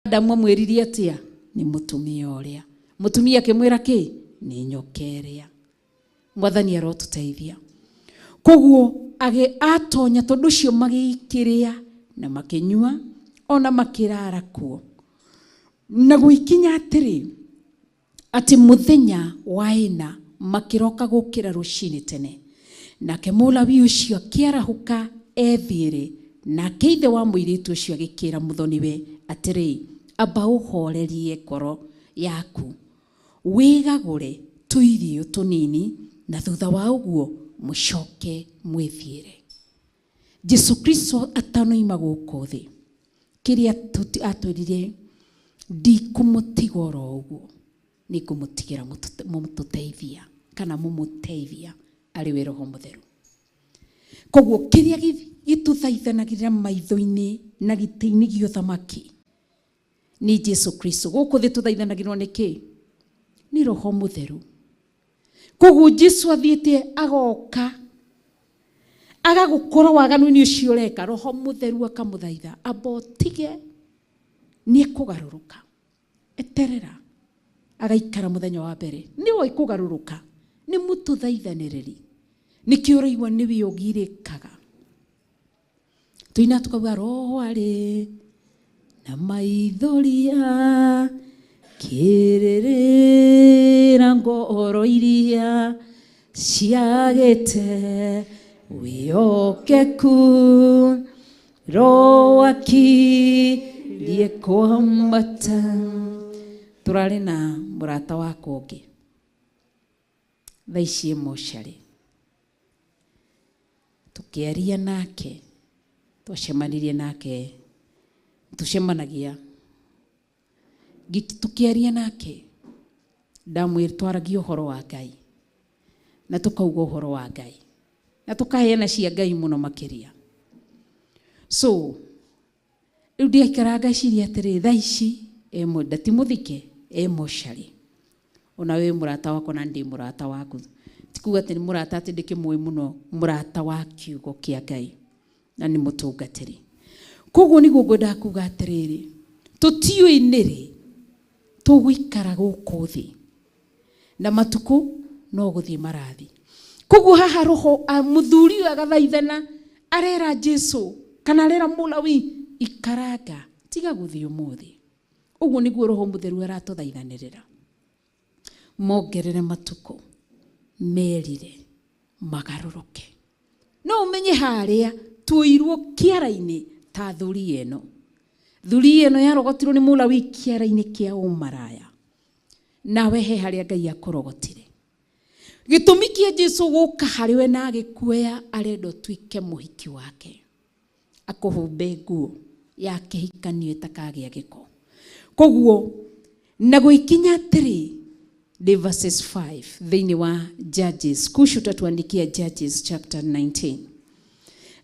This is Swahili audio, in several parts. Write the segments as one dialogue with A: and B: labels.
A: Adamu amwĩrire atia ni mutumia ũrĩa. Mutumia akĩmwĩra ki ni nyoka ĩrĩa. Mwathani arotũteithia. Koguo atonya tondu ũcio magĩikĩrĩa na makĩnyua ona makĩrara kuo. Na gũikinya atĩrĩ atĩ mũthenya wa ĩna makĩroka gũkĩra rũcinĩ tene. Nake Mũlawi ũcio akĩarahũka ethiĩre, nake ithe wa mũirĩtu ũcio agĩkĩra mũthoniwe atĩrĩ, amba ũhorerie ngoro yaku, wĩgagũre tũirio tũnini, na thutha wa ũguo mũcoke mwĩthiĩre. Jesu Kristo atanoima gũkũ thĩ, kĩrĩa atwĩrire ndikũmũtiga oro ũguo, nĩngũmũtigĩra mũtũteithia kana mũmũteithia arĩwe Roho Mũtheru. Koguo kĩrĩa gĩtũthaithanagĩra maitho-inĩ na gĩtĩ-inĩ gĩa ũthamaki ni Jesu Kristo. Gũkũ thĩ tũthaithanagĩrwo nĩ kĩ? Ni Roho Mũtheru. Koguo Jesu athiĩte agoka agagũkora waganu-inĩ ũcio ũreka, Roho Mũtheru akamũthaitha amba ũtige, nĩ kũgarũrũka. Eterera agaikara mũthenya wa mbere. Nĩ oĩ kũgarũrũka, nĩ mũtũthaithanĩrĩri. Nĩkĩo ũraigua nĩwe ũgirĩkaga. Tũina tukauga Roho arĩ na maithoria kĩrĩrĩra ngoro iria ciagĩte wĩhokeku, Roho akĩrie kwambata. Tũrarĩ na mũrata wakwa ũngĩ thaa ici mocarĩ, tukĩaria nake, twacemanirie nake, tucemanagia tukiaria nake, ndamwĩra twaragia ũhoro wa Ngai na tukauga ũhoro wa Ngai na tukaheana cia Ngai mũno makĩria. So rĩu ndiaikara ngaciria atĩrĩ, thaa ici ndatimũthike mocarĩ, ona we mũrata wakwa na ndĩ mũrata waku. Tikuga atĩ nĩ mũrata atĩ ndĩkĩmũĩ mũno, mũrata wa kiugo kĩa Ngai na nĩ mũtungatĩri. Koguo nĩguo ngwenda kuga atĩrĩrĩ, tũtiũĩ nĩrĩ tũgũikara gũkũ thĩ, na matukũ no gũthiĩ marathi. Koguo haha Roho mũthuri ũyũ agathaithana, arera Jesu kana arera Mũlawi, ikaranga, tiga gũthiĩ ũmũthĩ. Ũguo nĩguo Roho Mũtheru aratũthaithanĩrĩra. Mongerere matukũ, merire, magarũrũke. No ũmenye harĩa tuoirwo kĩara-inĩ ta thuri ĩno. Thuri ĩno yarogotirwo nĩ Mũlawi kĩara-inĩ kĩa ũmaraya. Nawe he harĩa Ngai akũrogotire. Gĩtũmi kĩa Jesu gũka harĩ we na agĩkuoya arenda ũtuĩke mũhiki wake, akũhumbe nguo ya kĩhikanio ĩtakagĩa gĩko. Koguo na gũikinya atĩrĩ, verses 5 thĩinĩ wa Judges, kushu tatuandikia Judges chapter 19.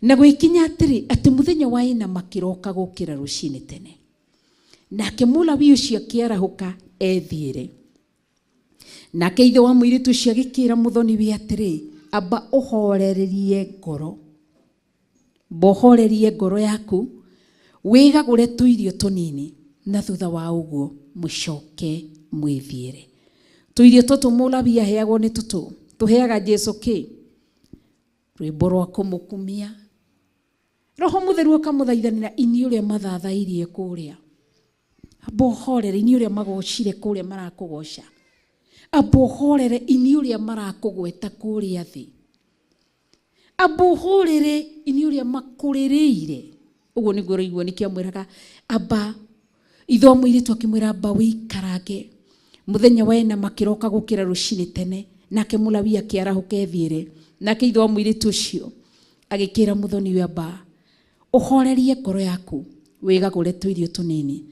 A: Na gũikinya atĩrĩ atĩ mũthenya wa ĩna makĩroka gũkĩra rũcinĩ tene, nake Mũlawi ũcio akĩarahũka ethiĩre. Nake ithe wa mũirĩtu ũcio agĩkĩra mũthoniwe atĩrĩ, amba ũhorerie ngoro, bohorerie ngoro yaku, wĩgagũre tũirio tũnini, na thutha wa ũguo mũcoke mwĩthiĩre. Tũirio tũtũ Mũlawi aheagwo nĩ tũtũ, tũheaga Jesu kĩ? Rwĩmbo rwa kũmũkumia. Roho Mũtheru akamũthaithanĩra, ini ũrĩa mathathairie kũrĩa, amba ũhorere ini ũrĩa magocire kũrĩa marakũgoca, amba ũhorere ini ũrĩa marakũgweta kũrĩa thĩ, amba ũhorere ini ũrĩa makũrĩrĩire. Ũguo nĩguo ũraigua nĩkĩo amwĩraga amba, ithe wa mũirĩtu akĩmwĩra amba wĩikarange. Mũthenya wa ĩna makĩroka gũkĩra rũcinĩ tene, nake Mũlawi akĩarahũka ethiĩre. Nake ithe wa mũirĩtu ũcio agĩkĩra mũthoniwe amba ũhorerie ngoro yaku, wĩgagũre tũirio tũnini,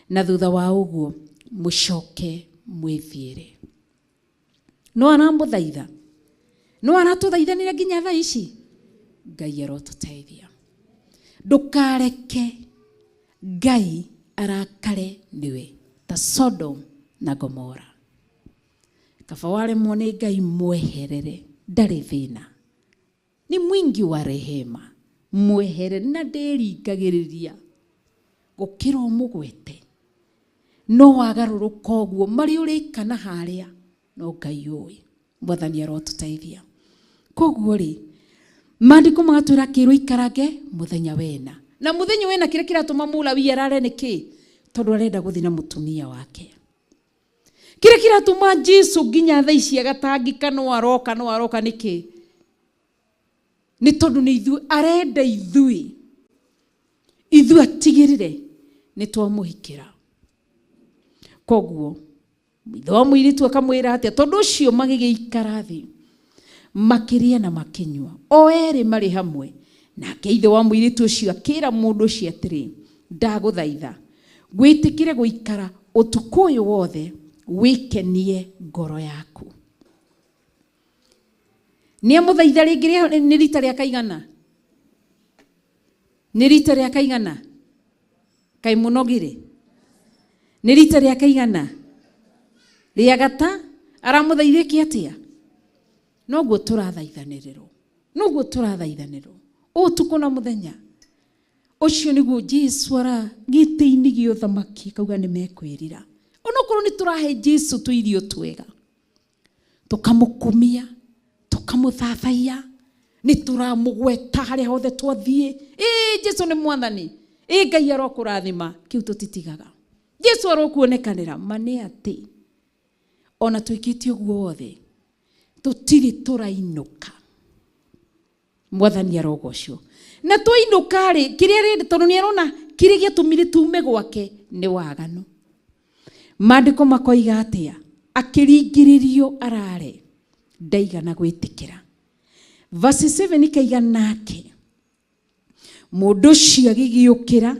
A: na thutha wa ũguo mũcoke mwĩthiĩre. No aramũthaitha, no aratũthaithanĩra nginya thaa ici. Ngai arotũteithia. Ndũkareke Ngai arakare nĩwe ta Sodom na Gomora. Kaba waremwo nĩ Ngai mweherere, ndarĩ thĩna. Ni mwingi wa rehema, mweherere na ndĩringagĩrĩria gũkĩra ũmũgwete no wagaruruka uguo mari urika na haria no Ngai ui. Mwathani arotũteithia. Koguo ri maandiko magatwira kirwo ikarange muthenya wena, na muthenya wena kire kiratuma Mũlawi arare niki? Tondu arenda guthi na mutumia wake. Kire kiratuma Jesu nginya thaa ici agatangika no aroka niki? Ni tondu ni ithuĩ arenda ithuĩ atigirire ni twamuhikira. Koguo ithe wa mũiritu akamwĩra atia? Tondu ucio magĩgĩikara thĩ makiria na makinyua o eri mari hamwe, nake ithe wa mũiritu ucio akĩra mũndũ ucio atiri, ndagũthaitha gwĩtĩkire gũikara ũtukũ ũyũ wothe wikenie ngoro yaku. Nĩ amũthaitha rĩngĩ nĩ rita rĩa kaigana? Nĩ rita rĩa kaigana? Kai mũnogire? Nĩ rita rĩa kaigana? Rĩa gata? Aramũthaithĩkia atia? Noguo tũrathaithanĩrĩrwo. Noguo tũrathaithanĩrwo. Ũtukũ na mũthenya. Ũcio nĩguo Jesu gĩtĩ-inĩ gĩa ũthamaki kauga nĩ mekwĩrira. Onokorwo nĩ tũrahe Jesu tũirio twega, tũkamũkumia, tũkamũthathaiya, nĩ tũramũgweta harĩa hothe twathiĩ. Jesu nĩ mwathani. Ngai arokũrathima. Kĩu tũtitigaga. Jesu arokuonekanĩra. Ma nĩ atĩ ona twĩkĩte ũguo wothe tũtirĩ tũrainũka. Mwathani arogocwo. Na twainũka rĩ, kĩrĩa rĩndĩ tondũ nĩ arona kĩrĩa gĩatũmire tume gwake nĩ waganu. Maandiko makoiga atia? Akĩringĩrĩrio arare ndaigana gwĩtĩkĩra. Verse 7 ikaiga nake mũndũ ũcio agĩgĩũkĩra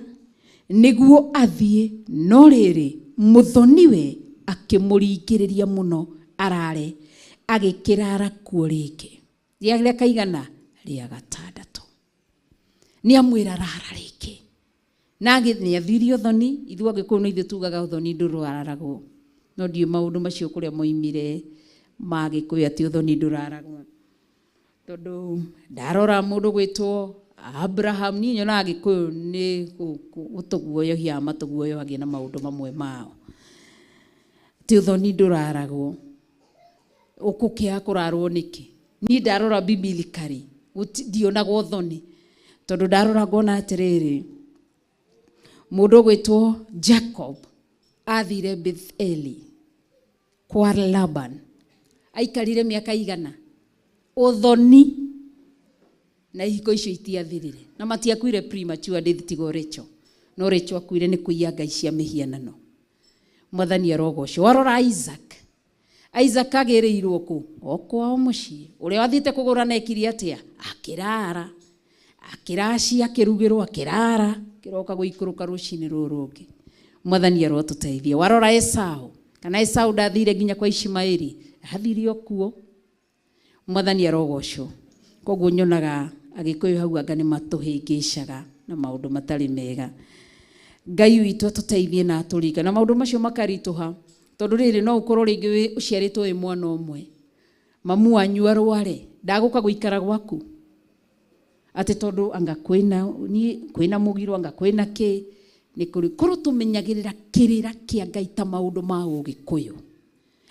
A: nĩguo athiĩ, no rĩrĩ mũthoniwe akĩmũringĩrĩria mũno arare, agĩkĩrara kuo rĩngĩ. Rĩa kaigana? Rĩa gatandatũ. Nĩ amwĩra rara rĩngĩ. Na nĩ athirio thoni. Ithuĩ Agĩkũyũ no ithuĩ tugaga thoni ndũraragwo. No ndiũ maũndũ macio kũrĩa moimire ma Agĩkũyũ atĩ thoni ndũraragwo. Tondu ndarora mũndũ gwĩtwo Abraham, niĩ nyona Agĩkũyũ nĩ gũtũguoyohia matũguoyohagia na maũndũ mamwe mao. Ti thoni ndũraragwo. Ũkũkĩa kũrarwo nĩkĩ? Niĩ ndarora biblically ndionagwo thoni. Tondu ndarora ngona atĩrĩrĩ, mũndũ gwĩtwo Jacob athire Betheli kwa Laban, aikarire mĩaka igana. Ũthoni na ihiko icio itiathirire, na matiakuire premature death tigo Rachel. No Rachel akuire nĩ kũiya ngai cia mĩhianano. Mwathani arogocwo. Warora Isaac agĩrĩirwo kũ? O kwao mũciĩ. Ũrĩa wathiĩte kũgũra na ekire atia? Akĩrara, akĩracia, akĩrugĩrwo, akĩrara, kĩroka gũikũrũka rũcinĩ rũrũ rũngĩ. Mwathani arotũteithia. Warora Esau, kana Esau ndathire nginya kwa Ishmaeli? Athire o kuo. Mwathani arogocwo. Koguo nyonaga Agĩkũyũ hau anga nĩ matũhĩngĩcaga na maũndũ matarĩ mega. Ngai witũ atũteithie na atũringa na maũndũ macio makaritũha. Tondu rĩrĩ no ũkorwo rĩngĩ ũciarĩtwo wĩ mwana ũmwe, mamu wanyu arware, ndagũka gũikara gwaku atĩ tondu anga kwĩna mũgiro, anga kwĩna kĩ. Nĩ kũrĩ korwo tũmenyagĩrĩra kĩrĩra kĩa Ngai ta maũndũ ma Ũgĩkũyũ,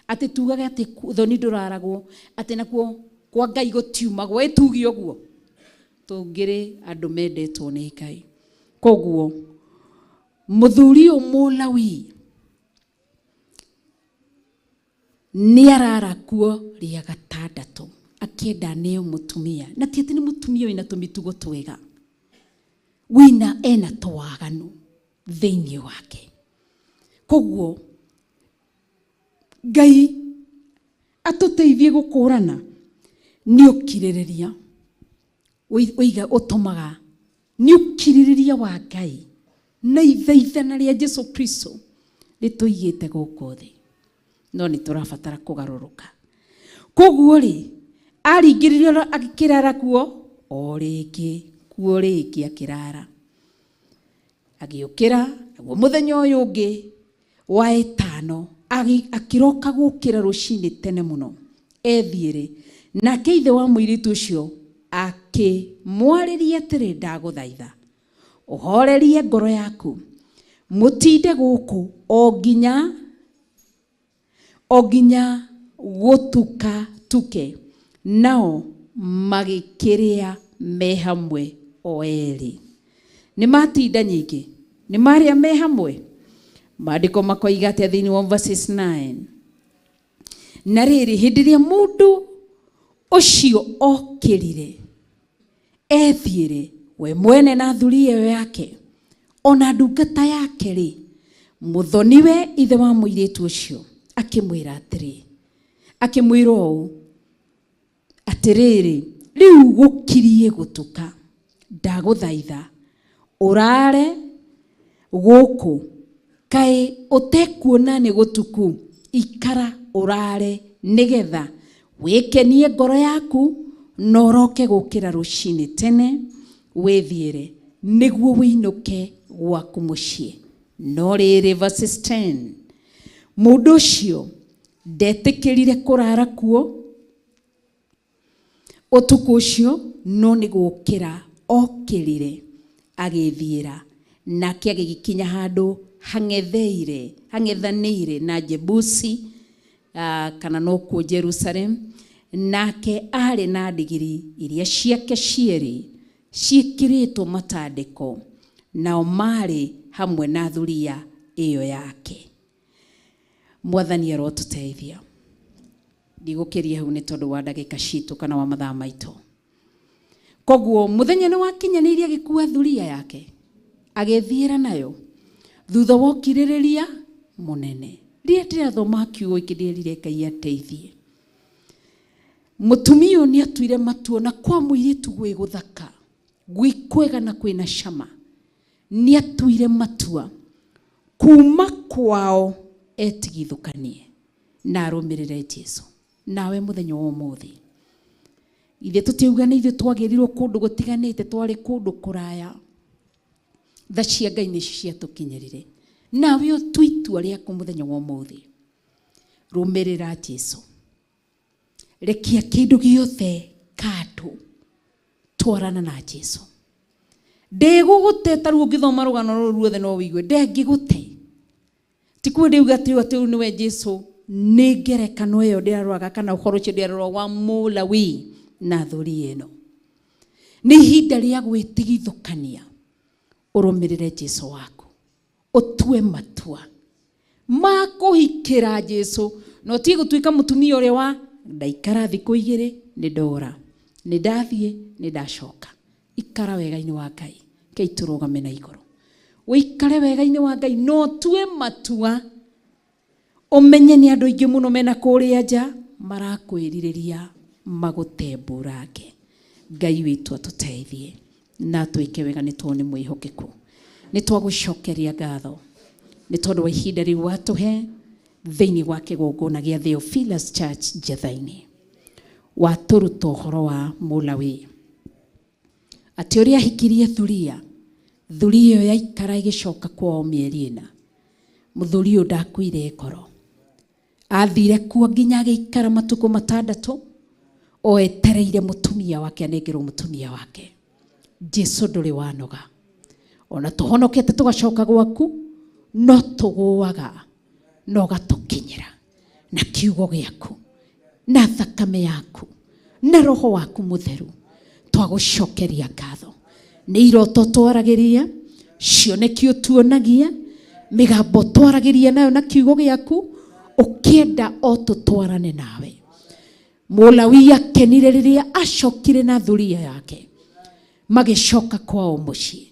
A: atĩ tugage atĩ thoni ndũraragwo, atĩ nakuo kwa Ngai gũtiumagwo. Tuge ũguo tũngĩrĩ andũ mendetwo nĩ Ngai. Koguo mũthuri ũyũ Mũlawi nĩ arara kuo rĩa gatandatũ akĩenda neo mũtumia. Na ti atĩ nĩ mũtumia wĩna tũmĩtugo twega, ena tũwaganu thĩinĩ wake. Koguo Ngai atũteithie gũkũrana nĩ ũkirĩrĩria ũtũmaga nĩ ũkirĩrĩria wa Ngai na ithaithana rĩa Jesu Kristo rĩtũigĩte gũkũ thĩ. No nĩ tũrabatara kũgarũrũka. Koguo rĩ, aringĩrĩrio akĩrara kuo o rĩngĩ, kuo rĩngĩ akĩrara. Agĩũkĩra naguo mũthenya ũyũ ũngĩ wa ĩtano akĩroka gũkĩra rũcinĩ tene mũno ethiĩre. Nake ithe wa mũirĩtu ũcio akĩmwarĩria atĩrĩ, ndagũthaitha ũhorerie ngoro yaku, mutinde guku o nginya gutuka tuke nao magikiria me hamwe o eri. Ni matinda nyingi, ni maria me hamwe. Maandiko makoiga atia thiini wa verses 9. Na riri hindi ria mundu ucio okirire ethiire we mwene na thuri iyo yake ona ndungata yake ri, muthoniwe ithe wa muiritu ucio akimwira atiri, akimwira uu atiriri, riu gukirie gutuka, ndaguthaitha urare guku, kai utekuona ni gutuku, ikara urare nigetha wikenie ngoro yaku noroke gukira rucini tene withiire niguo winuke gwaku mucii. No riri verses 10, mundu ucio ndetikirire kurara kuo utuku ucio, no ni gukira okirire agithiira, nake agikinya handu hang'ethanĩire na Jebusi, kana no kuo Jerusalem, nake ari na ndigiri iria ciake cierĩ ciĩkĩrĩtwo matandĩko, nao marĩ hamwe na thuria iyo yake. Mwathani arotũteithia. Ndigũkĩria hau nĩ tondũ wa ndagĩka citũ kana wa mathaa maitũ. Koguo mũthenya nĩ wakinyanĩirie agĩkua thuria yake agĩthiĩra nayo thutha wa ũkirĩrĩria mũnene. Rĩrĩa ndĩrathoma kiugo gĩkĩ ndĩrerire Ngai ateithie. Mũtumia ũyũ nĩ atuire matua, na kwa mũirĩtu gwĩ gũthaka, gwĩ kwega na kwĩna cama, nĩ atuire matua kuma kwao etigithũkanie na arũmĩrĩre Jesũ. Nawe mũthenya wa ũmũthĩ, ithe tũtiuga nĩ ithuĩ twagĩrirwo kũndũ gũtiganĩte, twarĩ kũndũ kũraya, tha cia Ngai nĩ ciatũkinyĩrire. Nawe ũtua itua rĩaku mũthenya wa ũmũthĩ, rũmĩrĩra Jesũ, rekia kĩndũ gĩothe kando, twarana na Jesũ. Ndegũgũte tarũ ũngĩthoma rũgano rũrũ ruothe no wĩigue ndengĩgũte. Ti kuo ndĩuga atĩ nĩwe Jesũ, nĩ ngerekano ĩyo ndĩrarũaga kana ũhoro ũcio ndĩrarũa wa Mũlawi na thuri ĩno. Nĩ ihinda rĩa gwĩtigithũkania, ũrũmĩrĩre Jesũ waku, ũtue matua ma kũhikĩra Jesũ, no ti gũtuĩka mũtumia ũrĩa wa ndaikara thikũ igĩrĩ nĩ ndora, nĩ ndathiĩ nĩ ndacoka. Ikara wega-inĩ wa Ngai, Ngai tũrũgame na igũrũ. Ũikare wega-inĩ wa Ngai, no tue matua. Ũmenye nĩ andũ aingĩ mũno mena kũrĩa nja marakwĩrirĩria magũtembũrange. Ngai witũ atũteithie na twĩke wega nĩ tondũ nĩ mwĩhokeku. Nĩ twagũcokeria ngatho nĩ tondũ wa ihinda rĩu watũhe thĩinĩ wa kĩgongona gĩa Theophilus Church Njetha-inĩ. Watũruta ũhoro wa Mũlawi, atĩ ũrĩa ahikirie thuria ĩyo yaikara ĩgĩcoka kwao mĩeri ĩna. Mũthuri ũyũ ndakuire ngoro, athire kuo nginya agĩikara matukũ matandatũ o etereire mũtumia wake anengerwo mũtumia wake. Jesũ ndũrĩ wanoga, ona tũhonokete tũgacoka gwaku, no tũgũaga no gatũkinyĩra na kiugo gĩaku na thakame yaku na roho waku mũtheru. Twagũcokeria ngatho nĩ iroto twaragĩria, cionekio tuonagia, mĩgambo twaragĩria nayo na kiugo gĩaku, ũkĩenda o tũtwarane nawe. Mũlawi akenire rĩrĩa acokire na thuria yake magĩcoka kwao mũciĩ.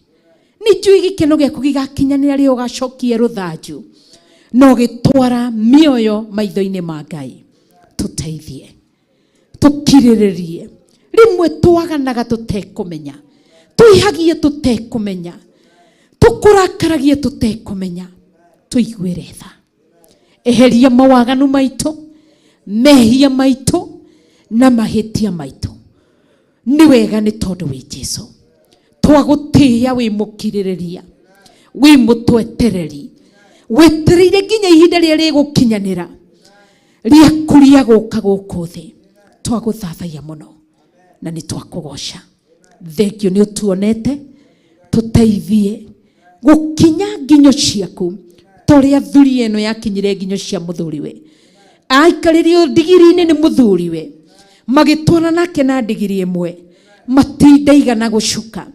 A: Nĩ njũĩ gĩkeno gĩaku gĩgakinyanĩra rĩrĩa ũgacokia rũthanju no gĩtwara mĩoyo maitho-inĩ ma Ngai. Tũteithie, tũkirĩrĩrie. Rimwe twaganaga tũtekũmenya, tũihagie tũtekũmenya, tũkũrakaragie tũtekũmenya. Tũiguĩre tha, eheria mawaganu maitũ, mehia maitũ na mahĩtia maitũ. Nĩ wega nĩ tondũ wĩ Jesũ, twagũtĩĩa wĩ mũkirĩrĩria, wĩ mũtwetereri, wetereire nginya ihinda rĩrĩa rĩgũkinyanĩra rĩaku rĩa gũka gũkũ thĩ. Twagũthathaiya mũno na nĩ twakũgoca. Thengio nĩ ũtuonete, tũteithie gukinya nginyo ciaku toria thuri eno yakinyire nginyo cia muthuriwe aikaririo digiri-ini ni muthuriwe magitwara nake na digiri imwe matindaigana gucuka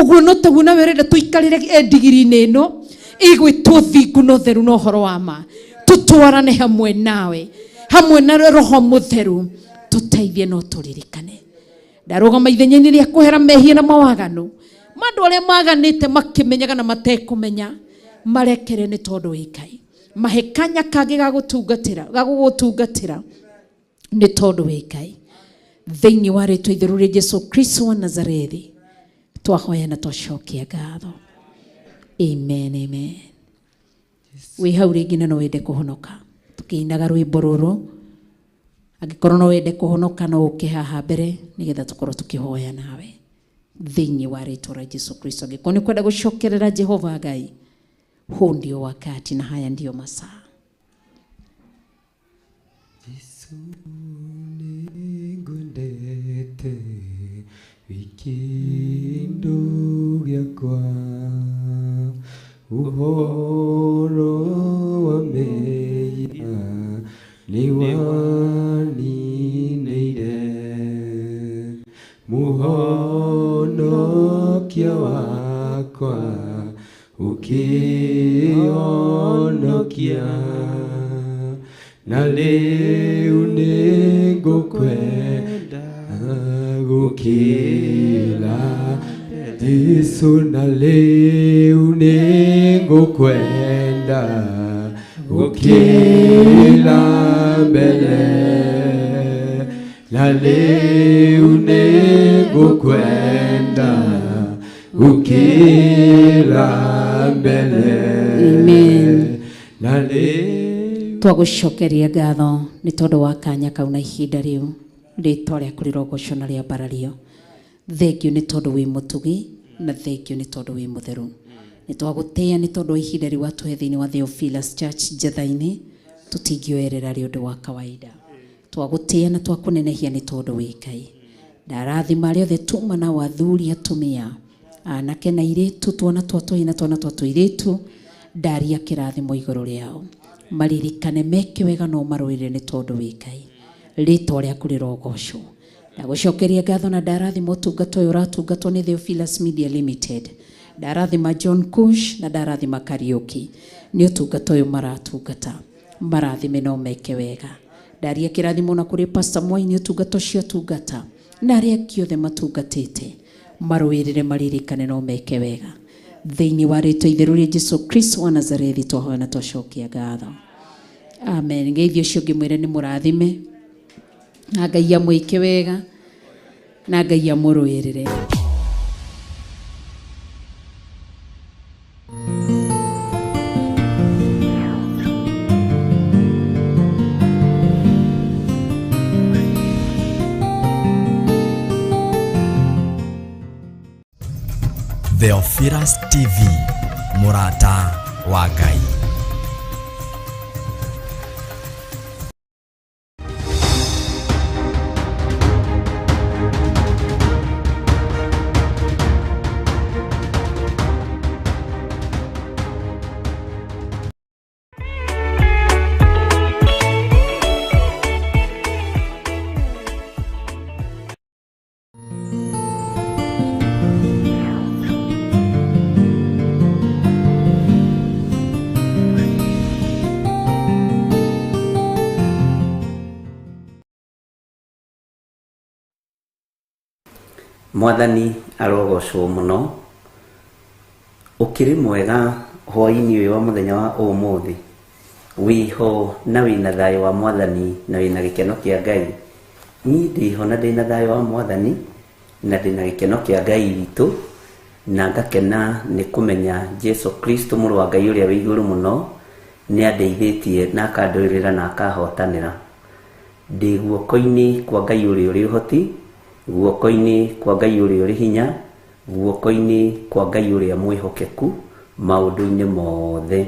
A: uguo no taguo na werenda tuikarire digiri-ini ino igwitwo thingu no theru no horo wa ma tutwarane hamwe nawe hamwe na roho mutheru tuteithie no turirikane ndarugama ithenya-ini ria kuhera mehia na mawaganu mandu aria maganite makimenyaga na matekumenya marekere ni tondu wi Ngai mahe kanya kangi gagugutungatira ni tondu wi Ngai thiini wa ritwa itheru ria Jesu Kristo wa Nazarethi twahoya na twacokia ngatho. Amen, amen. Wi hau ringi na no wende kuhonoka tukiinaga rwimbo ruru angikorwo no wende kuhonoka no uke haha mbere nigetha tukorwo tukihoya nawe thiini wa ritwa ria Jesu Kristo. Angikorwo ni kwenda gucokerera Jehova Ngai, huu ndio wakati na haya ndio masaa.
B: Jesu ningwendete wikindo giakwa uhoro wa mehia ni wanineire muhonokia wakwa ukionokia na leo nigukwenda gukira Yesu na leo nigukwenda gukira mbele na leo nigukwenda gukira mbele.
A: Amen.
B: Na leo
A: twagucokeria ngatho ni tondu wa kanya kau na ihinda riu ritwa riaku rirogoco na ria mbarario. Thengiu ni tondu wi mutugi na thengiu ni tondu wi mutheru. Ni twagutia ni tondu wa ihinda riu watuhe thiini wa Theophilus Church Njathaini tutingioerera riundu wa kawaida. Twagutia na twakunenehia ni tondu wi Ngai. Ndarathima aria othe tuma na wathuri atumia anake na iritu twana twatoi na twana twatũiritu ndaria kirathimo iguru riao maririkane meke wega no marũire ni tondu wi Ngai ritwa riaku rirogocwo. Ndagucokeria ngatho na ndarathima ũtungata ũyũ ũratungatwo ni Theophilus Media Limited. Ndarathima John Kush na ndarathima Kariuki ni ũtungata ũyũ maratungata marathime no meke wega. Ndaria kirathimo na kuri Pastor Moi ni ũtungata ũcio atungata na aria kiothe matungatite marũirĩre maririkane no meke wega thiini wa ritwa itheru ria Jesu Kristo wa Nazarethi twahoya na twacokia ngatho. Amen. Ngeithio cio ngimwire ni murathime na Ngai amwike wega na Ngai amũrũĩrĩre.
C: Theophilus TV, Murata wa Ngai.
D: Mwathani arogocwo muno ukiri mwega hwaini uyu wa muthenya wa umuthi wiho na wina thayo wa Mwathani na wina gikeno kia Ngai. Ni ndiho na ndina thayo wa Mwathani na ndina gikeno kia Ngai witu na ngakena ni kumenya Jesu Kristo mũrũ wa Ngai uria wi iguru muno ni andeithitie na akandũĩrĩra na akahotanĩra. Ndi guoko-ini kwa Ngai uria uri uhoti, guoko-ini kwa Ngai uria uri hinya, guoko-ini kwa Ngai uria mwihokeku maundu-ini mothe.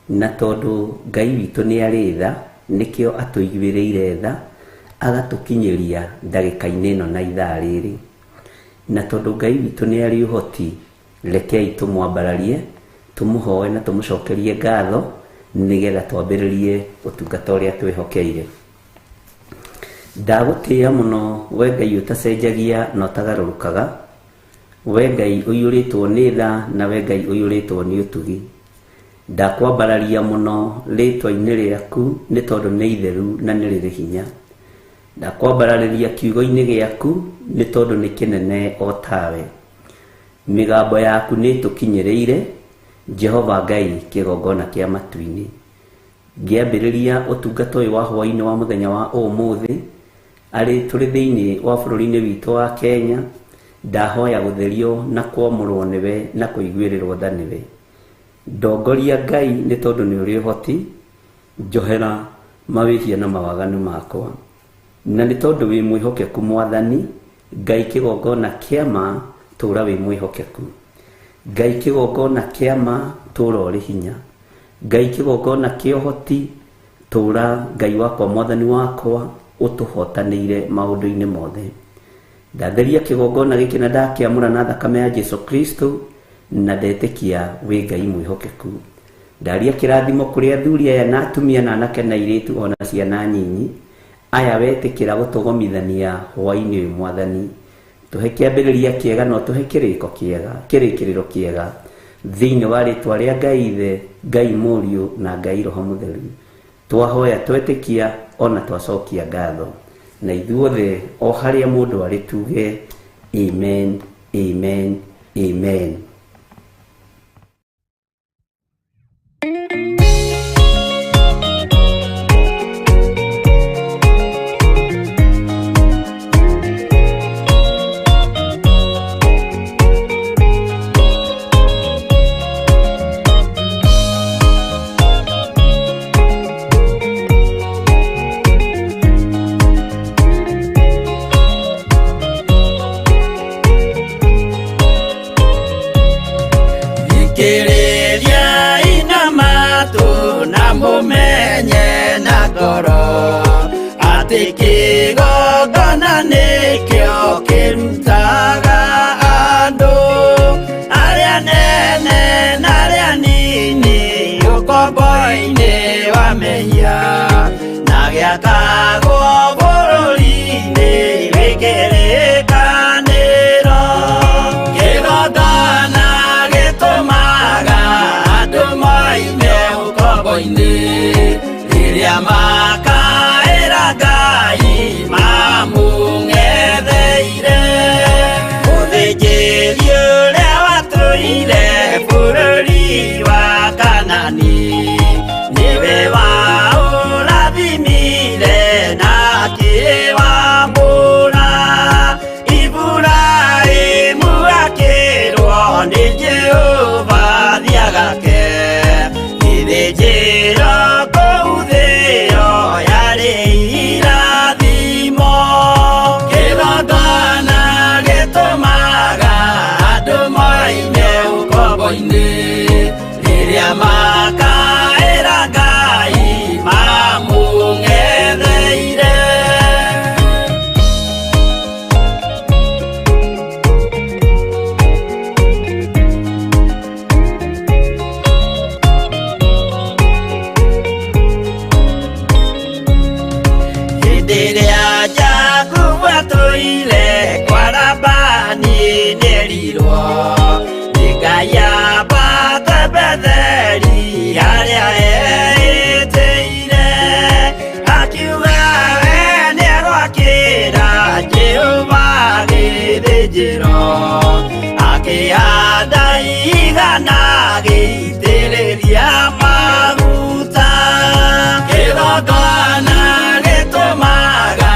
D: Na tondu Ngai witu ni ari tha nikio atuiguĩrĩire tha agatukinyiria ndagĩka-inĩ ĩno na ithaa rĩrĩ. Na tondu Ngai witu ni ari uhoti rekei tumwambararie tumuhoe na tumucokerie ngatho nigetha twambĩrĩrie ũtungata ũrĩa twĩhokeire. Ndagũtĩĩa mũno we Ngai ũtacenjagia na ũtagarũrũkaga, we Ngai ũiyũrĩtwo nĩ tha na we Ngai ũiyũrĩtwo nĩ ũtugi. Ndakwambararia mũno rĩtwa-inĩ rĩaku nĩ tondũ nĩ itheru na nĩ rĩrĩ hinya. Ndakwambararĩria kiugo-inĩ gĩaku nĩ tondũ nĩ kĩnene o tawe. Mĩgambo yaku nĩ tũkinyĩrĩire, Jehova Ngai kĩgongona kĩa matu-inĩ. Ngĩambĩrĩria ũtungata ũyũ wa hwaĩ-inĩ wa mũthenya wa ũmũthĩ arĩ tũrĩ thĩinĩ wa bũrũri-inĩ witũ wa Kenya, ndahoya gũtherio na kwamũrwo nĩwe na kũiguĩrĩrwo tha nĩwe. Ndongoria Ngai nĩ tondũ nĩ ũrĩ ũhoti, njohera mawĩhia na mawaganu makwa. Na nĩ tondũ wĩ mwĩhokeku Mwathani, Ngai kĩgongona kĩa ma, tũũra wĩ mwĩhokeku. Ngai kĩgongona kĩa ma, tũũra ũrĩ hinya. Ngai kĩgongona kĩa ũhoti, tũũra Ngai wakwa Mwathani wakwa ũtũhotanĩire maũndũ-inĩ mothe. Ndatheria kĩgongona gĩkĩ na ndakĩamũra na thakame ya Jesu Kristo, na ndetĩkia wĩ Ngai mwĩhokeku. Ndaria kĩrathimo kũrĩ athuri aya na atumia na anake na airĩtu ona ciana nyinyi aya wetĩkĩra gũtũgomithania hwaĩ-inĩ ũyũ Mwathani. Tũhe kĩambĩrĩria kĩega na tũhe kĩrĩkĩrĩro kĩega thĩinĩ wa rĩtwa rĩa Ngai Ithe, Ngai Mũriũ na Ngai Roho Mũtheru. Twahoya twetĩkia ona twacokia ngatho, na ithuothe o harĩa mũndũ arĩ tuge amen, amen, amen.
E: Kĩgongona nĩkĩo kĩrutaga andũ arĩa nene na arĩa nini ũkombo-inĩ wa mehia, na gĩakagwo bũrũri-inĩ wĩkĩrĩkanĩro. Kĩgongona gĩtũmaga andũ moime ũkombo-inĩ rĩrĩa makaĩra Ngai mamũng'etheire. Mũthĩnjĩri ũrĩa watũire bũrũri wa Kanani nĩwe waũrathimire na akĩwambũra. Iburahĩmu akĩrwo nĩ Jehova thiagake, gĩthĩnjĩro kũu thĩ ĩyo yarĩ irathimo. Kĩgongona gĩtũmaga andũ moime ũkombo-inĩ rĩrĩa makaĩra Ngai mamũng'etheire. Rĩrĩa Jakubu atũire kwa Labani nĩerirwo nĩ Ngai ambate Betheli harĩa etĩire, akiuga we nĩegwakĩra Jehova gĩthĩnjĩro, akĩhanda igana gĩitĩrĩria maguta. Kĩgongona gĩtũmaga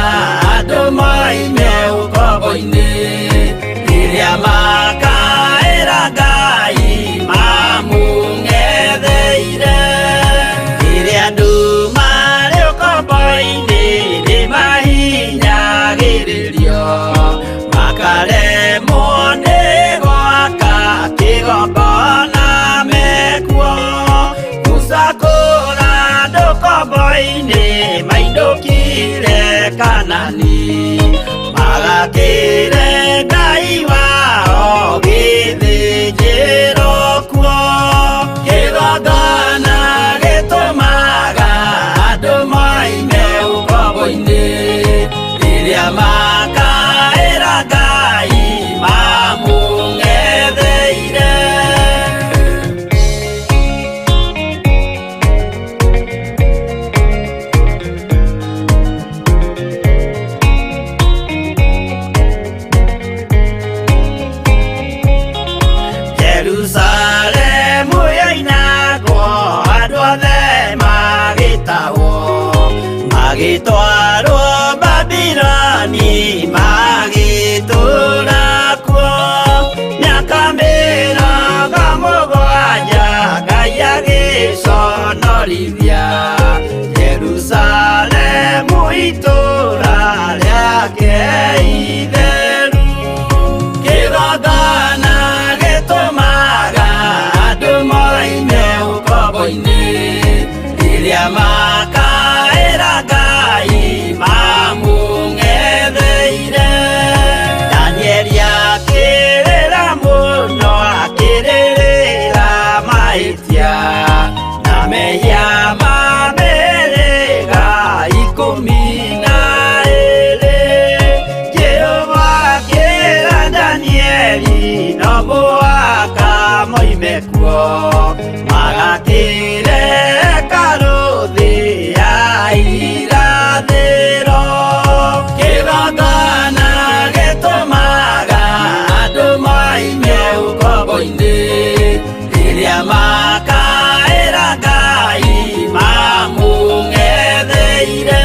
E: andũ moime ũkombo-inĩ rĩrĩa makaĩra Ngai mamũng'etheire. Rĩrĩa andũ marĩ ũkombo-inĩ nĩmahinyagĩrĩrio, makaremwo nĩ gwaka kĩgongona mekuo. Gũcakũra andũ ũkombo-inĩ mainũkire Kanani, magakĩre Ngai wao gĩthĩnjĩro. magĩtwarwo Babironi magĩtũũra kuo mĩaka mĩrongo mũgwanja Ngai agĩconorithia Jerusalemu itũũra rĩake itheru kĩgongona gĩtũmaga andũ moime ũkombo-inĩ rĩrĩa makaĩra Ngai mamũng'etheire Danieli akĩrĩra mũno akĩrĩrĩra mahĩtia na mehia ma mĩhĩrĩga 12 Jehova akĩra Danieli no mũhaka moime kuo magakĩre hekarũ thĩ ya irathĩro kĩgongona gĩtũmaga andũ moime ũkombo-inĩ rĩrĩa makaĩra Ngai mamũng'etheire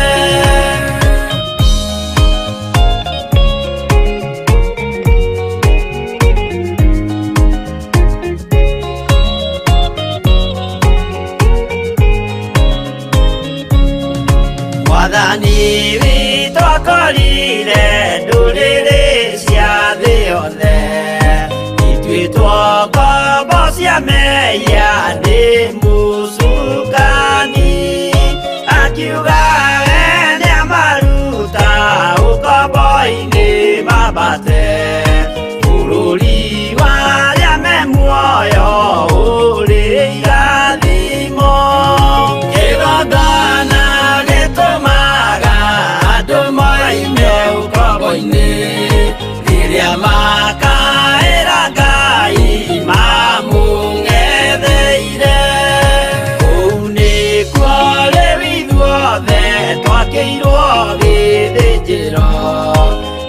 E: Mwathani witũ akorire ndũrĩrĩ cia thĩ yothe ituĩtwo ngombo cia mehia nĩ mũcukani akiuga we nĩamaruta ũkombo-inĩ mambate bũrũri warĩa me muoyo ũrĩ irathimo kĩgongona gĩtũmaga andũ moime ũkombo-inĩ rĩrĩa makaĩra Ngai mamũng'etheire kũu nĩkuo rĩu ithuothe twakĩirwo gĩthĩnjĩro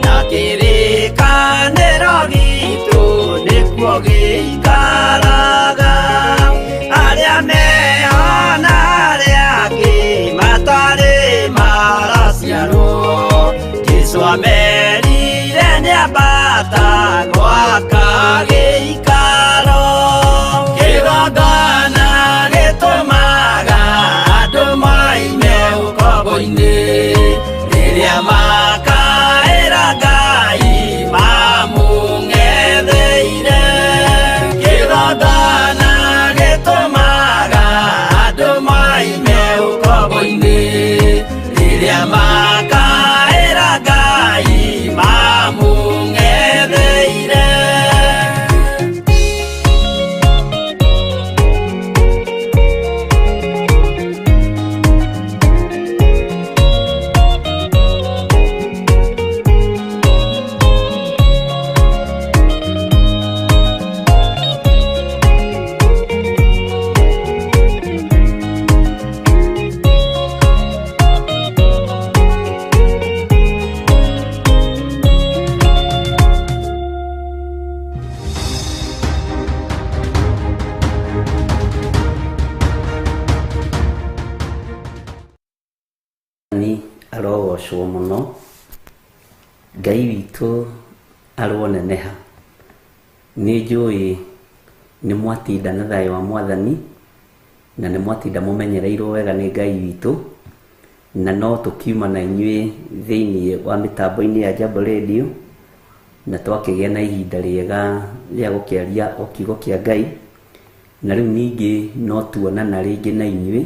E: na kĩrĩkanĩro gitũ nĩkuo gĩikaraga arĩa mehona arĩa angĩ matarĩ maraciarwo Jesũ amerire nĩambata gwaka gĩikaro kĩgongona gĩtũmaga andũ moime ũkombo-inĩ rĩrĩa makaĩra Ngai mamũng'etheire kĩgongona gĩtũmaga andũ moime ũkombo-inĩ rĩrĩa makaĩra Ngai mamũng'etheire arogocwo mũno Ngai witũ aroneneha nĩ njũĩ nĩ mwatinda na thayũ wa Mwathani na nĩ mwatinda mũmenyereirwo wega nĩ Ngai witũ na no tũkiuma na inyuĩ thĩinĩ wa mĩtambo-inĩ ya Jambo Radio na twakĩgĩa na ihinda rĩega rĩa gũkĩaria o kiugo kĩa Ngai na rĩu ningĩ no tuonana rĩngĩ na inyuĩ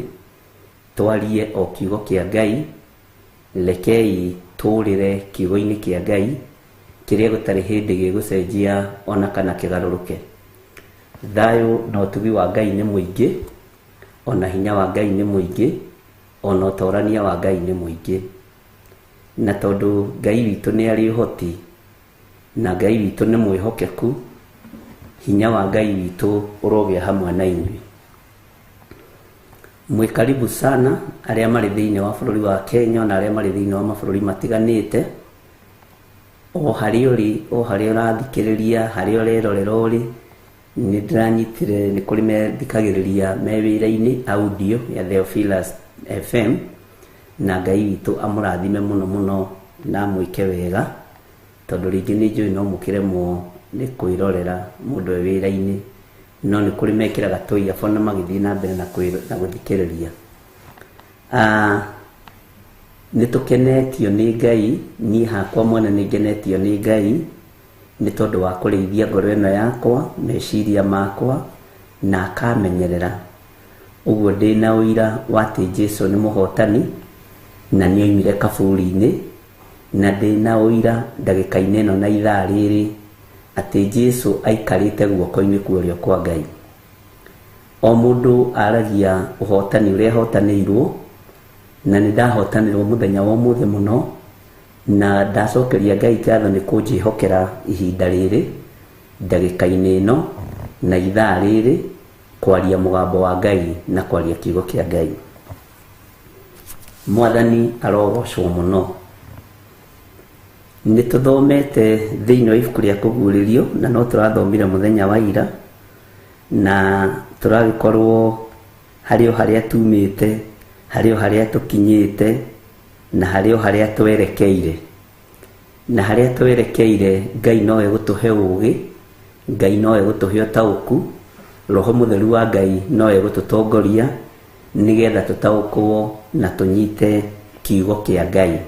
E: twarie o kiugo kĩa Ngai lekei tũrĩre kiugo-inĩ kĩa Ngai kĩrĩa gũtarĩ hĩndĩ gĩgũcenjia ona kana kĩgarũrũke thayũ na ũtugi wa Ngai nĩ mũingĩ ona hinya wa Ngai nĩ mũingĩ ona ũtorania wa Ngai nĩ mũingĩ na tondũ Ngai witũ nĩ arĩ ũhoti na Ngai witũ nĩ mwĩhokeku hinya wa Ngai witũ ũrogĩa hamwe na inyuĩ mwĩkaribu sana arĩa marĩ thĩinĩ wa bũrũri wa Kenya na arĩa marĩ thĩinĩ wa mabũrũri matiganĩte o harĩa ũrĩ o harĩa ũrathikĩrĩria harĩa ũrerorera ũrĩ nĩ ndĩranyitire nĩ kũrĩ methikagĩrĩria me wĩra-inĩ audio ya Theophilus FM
D: na Ngai witũ amũrathime mũno mũno na mwĩke wega, tondũ rĩngĩ nĩ njũĩ no mũkĩremwo nĩ kwĩrorera mũndũ e wĩra-inĩ, no nĩ kũrĩ mekĩraga tũiyabũ na magĩthiĩ na mbere na gũthikĩrĩria. Nĩ tũkenetio nĩ Ngai, niĩ hakwa mwene nĩ ngenetio nĩ Ngai nĩ tondũ wa kũrĩithia ngoro ĩno yakwa, meciria makwa, na akamenyerera. Ũguo ndĩna ũira wa atĩ Jesũ nĩ mũhotani na nĩ oimire kaburi-inĩ, na ndĩna ũira ndagĩka-inĩ ĩno na ithaa rĩrĩ atĩ Jesũ aikarĩte guoko-inĩ kwa ũrĩo kwa Ngai. O mũndũ aragia ũhotani ũrĩa ahotanĩirwo, na nĩ ndahotanĩrwo mũthenya wa ũmũthĩ mũno, na ndacokeria Ngai ngatho nĩ kũnjĩhokera ihinda rĩrĩ, ndagĩka-inĩ ĩno na ithaa rĩrĩ, kwaria mũgambo wa Ngai na kwaria kiugo kĩa Ngai. Mwathani arogocwo mũno. Nĩ tũthomete thĩinĩ wa ibuku rĩa kũguũrĩrio, na no tũrathomire mũthenya wa ira, na tũragĩkorwo harĩ o harĩa tumĩte, harĩ o harĩa tũkinyĩte, na harĩ o harĩa twerekeire. Na harĩa twerekeire, Ngai nowe gũtũhe ũũgĩ, Ngai nowe gũtũhe ũtaũku, Roho Mũtheru wa Ngai nowe gũtũtongoria nĩgetha tũtaũkwo na tũnyite kiugo kĩa Ngai.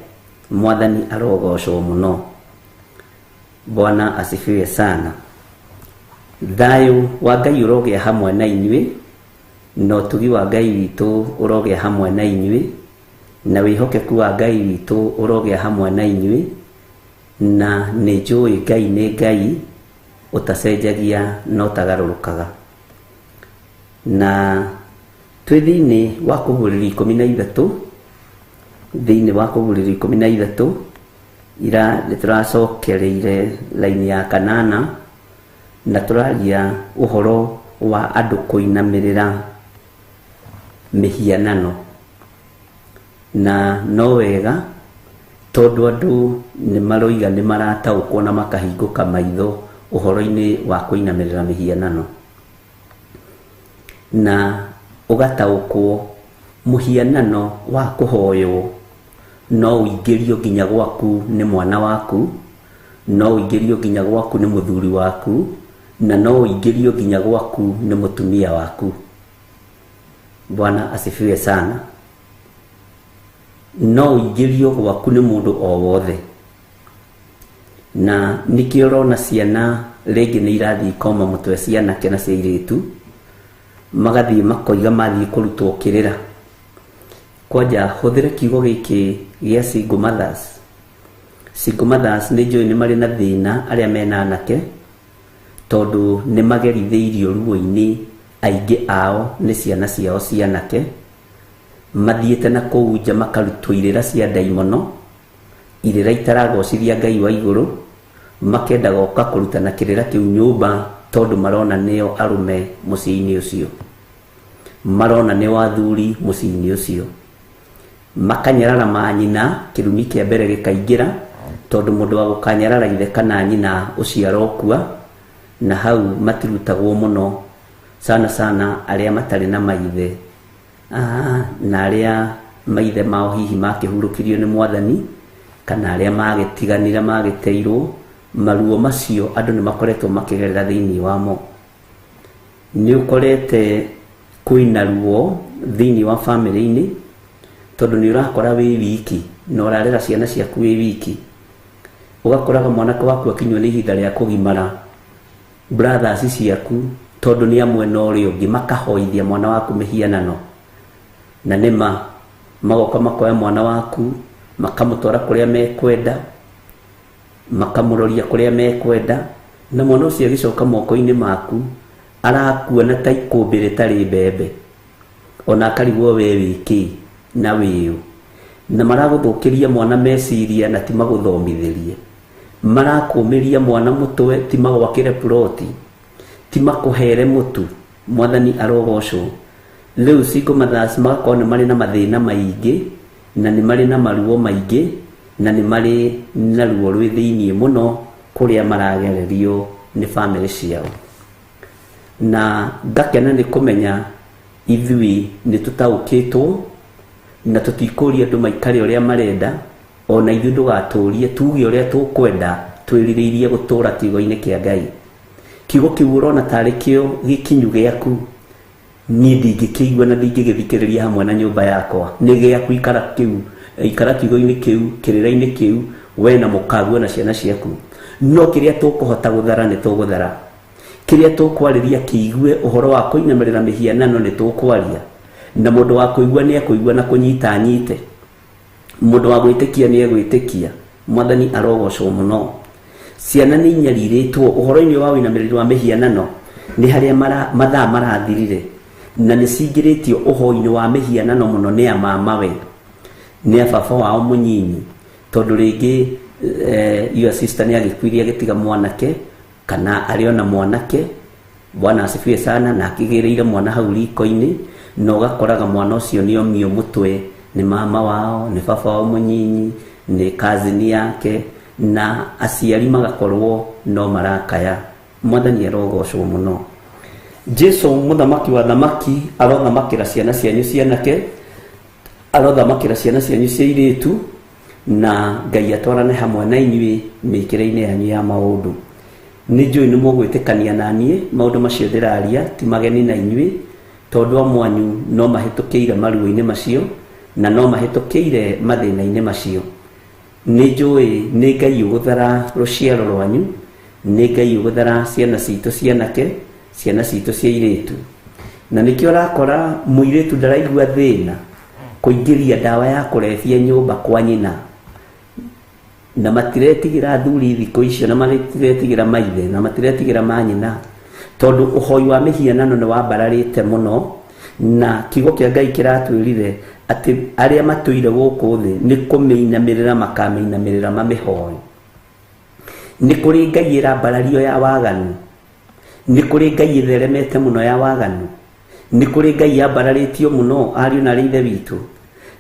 D: Mwathani arogocwo mũno. Bwana asifiwe sana. Thayũ wa Ngai ũrogĩa hamwe na inyuĩ, na ũtugi wa Ngai witũ ũrogĩa hamwe na inyuĩ, na wĩhokeku wa Ngai witũ ũrogĩa hamwe na inyuĩ, na nĩ njũĩ Ngai nĩ Ngai ũtacenjagia na ũtagarũrũkaga. Na twĩ thĩinĩ wa Kũguũrĩrio 13, thĩinĩ wa Kũguũrĩrio 13, ira nĩ tũracokereire laini ya 8, na tũraria ũhoro wa andũ kũinamĩrĩra mĩhianano. Na no wega tondũ andũ nĩ maroiga nĩ marataũkwo na makahingũka maitho ũhoro-inĩ wa kũinamĩrĩra mĩhianano, na ũgataũkwo mũhianano wa kũhoywo no ũingĩrio nginya gwaku nĩ mwana waku, no ũingĩrio nginya gwaku nĩ mũthuri waku, na no ũingĩrio nginya gwaku nĩ mũtumia waku. Bwana asifiwe sana. No ũingĩrio gwaku nĩ mũndũ o wothe. Na nĩkĩo ũrona ciana rĩngĩ nĩ irathiĩ ikoma mũtwe, cianake na cia airĩtu, magathiĩ makoiga mathiĩ kũrutwo kĩrĩra. Kwanja hũthĩre kiugo gĩkĩ gĩa single mothers. Single mothers nĩ njũĩ nĩ marĩ na thĩna arĩa mena anake, tondũ nĩ magerithĩirio ruo-inĩ, aingĩ ao nĩ ciana ciao cianake, mathiĩte na kũu nja makarutwo irĩra cia ndaimono, irĩra itaragocithia Ngai wa igũrũ, makenda goka kũrutana kĩrĩra kĩu nyũmba, tondũ marona nĩo arũme mũciĩ-inĩ ũcio, marona nĩo athuri mũciĩ-inĩ ũcio. Makanyarara manyina, kĩrumi kĩa mbere gĩkaingĩra, tondũ mũndũ wa gũkanyarara ithe kana nyina ũcio arokua, na hau matirutagwo mũno, sana sana arĩa matarĩ na maithe, na arĩa maithe mao hihi makĩhurũkirio nĩ Mwathani, kana arĩa magĩtiganire magĩteirwo. Maruo macio andũ nĩ makoretwo makĩgerera thĩinĩ wamo. Nĩ ũkorete kwĩna ruo thĩinĩ wa family-inĩ, tondũ nĩ ũrakora wĩ wiki na ũrarera ciana ciaku wĩ wiki, ũgakoraga mwanake waku akinywo nĩ ihinda rĩa kũgimara, brothers ciaku tondũ nĩ amwe na ũrĩa ũngĩ makahoithia mwana waku mĩhianano, na nĩma magoka makoya mwana waku makamũtwara kũrĩa mekwenda, makamũroria kũrĩa mekwenda, na mwana ũcio agĩcoka moko-inĩ maku arakuona ta ikũmbĩ rĩtarĩ mbembe, ona akarigwo we wĩkĩ na wĩũ. Na maragũthũkĩria mwana meciria na ti magũthomithĩrie, marakũmĩria mwana mũtwe ti magwakĩre ploti, ti makũhere mũtu. Mwathani arogocwo. Rĩu single mothers magakorwo nĩ marĩ na mathĩna maingĩ, na nĩ marĩ na maruo maingĩ, na nĩ marĩ na ruo rwĩ thĩinĩ mũno kũrĩa maragererio nĩ family ciao. Na ngakena nĩ kũmenya ithuĩ nĩ tũtaũkĩtwo
E: na tutikuria andu maikare uria marenda ona ithu ndugaturie tuge uria tukwenda twiririirie gutura kiugo-ini kia Ngai. Kiugo kiu urona tari kio gikinyu giaku ni ndingikigua na ndingigithikiriria hamwe na nyumba yakwa ni giaku ikara kiugo-ini kiu kirira-ini kiu we na mukaguo na ciana ciaku no kiria tukuhota guthara ni tuguthara kiria tukwariria kiigue uhoro wa kuinamirira mihianano ni tukwaria na mundu wa kuigua ni akuigua na kunyita nyite mundu wa gwitikia ni egwitikia. Mwathani arogocwo muno. Ciana ni nyariritwo uhoro-ini wa winamiriri wa mihianano ni haria mathaa marathirire na ni cingiritio uhoro-ini wa mihianano muno ni amamawe ni baba wao munyinyi tondu ringi your sister ni agikwiria gitiga mwanake kana ariona mwanake bwana asifiwe sana na akigireire mwana hau riko-ini no gakoraga mwana ucio ni omio mutwe ni mama wao ni baba wao munyinyi ni kazini yake na aciari magakorwo no marakaya. Mwathani arogocwo muno. Jesu muthamaki wa thamaki arothamakira ciana cianyu cianake arothamakira ciana cianyu cia iritu na Ngai atwarane hamwe na inyui mikire-ini yanyu ya maundu. Ni njui ni mugwitikania nanie maundu macio ndiraria ti mageni na inyui tondu amwanyu no mahitukiire maruo-ini macio na no mahitukiire mathina-ini macio. Ni njui ni Ngai uguthara ruciaro rwanyu ni Ngai uguthara ciana citu cianake ciana citu cia iritu na nikio rakora muiritu ndaraigua thina kuingiria dawa ya kurefia nyumba kwa nyina na matiretigira thuri thiko icio na matiretigira maithe na matiretigira manyina tondu uhoi wa mihianano ni wambararite muno na kiugo kia Ngai kiratwirire ati aria matuire guku thi ni kuminamirira makamenamirira mamihoi. Ni kuri Ngai irambarario ya waganu ni kuri Ngai itheremete muno ya waganu ni kuri Ngai yambararitio muno ariu na rithe witu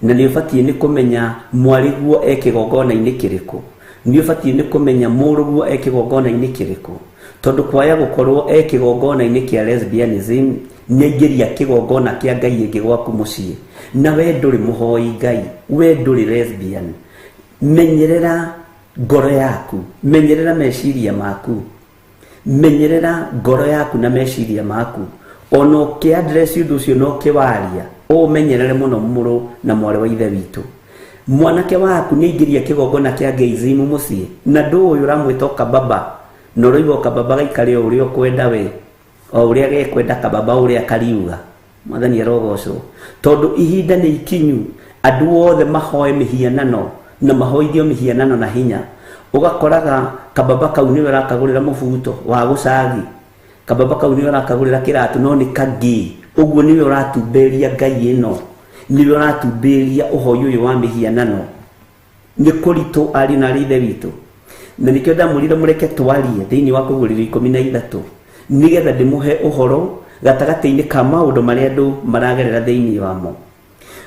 E: na ni ubatie ni kumenya mwariguo ekigongona-ini kiriku ni ubatie ni kumenya muruguo ekigongona-ini kiriku tondu kwaya gukorwo ekigongona-ini kia lesbianism ni ngiria kigongona kia Ngai ingi gwaku mucii na we nduri muhoi Ngai we nduri lesbian. Menyerera ngoro yaku menyerera meciria maku menyerera ngoro yaku na meciria maku ono ki address undu ucio no kiwaria o menyerere muno muru na mwari wa ithe witu. Mwanake waku ni ingiria kigongona kia ngeizimu mucii na ndu uyu uramwita kababa no roigo kababa gaikare uria kwenda we o uria gekwenda kababa uria kariuga. Mwathani arogocwo tondu ihinda ni ikinyu andu othe mahoe mihianano na mahoithio mihianano na hinya ugakoraga kababa kau niwe rakagurira mubuto wa gucagi kababa kau niwe rakagurira kiratu no ni kagi uguo niwe uratumberia Ngai ino niwe uratumberia uhoi uyu wa mihianano ni kurito ari na rithe witu na nikio ndamurire mureke twarie thiini wa kugurira 13 nigetha ndimuhe uhoro gatagati-ini ka maundu maria andu maragerera thiini wamo.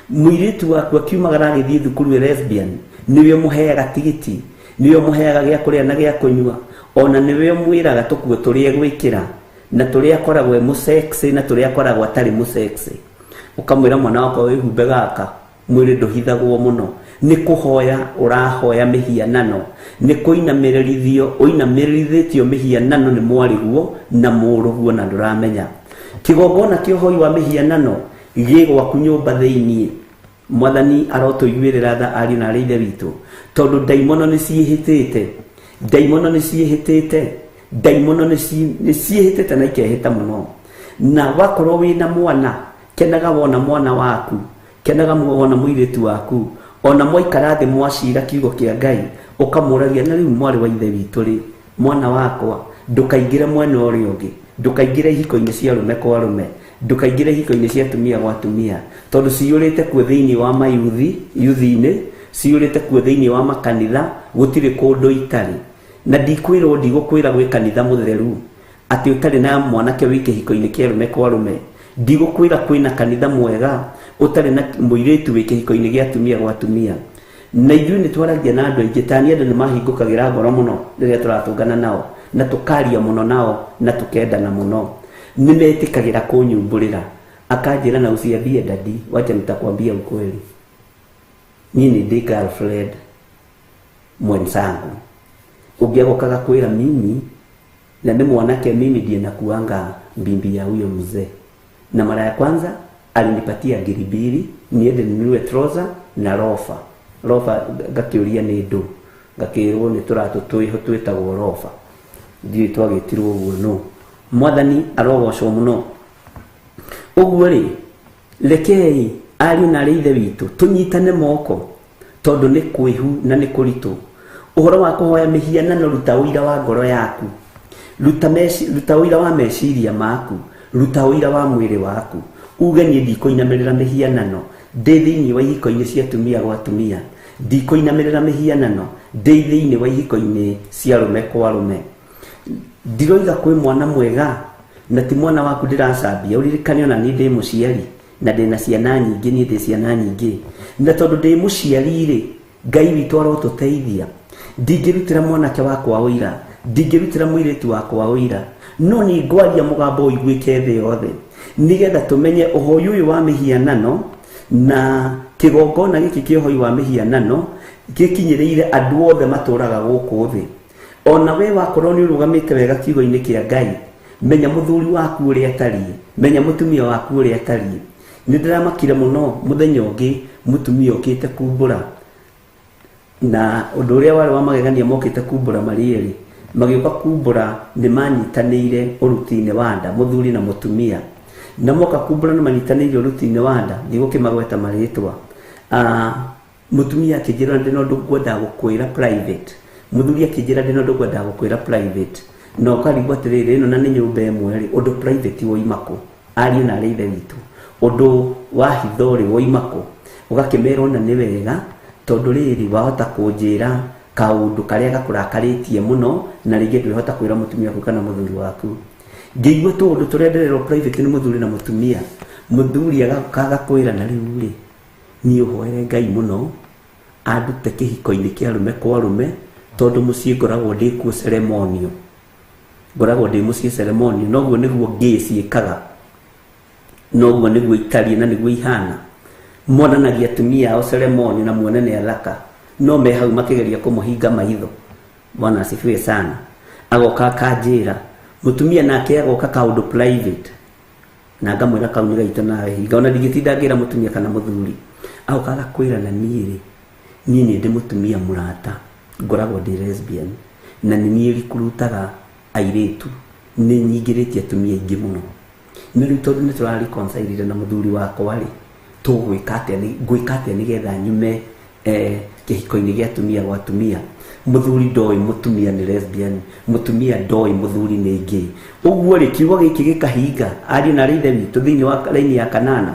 E: Muiritu waku akiumagara agithii thukuru lesbian niwe muheaga tigiti niwe muheaga gia kuria na gia kunyua ona niwe mwiraga tukue turia gwikira na turia koragwe mu sexy na turia koragwa atari mu sexy ukamwira mwana wako wihumbe gaka mwiri nduhithagwo muno ni kuhoya urahoya mihianano ni kuinamirithio uinamirithitio mihianano ni mwariguo na muruguo na nduramenya kigongona kio hoi wa mihianano gigwa kunyumba thiini. Mwathani arotuiguirira tha ari na rithe witu tondu daimono ni ciihitite daimono ni ciihitite na ikehita muno na wakorwo wina mwana kenaga wona mwana waku kenaga wona muiritu waku ona mwaikara thi mwacira kiugo kia Ngai ukamuragia na riu mwari wa ithe witu ri mwana wakwa ndukaingire mwena uria ungi ndukaingire hiko-ini cia rume kwa rume ndukaingire hiko-ini cia tumia gwa tumia tondu ciurite kuo thiini wa mayuthi-ini ciurite kuo thiini wa makanitha gutire kundu itari na ndikwirwo ndigukwira gwi kanitha mutheru ati utari na mwanake wike hiko-ini kia rume kwa rume ndigukwira kwina kanitha mwega utari na muiritu wike hiko-ini gia tumia gwa tumia na ithuĩ nĩ twaragia na andũ aingĩ tani andũ nĩ mahingũkagĩra ngoro mũno rĩrĩa tũratũngana nao na tũkaria mũno nao na tũkendana mũno nĩ metĩkagĩra kũnyumbũrĩra akanjĩra na usiambie dadi wacha nitakwambia ukweli nini ndi girlfriend mwenzangu ugiagokaga kwira mimi na ni mwanake mimi ndiye nakuanga bibi ya huyo mzee. Na mara ya kwanza alinipatia 200 niende ninunue trouser na lofa gakiuria ni ndu gakirwo ni turatu twiho twitagwo lofa ndiye twagitirwo uguo no. Mwathani arogocwo muno. Uguo ri lekei ari na ithe witu tunyitane moko tondu ni kwihu na ni kuritu. Uhoro wa kuhoya mihianano ruta uira wa ngoro yaku, ruta uira wa meciria maku, ruta uira wa mwiri waku. Uge ni ndikoinamirira mihianano ndi thiini wa ihiko-ini cia tumia gwa tumia, ndikoinamirira mihianano ndi thiini wa ihiko-ini cia rume kwa rume. Ndiroiga kwi mwana mwega na ti mwana waku ndiracambia uririkane ona ni ndi muciari na ndina ciana nyingi, ni ndi ciana nyingi, na tondu ndi muciari ri Ngai witu arotuteithia. Ndingirutira mwanake wakwa uira, ndingirutira muiritu wakwa uira, no ni ngwaria mugambo uiguike thi yothe nigetha tumenye uhoyu uyu wa mihianano na kigongona giki ki uhoyu wa mihianano gikinyiriire andu othe maturaga guku thi. Ona we wakorwo ni urugamite wega kiugo-ini kia Ngai, menya muthuri waku uri atari, menya mutumia waku uri atari. Ni ndiramakire muno muthenya ungi mutumia ukite kumbura na undu uria wari wa magegania mokite kumbura marieri magioka kumbura ni manyitanire urutine wanda muthuri na mutumia na moka kumbura ni manyitanire urutine wanda ndigukimagweta maritwa. Mutumia akijira ndino ndugwenda gukwira private, muthuri akijira ndino ndugwenda gukwira private, no karigwa tirire ino na ni nyumba imwe ri undu private wo imako ari na ari ithe witu undu wa hithori wo imako ugakimerwo na ni wega tondu riri wahota kunjira kaundu karia gakurakaritie muno na ringi ndwihota kwira mutumia waku kana muthuri waku. Ngeigua tundu turendererwo private ni muthuri na mutumia, muthuri agaga kwira na riu ri ni uhoere Ngai muno andute kihiko-ini kia rume kwa rume tondu mucii ngoragwo ndi kuo ceremonial, ngoragwo ndi mucii ceremonial, noguo niguo ngiciikaga, noguo niguo itarie na niguo ihana. Mwananagia atumia ao ceremonial na muone ni athaka, no me hau makigeria kumuhinga maitho. Bwana asifiwe sana. Agoka akanjira mutumia nake agoka kaundu private na ngamwira kau ni gaito nawe hinga, ona ndigitinda ngira mutumia kana muthuri agoka agakwira na niiri nini ndi mutumia murata ngoragwo ndi lesbian na ni niiri kurutaga airitu ni nyingiritie atumia ingi muno ni riu tondu ni turari reconcile na muthuri wakwa ri tugwikate nigetha nyume kihiko-ini gia tumia gwa tumia. Muthuri ndoi mutumia ni lesbian, mutumia ndoi muthuri ni gay. Uguo ri kiugo giki gikahinga ari na rithe witu thiini wa laini ya 8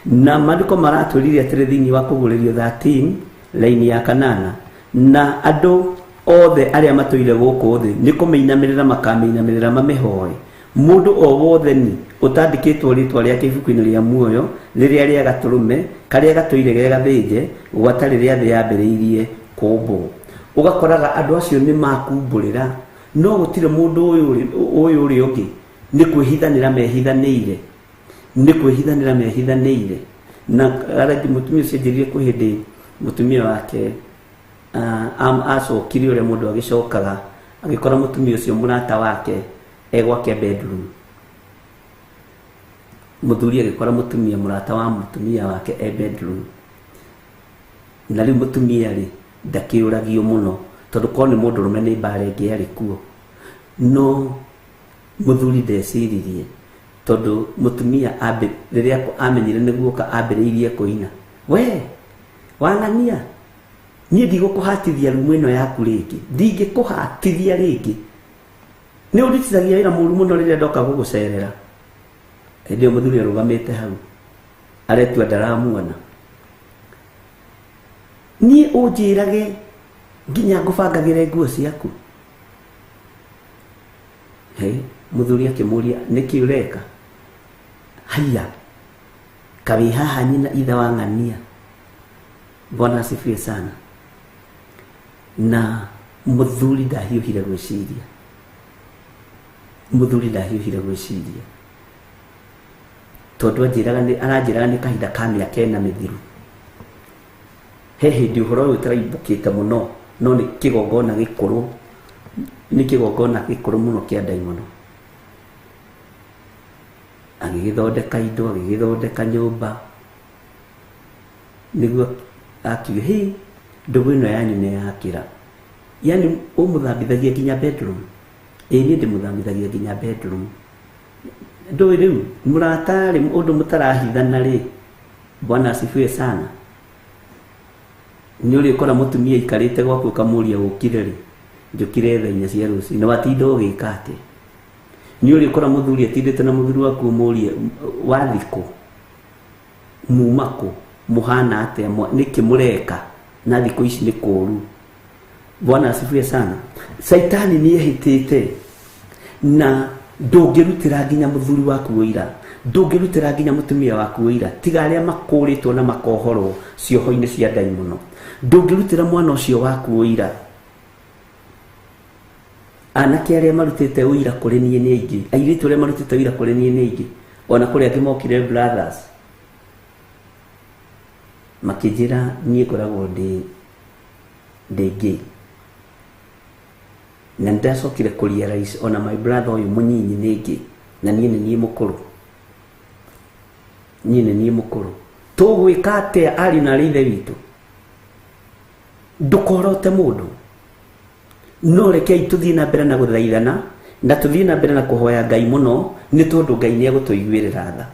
E: na maandiko maratwirire atiri thiini wa Kuguririo 13 laini ya 8 na andu othe aria matuire guku thi ni kumeinamirira makameinamirira mamehoe mundu o wothe ni utandikitwo ritwa ria ibuku-ini ria muoyo riria ria gaturume karia gatuire ge gathinje gwatari ria thi yambiriirie kumbu. Ugakoraga andu acio ni makumburira no gutire mundu uyu uri ungi ni kwihithanira mehithaniire, ni kwihithanira mehithaniire. Na arati mutumia ucio njirire kuhindi mutumia wake acokire uria mundu agicokaga agikora mutumia ucio murata wake egwake bedroom, muthuri agikora mutumia murata wa mutumia wake bedroom, na riu mutumia ri ndakiuragio muno tondu ko ni mundu rume ni mbara ingi ari kuo, no muthuri ndeciririe tondu mutumia riria amenyire niguoka ambiriirie kuina we wang'ania nie ndigukuhatithia rumu ino yaku ringi, ndingikuhatithia ringi, ni uritithagia wira muru muno riria ndoka gugucerera. Ndio muthuri arugamite hau aretua ndaramuona, ni unjirage nginya ngubangagire nguo ciaku. Muthuri akimuria niki ureka? Haya kawi haha nyina itha wa ng'ania. Bwana asifiwe sana. Na muthuri ndahiuhire gwiciria, muthuri ndahiuhire gwiciria tondu aranjiraga ni kahinda ka miaka 4 mithiru. he hindi uhoro uyu taraibukite muno no ni kigongona gikuru ni kigongona gikuru muno kia ndaimono agigithondeka indo agigithondeka nyumba niguo akiuga hi ndugu ino yanyu ni yakira yani umuthambithagia nginya bedroom ni ndimuthambithagia nginya bedroom ndoi riu muratari undu mutarahithana ri Bwana asifiwe sana ni uri kora mutumia ikarite gwaku kamuria ukire ri njukire thainya cia ruci na watindo gikate ni uri kora muthuri atindite na muthuri waku muria wathiko mumako muhana ate niki mureka na thiko ici ni kuru Bwana asifiwe sana Saitani ni ehitite na ndungirutira nginya muthuri waku wira ndungirutira nginya mutumia waku wira tiga aria makuritwo na makohoro cioho-ini cia ndaimono ndungirutira mwana ucio waku wira anake aria marutite wira kuri nie ni aingi airitu aria marutite wira kuri nie ni aingi ona kuri angi mokire brothers makijira nie koragwo ndi gay na ndacokire kuria rais ona my brother uyu munyinyi ningi na nie mukuru nie mukuru tugwikate ali na rithe witu ndukorote mundu no reke tuthie na mbere na guthaithana na tuthie na mbere na kuhoya Ngai muno ni tondu Ngai ni agutuiguirira tha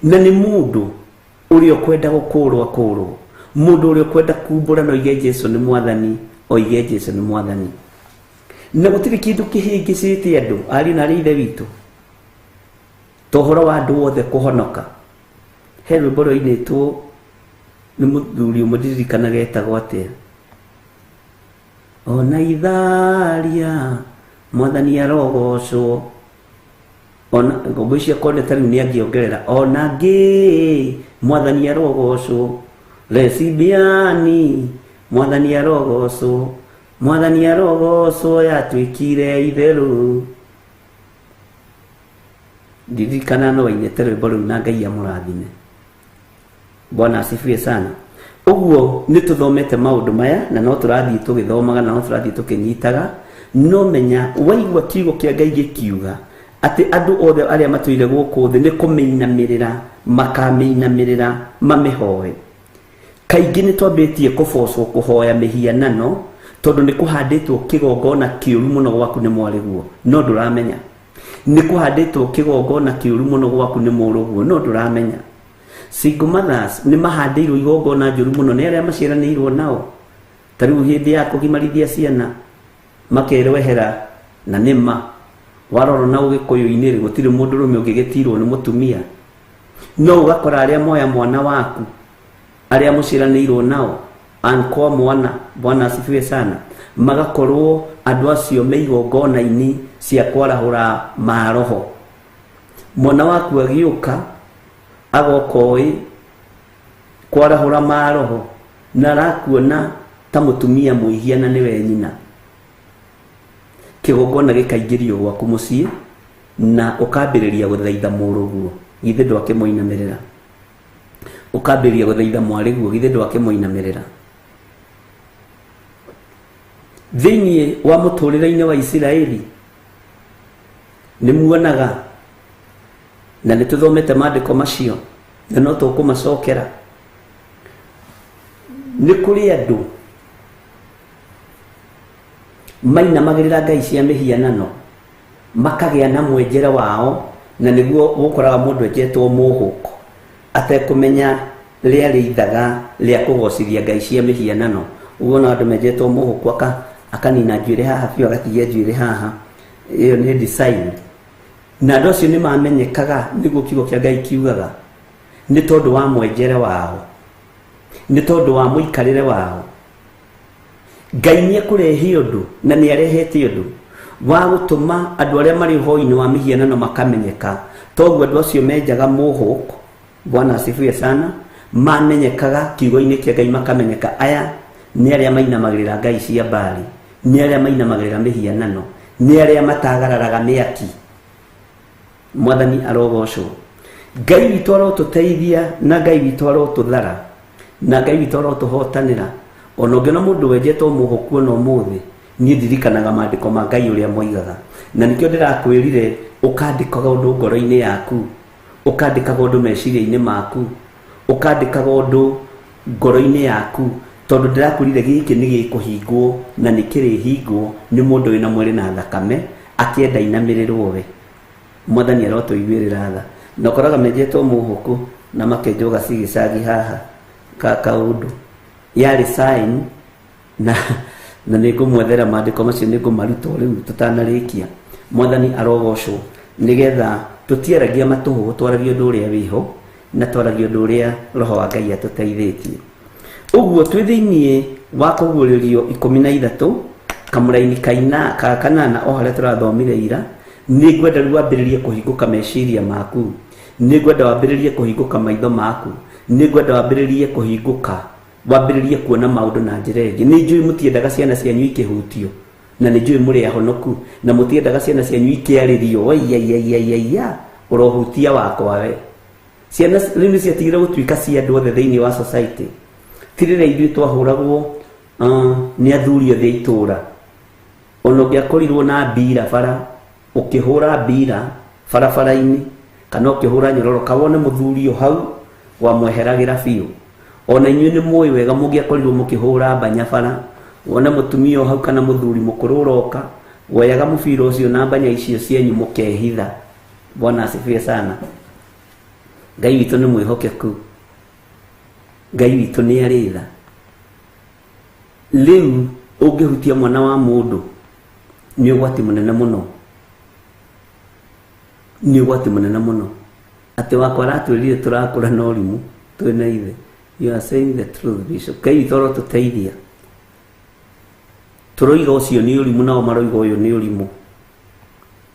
E: na ni mundu uri okwenda gukurwo mundu uri okwenda kumbura no ige Jesu ni mwathani oige Jesu ni mwathani na gutiri kindu kihingicite andu ali na rithe witu tohoro wa andu wothe kuhonoka he rwimbo initwo ni muthuri umudirikana getagwo atia ona itharia mwathani arogocwo ona ngombo cia kone tari ni angiongerera ona ngi mwathani arogocwo lesbiani mwathani arogocwo yatwikire itheru ndirikana no inete rwimbo riu na Ngai amurathime Bwana asifiwe sana uguo ni tuthomete maundu maya na no turathie tugithomaga na no turathie tukinyitaga no menya waigwa kiugo kia Ngai gikiuga ati andu othe aria matuire guku thi ni kumeinamirira makameinamirira mamehoe kaingi ni twambitie kubocwo kuhoya mihianano tondu ni kuhanditwo kigongona kiuru muno gwaku ni mwariguo no nduramenya ni kuhanditwo kigongona kiuru muno gwaku ni muruguo no nduramenya single mothers ni mahandirwo igongona njuru muno ni aria maciaranirwo nao tariu hindi ya kugimarithia ciana makerwehera na nima waroro na ugikuyu-ini gutiri mundu rume ungigitirwo ni mutumia no ugakora aria moya mwana waku aria muciaranirwo nao anko mwana Bwana asifiwe sana magakorwo andu acio meigongona-ini cia kwarahura maroho mwana waku agiuka agokoi kwarahura maroho na rakuona ta mutumia muihiana niwe nyina kigongona gikaingirio gwaku mucii na ukambiriria guthaitha muruguo githe ndwake muinamirira ukambiriria guthaitha mwariguo githe ndwake muinamirira thiini wa muturire-ini wa Israeli ni muonaga na ni tuthomete maandiko macio na no tukumacokera ni kuri andu mainamagirira ngai cia mihianano makagia na mwenjera wao na niguo gukoraga mundu ejetwo muhuko atekumenya ria riithaga ria kugociria ngai cia mihianano uguo andu mejetwo muhuko akanina njuire haha biu agatigia njuire haha iyo ni design na andu acio ni mamenyekaga niguo kiugo kia Ngai kiugaga ni tondu wa mwenjere wao ni tondu wa muikarire wao Ngai ni akurehe undu na ni arehete undu wa gutuma andu aria mari hoi-ini wa mihianano makamenyeka toguo andu acio menjaga muhuko Bwana asifiwe sana mamenyekaga kiugo-ini kia Ngai makamenyeka aya ni aria mainamagirira ngai cia Bali ni aria mainamagirira mihianano ni aria matagararaga miaki Mwathani arogocwo Ngai witu arotuteithia na Ngai witu arotuthara na Ngai witũ arotuhotanĩra. Ona ũngĩona mũndũ wenjetwo mũhoku ona ũmũthĩ, niĩ ndirikanaga maandĩko ma Ngai ũrĩa moigaga, na nĩkĩo ndĩrakwĩrire ũkandĩkaga ũndũ ngoro-inĩ yaku, ũkandĩkaga ũndũ meciria-inĩ maku, ũkandĩkaga ũndũ ngoro-inĩ yaku, tondũ ndĩrakwĩrire gĩkĩ nĩ gĩkũhingwo na nĩ kĩrĩhingwo nĩ mũndũ wĩna mwĩrĩ na thakame akĩenda inamĩrĩrwo we. Mwathani arotũiguĩrĩra tha. Na ũkoraga menjetwo mũhuku na makenjwo gacigicagi haha ka kaũndũ yarĩ sign na nĩngũmwethera maandĩko macio nĩngũmaruta rĩu tũtanarĩkia. Mwathani arogocwo nĩgetha tũtiaragia matũhũ, twaragia ũndũ ũrĩa wĩho na twaragia ũndũ ũrĩa Roho wa Ngai atũteithĩtie. Ũguo twĩ thĩinĩ wa Kũguũrĩrio 13 kamũraini ka kanana o harĩa tũrathomire ira. Nĩngwenda rĩu wambĩrĩrie kũhingũka meciria maku, nĩngwenda wambĩrĩrie kũhingũka maitho maku, nĩngwenda wambĩrĩrie kũhingũka, wambĩrĩrie kuona maũndũ na njĩra ĩngĩ. Nĩnjũĩ mũtiendaga ciana cianyu ikĩhutio, na nĩnjũĩ mũrĩ ahonoku, na mũtiendaga ciana cianyu ikĩarĩrio waiyaiyaiyaiya ũrohutia wakwa we. Ciana rĩu nĩciatigire gũtuĩka cia andũ othe thĩinĩ wa society. Tirĩra ithuĩ twahũragwo nĩ athuri othe itũũra. Ona ũngĩakorirwo na mbira bara, ũkĩhũra mbira barabara-inĩ kana ũkĩhũra nyororoka wone mũthuri o hau wamweheragĩra biũ. Ona inyuĩ nĩ mũĩ wega mũngĩakorirwo mũkĩhũra mbanya bara, wone mũtumia o hau kana mũthuri mũkũrũ ũroka, woyaga mũbira ũcio na mbanya icio cienyu mũkehitha. Bwana asifiwe sana. Ngai witũ nĩ mwĩhokeku, Ngai witũ nĩ arĩ tha. Rĩu ũngĩhutia mwana wa mũndũ nĩ ũgwati mũnene mũno, nĩ ũgwati mũnene mũno. Atĩ wakwa aratwĩrire tũrakũra na ũrimũ twĩna ithe. You are saying the truth, Bishop. Ngai witũ arotũteithia. Tũroiga ũcio nĩ ũrimũ, nao maroiga ũyũ nĩ ũrimũ,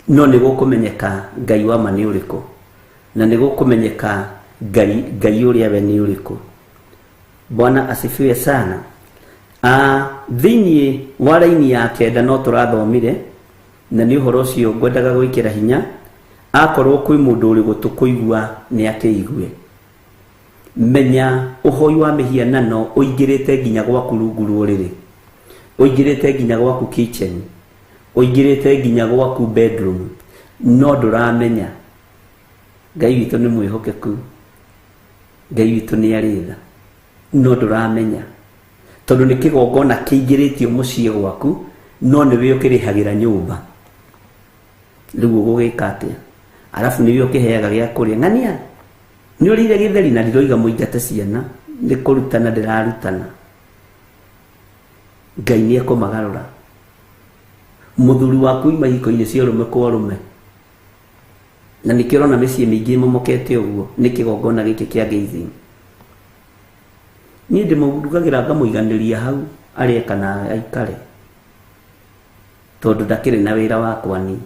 E: no nĩ gũkũmenyeka Ngai wa ma nĩ ũrĩkũ, na nĩ gũkũmenyeka Ngai ũrĩa we nĩ ũrĩkũ. Bwana asifiwe sana. Thĩinĩ wa raini ya 9 no tũrathomire, na nĩ ũhoro ũcio ngwendaga gwĩkĩra hinya. Akorwo kwĩ mũndũ ũrĩ gũtũkũigua nĩ akĩigue. Menya ũhoi wa mĩhianano ũingĩrĩte nginya gwaku rungu rũrĩrĩ, ũingĩrĩte nginya gwaku kitchen, ũingĩrĩte nginya gwaku bedroom, no ndũramenya. Ngai witũ nĩ mwĩhokeku, Ngai witũ nĩ arĩ tha, no ndũramenya. Tondũ nĩ kĩgongona kĩingĩrĩtio mũciĩ gwaku, no nĩwe ũkĩrĩhagĩra nyũmba. Rĩu ũgũgĩka atĩa? Alafu nĩwe ũkĩheaga gĩa kũrĩa. Ng'ania nĩ ũrĩire gĩtheri na ndiroiga mũingate ciana, nĩ kũrutana ndĩrarutana. Ngai nĩ ekũmagarũra. Mũthuri waku ima hiko-inĩ cia ũrũme kwa ũrũme, na nĩkĩo ũrona mĩciĩ mĩingĩ momokete ũguo, nĩ kĩgongona gĩkĩ kĩa gĩithim. Niĩ ndĩmũrugagĩra ngamũiganĩria hau arĩe kana aikare, tondũ ndakĩrĩ na wĩra wakwa niĩ.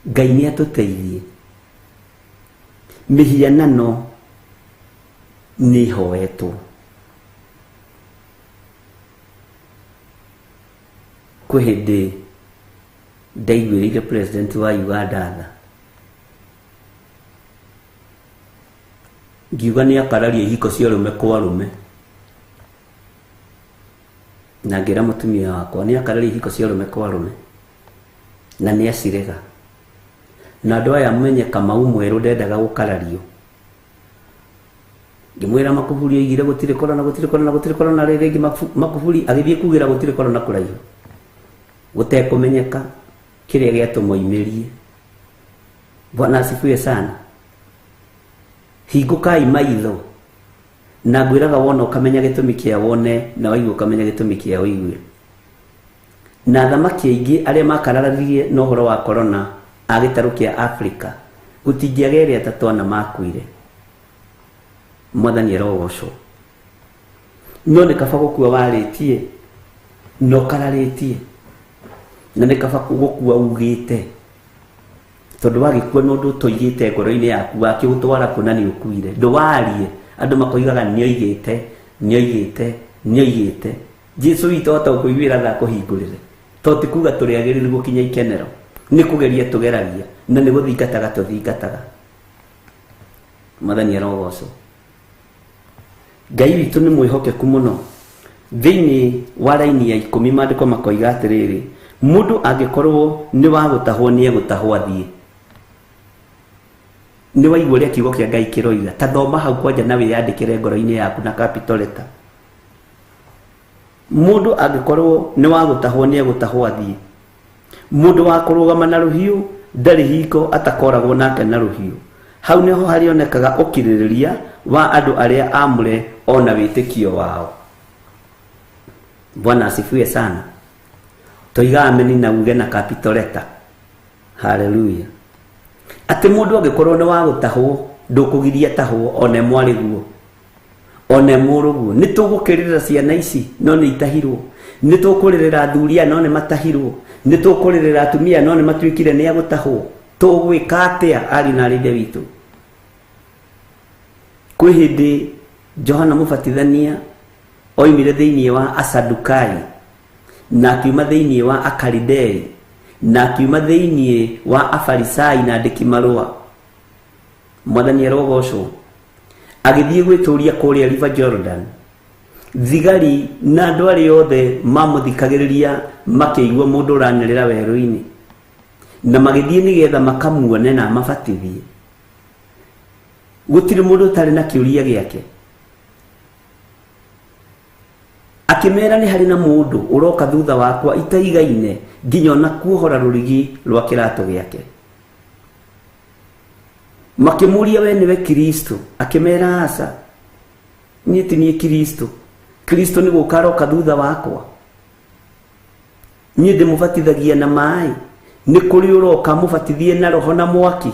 E: Ngai nĩ atũteithie. Mĩhianano nĩ hoetwo. Kwĩ hĩndĩ ndaiguĩrĩire president wa Uganda tha, ngiuga nĩ akararia ihiko cia arũme kwa arũme, na ngĩra mũtumia wakwa nĩ akararia ihiko cia arũme kwa arũme, na nĩ acirega. Na andũ aya menye Kamau mwerũ ndendaga gũkarario. Ngĩmwĩra Makuburi oigire gũtirĩ korona, gũtirĩ korona, gũtirĩ korona. Rĩngĩ Makuburi agĩthiĩ kugĩra gũtirĩ korona kũraihu, gũtekũmenyeka kĩrĩa gĩatũmoimĩrie. Bwana asifiwe sana. Hingũkai maitho, na ngwĩraga wona ũkamenya gĩtũmi kĩa wone, na waigua ũkamenya gĩtũmi kĩa ũigue. Na thamaki aingĩ arĩa makarararie na ũhoro wa korona a gĩtarũ kĩa Afrika, gũtingĩaga erĩ atatũ ana makuire. Mwathani arogocwo. No nĩ kaba gũkua warĩtie, no kararĩtie, na nĩ kaba gũkua ugĩte, tondũ wagĩkua no ũndũ ũtoigĩte ngoro-inĩ yaku, wakĩũtwara kũ na nĩ ũkuire. Ndũwarie, andũ makoigaga nĩoigĩte, nĩoigĩte, nĩoigĩte. Jesu witũ ota ũkũiguĩra tha kũhingũrĩre, tondũ ti kuga tũrĩ agĩrĩru gũkinya ikenero, nĩ kũgeria tũgeragia, na nĩ gũthingataga tũthingataga. Mwathani arogocwo. Ngai witũ nĩ mwĩhokeku mũno. Thĩinĩ wa raini ya 10 maandĩko makoiga atĩrĩrĩ, mũndũ angĩkorwo nĩ wa gũtahwo nĩ egũtahwo athiĩ. Nĩ waigua ũrĩa kiugo kĩa Ngai kĩroiga, ta thoma hau kwanja na wĩyandĩkĩre ngoro-inĩ yaku na capital letter. Mũndũ angĩkorwo nĩ wa gũtahwo nĩ egũtahwo athiĩ. Mũndũ wa kũrũgama na rũhiũ ndarĩ hingo atakoragwo nake na rũhiũ. Hau nĩho harionekaga ũkirĩrĩria wa andũ arĩa amũre ona wĩtĩkio wao. Bwana asifiwe sana. Toiga ameni na uge na capital letter. Hallelujah. Ati mũndũ angĩkorwo nĩ wa gũtahwo ndũkũgiria tahwo ona mwarĩ guo ona mũrũguo. Nĩ tũgũkĩrĩra ciana ici no nĩ itahirwo. Nĩ tũkũrĩrĩra athuri no nĩ matahirwo. Nĩ tũkũrĩrĩra atumia no nĩ matuĩkire nĩ agũtahwo. Tũgwĩka atĩa ari na rĩnde witũ? Kwĩ hĩndĩ Johana Mũbatithania oimire thĩinĩ wa Asadukai na akiuma thĩinĩ wa Akaridei na akiuma thĩinĩ wa Afarisai na andĩki marũa. Mwathani arogocwo. Agĩthiĩ gwĩtũria kũrĩa River Jordan. Thigari na andũ arĩa othe mamũthikagĩrĩria makĩigua mũndũ ũranĩrĩra werũ-inĩ, na magĩthiĩ nĩgetha makamuone na mabatithie. Gũtirĩ mũndũ ũtarĩ na kĩũria gĩake. Akĩmera nĩ harĩ na mũndũ ũroka thutha wakwa itaigaine nginya ona kuohora rũrigi rwa kĩratũ gĩake. Makĩmũria we nĩwe Kristo? Akĩmera aca, niĩ ti niĩ Kristo. Kristo nĩ gũka aroka thutha wakwa. Niĩ ndĩmũbatithagia na maĩ, nĩ kũrĩ ũroka mũbatithie na roho na mwaki.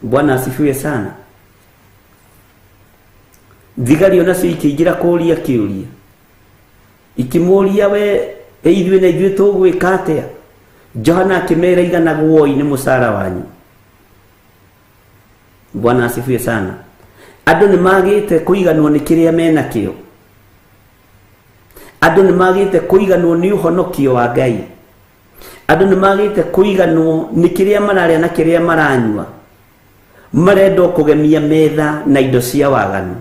E: Bwana asifiwe sana. Thigari onacio ikĩingĩra kũria kĩũria, ikĩmũria we ithuĩ na ithuĩ tũgwĩka atĩa? Johana akĩmera iganagwo nĩ mũcara wanyu. Bwana asifiwe sana. Andũ nĩ magĩte kũiganwo nĩ kĩrĩa menakĩo. Andũ nĩ magĩte kũiganwo nĩ ũhonokio wa Ngai. Andũ nĩ magĩte kũiganwo nĩ kĩrĩa mararĩa na kĩrĩa maranyua. Marenda kũgemia metha na indo cia waganu.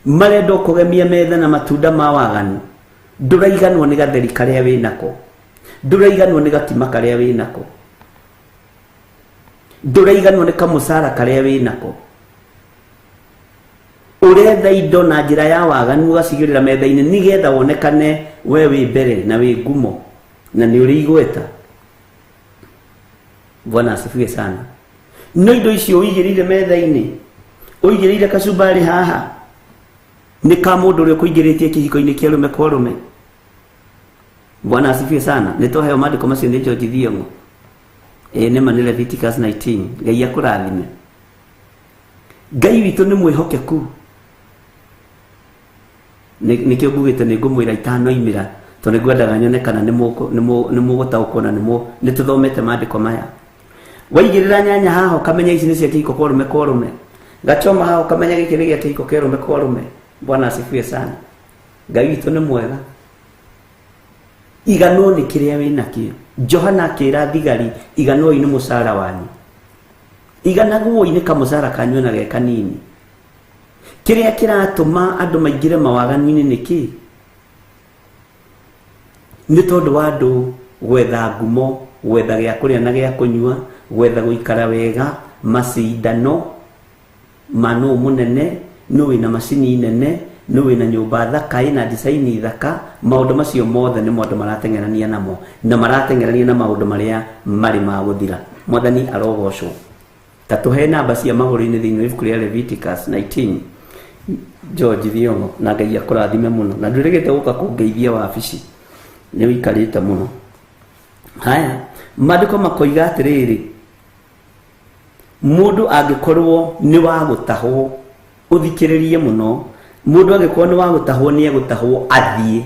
E: Marenda kũgemia metha na matunda ma waganu. Ndũraiganwo nĩ gatheri karĩa wĩnako. Ndũraiganwo nĩ gakima karĩa wĩnako. Ndũraiganwo nĩ kamũcara karĩa wĩnako. Ũretha indo na njĩra ya waganu ũgacigĩrĩra metha-inĩ nĩgetha wonekane we wĩ mbere na wĩ ngumo na nĩ ũrĩ igweta. Bwana asifiwe sana. No indo icio ũigĩrĩire metha-inĩ, ũigĩrĩire kacumbari haha, nĩ ka mũndũ ũrĩa ũkũingĩrĩtie kĩhiko-inĩ kĩa rũme kwa rũme. Bwana asifiwe sana. Nĩ tũheo maandĩko macio nĩ George Thiong'o. Nĩ ma nĩ Leviticus 19. Ngai akũrathime. Ngai witũ nĩ mwĩhokeku. Nĩkĩo ngugĩte nĩ ngũmwĩra itanoimĩra tondũ ngwendaga nyone kana nĩ mũgũtaũkwo na nĩ tũthomete maandĩko maya. Waigĩrĩra nyanya haha ũkamenya ici nĩ cia kĩhiko kwa rũme kwa rũme. Gachoma haha ũkamenya gĩkĩ nĩ gĩa kĩhiko kĩa rũme kwa rũme. Bwana asifiwe sana. Ngai witũ nĩ mwega. Iganwo nĩ kĩrĩa wĩnakĩo. Johana akĩra thigari iganwo nĩ mũcara wanyu. Iganagwo nĩ kamũcara kanyu na ge kanini. Kĩrĩa kĩratũma andũ maingĩre mawaganu-inĩ nĩ kĩ? Nĩ tondũ wa andũ gwetha ngumo, gwetha gĩa kũrĩa na gĩa kũnyua, gwetha gũikara wega, macindano ma nũ mũnene, nũ wĩna macini nene, nũ wĩna nyũmba thaka ĩna design thaka. Maũndũ macio mothe nĩ maũndũ marateng'erania namo na marateng'erania na maũndũ marĩa marĩ ma gũthira. Mwathani arogocwo. Ta tũhe namba cia magũrũ-inĩ thĩinĩ wa ibuku rĩa Leviticus 19. George Thiong'o, na Ngai akũrathime mũno, na ndũrĩgĩte gũka kũngeithia wabici, nĩ ũikarĩte mũno. Haya, maandĩko makoiga atĩrĩrĩ, mũndũ angĩkorwo nĩ wa gũtahwo, ũthikĩrĩrie mũno, mũndũ angĩkorwo nĩ wa gũtahwo nĩ egũtahwo athiĩ.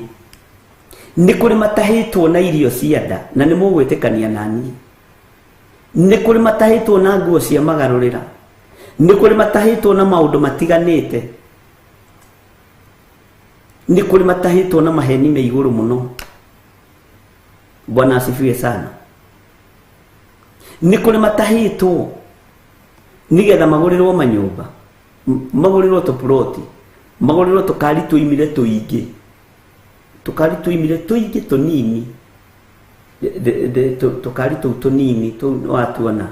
E: Nĩ kũrĩ matahĩtwo na irio cia nda na nĩ mũgwĩtĩkania naniĩ. Nĩ kũrĩ matahĩtwo na nguo cia magarũrĩra. Nĩ kũrĩ matahĩtwo na maũndũ matiganĩte. Nĩ kũrĩ matahĩtwo na maheni me igũrũ mũno. Bwana asifiwe sana. Nĩ kũrĩ matahĩtwo nĩgetha magũrĩrwo manyũmba. magũrĩrwo tũploti, magũrĩrwo tũkari tũimire tũingĩ, tũkari tũimire tũingĩ tũnini, tũkari tũu tũnini tũu watuona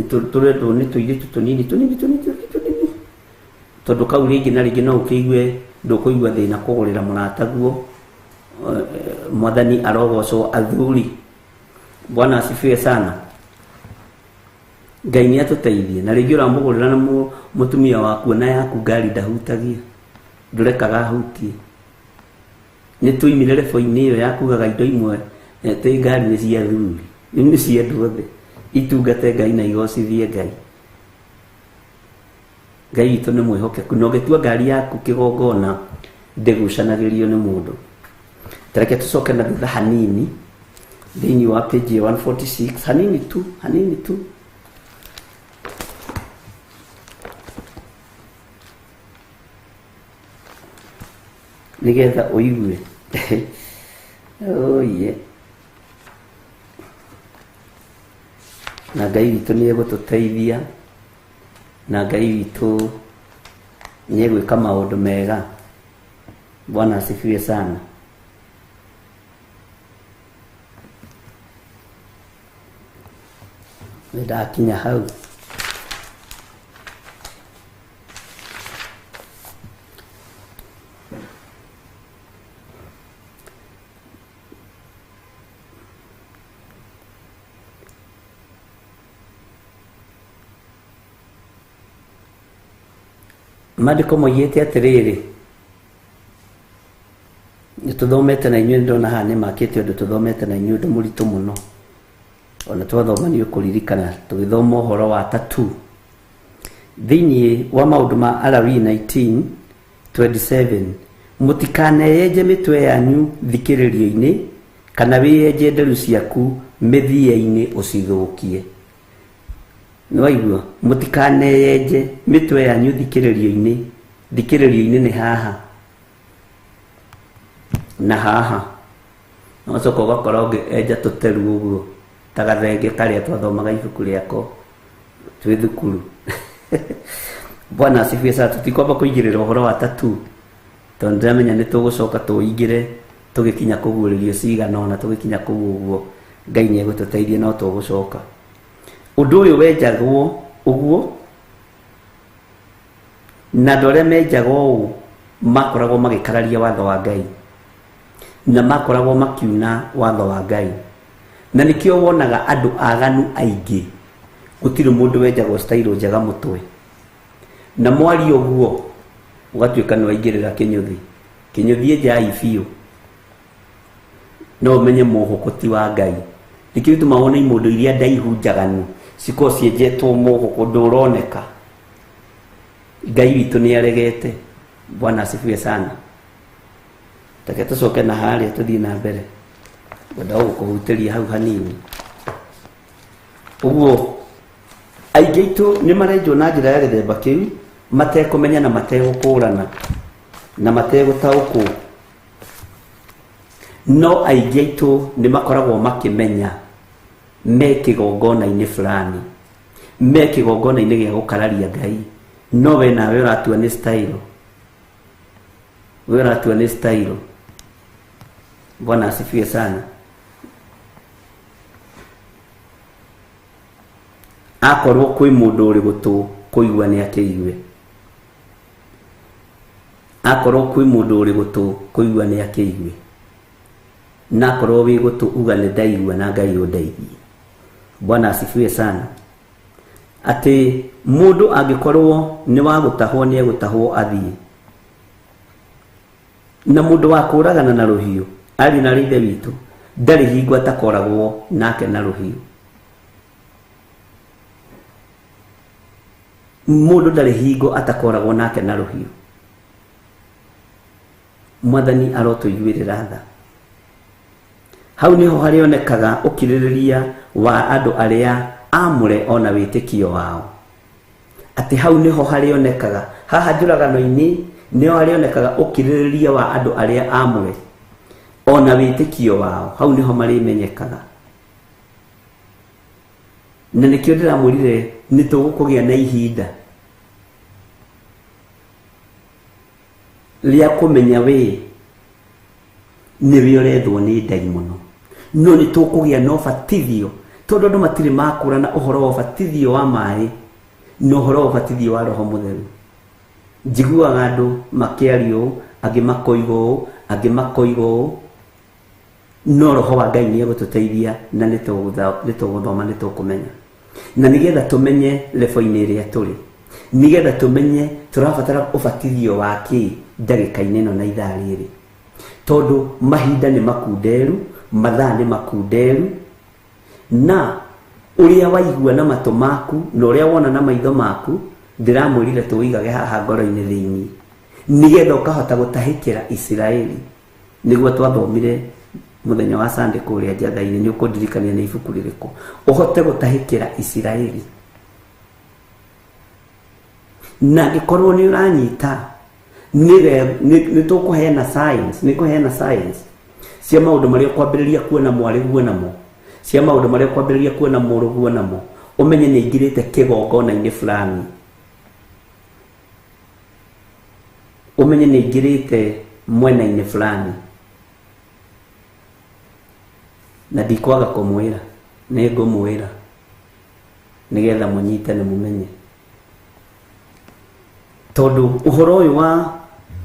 E: tũrendwo nĩ tũirĩtu tũnini tondũ kau rĩngĩ na rĩngĩ no ũkĩigue ndũkũigua thĩna kũgũrĩra mũrata guo. Mwathani arogocwo. Athuri, Bwana asifiwe sana. Ngai nĩ atũteithie. Na rĩngĩ ũramũgũrĩra na mũtumia waku na yaku ngari ndahutagia, ndũrekaga hutie. Nĩ tuimire lebo-inĩ ĩyo yakugaga indo imwe tĩ ngari nĩ cia athuri, nĩ cia andũ othe. Itungate Ngai na igocithie Ngai. Ngai witũ nĩ mwĩhokeku. Na ũgĩtua ngari yaku kĩgongona ndĩgucanagĩrio nĩ mũndũ. Tareke tũcoke na thutha hanini thĩinĩ wa page 146, hanini tu. Nigetha ũigue. Oh yeah. Na Ngai witũ nĩ egũtũteithia, na Ngai witũ nĩ egwĩka maũndũ mega. Bwana asifiwe sana. Ndakinya hau maandĩko moigĩte atĩrĩrĩ, nĩtũthomete na inyuĩ, ndona haha nĩ makĩte ũndũ tũthomete na inyuĩ ũndũ mũritũ mũno. Ona twathoma nĩ ũkũririkana tũgĩthoma ũhoro wa tatu thĩinĩ wa maũndũ ma Alawii 19:27, mũtikaneyenje mĩtwe yanyu thikĩrĩrio-inĩ kana wĩyenje nderu ciaku mĩthia-inĩ ũcithũkie. Nĩwaigua, mũtikaneyenje mĩtwe yanyu thikĩrĩrio-inĩ. Thikĩrĩrio-inĩ nĩ haha na haha. Nocoka ũgakora ũngĩenja tũteru ũguo ta gathenge karĩa twathomaga ibuku rĩako twĩ thukuru. Bwana asifiwe sana. Tutikwamba kũingĩrĩra ũhoro wa tatu tondũ ndĩramenya nĩ tũgũcoka tũingĩre tũgĩkinya kũguũrĩrio cigana ona tũgĩkinya kũu ũguo. Ngai nĩ egũtũteithia no tũgũcoka. Ũndũ ũyũ wenjagwo ũguo, na andũ arĩa menjagwo ũũ makoragwo magĩkararia watho wa Ngai na makoragwo makiuna watho wa Ngai. Na nĩkĩo wonaga andũ aganu aingĩ gũtirĩ mũndũ wenjagwo stailo njega mũtwe, na mwari ũguo ũgatuĩka nĩ waingĩrĩra kĩnyũthi. Kĩnyũthi njai biũ no ũmenye mũhũkũti wa Ngai. Nĩkĩo itũma wona imũndũ iria ndaihu njaganu cikorwo cienjetwo mũhũkũ ndũroneka. Ngai witũ nĩ aregete. Bwana asifiwe sana. Take tũcoke na harĩa tũthiĩ na mbere. Wenda gũkũhutĩria hau hanini. Ũguo aingĩ aitũ nĩ marenjwo na njĩra ya gĩthemba kĩu matekũmenya na mategũkũrana na mategũtaũkwo. No aingĩ aitũ nĩ makoragwo makĩmenya me kĩgongona-inĩ fulani, me kĩgongona-inĩ gĩa gũkararia Ngai, no we nawe ũratua nĩ stailo. We ũratua nĩ stailo. Bwana asifiwe sana. Akorwo kwĩ mũndũ ũrĩ gũtũ kũigua nĩ akĩigue. Akorwo kwĩ mũndũ ũrĩ gũtũ kũigua nĩ akĩigue. Na akorwo wĩ gũtũ uga nĩ ndaigua na Ngai ũndeithie. Bwana asifiwe sana. Atĩ mũndũ angĩkorwo nĩ wa gũtahwo nĩ egũtahwo athiĩ. Na mũndũ wa kũragana na rũhiũ arĩ na ithe witũ ndarĩ hingo atakoragwo nake na rũhiũ. Mũndũ ndarĩ hingo atakoragwo nake na rũhiũ. Mwathani arotũiguĩrĩra tha. Hau niho harĩonekaga ũkirĩrĩria wa andũ arĩa amũre ona wĩtĩkio wao. Atĩ hau niho harĩonekaga, haha njũragano-inĩ niho harĩonekaga ũkirĩrĩria wa andũ arĩa amũre ona wĩtĩkio wao. Hau niho marĩmenyekaga. Na nĩkĩo ndĩramwĩrire nĩ tũgũkũgĩa na ihinda ria kumenya we niwe urethwo ni ndai muno no ni tukugia no batithio tondu andu matire makurana uhoro wa batithio wa mai no uhoro wa batithio wa roho mutheru njiguaga andu makiario angi makoigo no roho wa Ngai ni egututeithia na nituguthoma nitukumenya na nigetha tumenye level-ini iria turi nigetha tumenye turabatara ubatithio wa ki ndagika-ini no na ithaa riri tondu mahinda ni makunderu mathaa ni makunderu na uria waigua na matu maku na uria wona na maitho maku ndiramwirire tuigage haha ngoro-ini thiini nigetha ukahota gutahikira Israeli niguo twathomire muthenya wa Sunday kuria njatha-ini ni ukundirikania ni ibuku ririko uhote gutahikira Israeli na gikorwo ni uranyita ni tukuheana science cia maundu maria kwambiriria kuona mwariguo namo cia maundu maria kwambiriria kuona muruguo namo umenye ni ingirite kigongona-ini fulani umenye ni ingirite mwena-ini fulani na ndikwaga kumwira ni ngumwira nigetha munyitane mumenye tondu uhoro uyu wa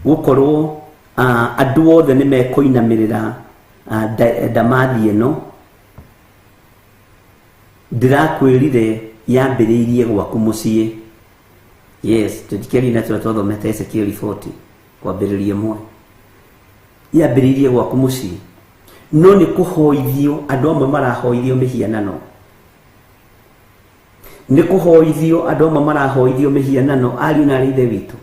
E: gukorwo andu othe ni mekuinamirira ndamathi ino ndirakwirire yambiriirie gwaku mucii yes tudikeri na twathomete Ezekiel 40 kwambiririe mwe yambiriirie gwaku mucii no ni kuhoithio andu amwe marahoithio mihianano ni kuhoithio andu amwe marahoithio mihianano ariu na rithe witu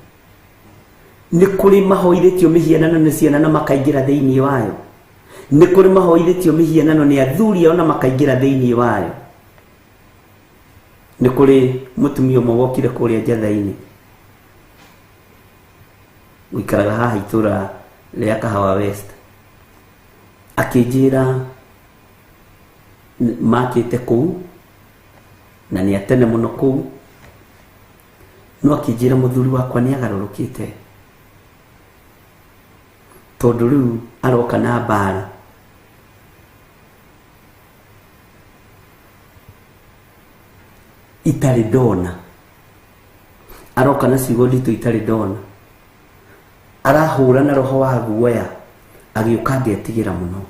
E: ni kuri mahoithitio mihianano ni ciana na makaingira thiini wayo ni kuri mahoithitio mihianano ni athuri ona makaingira thiini wayo ni kuri mutumia umwe wokire kuria njatha-ini wikaraga haha itura ria Kahawa West akinjira makite kuu na ni atene muno kuu no akinjira muthuri wakwa ni agarurukite tondu riu aroka na mbara itari ndona aroka na ciugo nditu itari ndona arahura na roho wa guoya agiuka ngetigira muno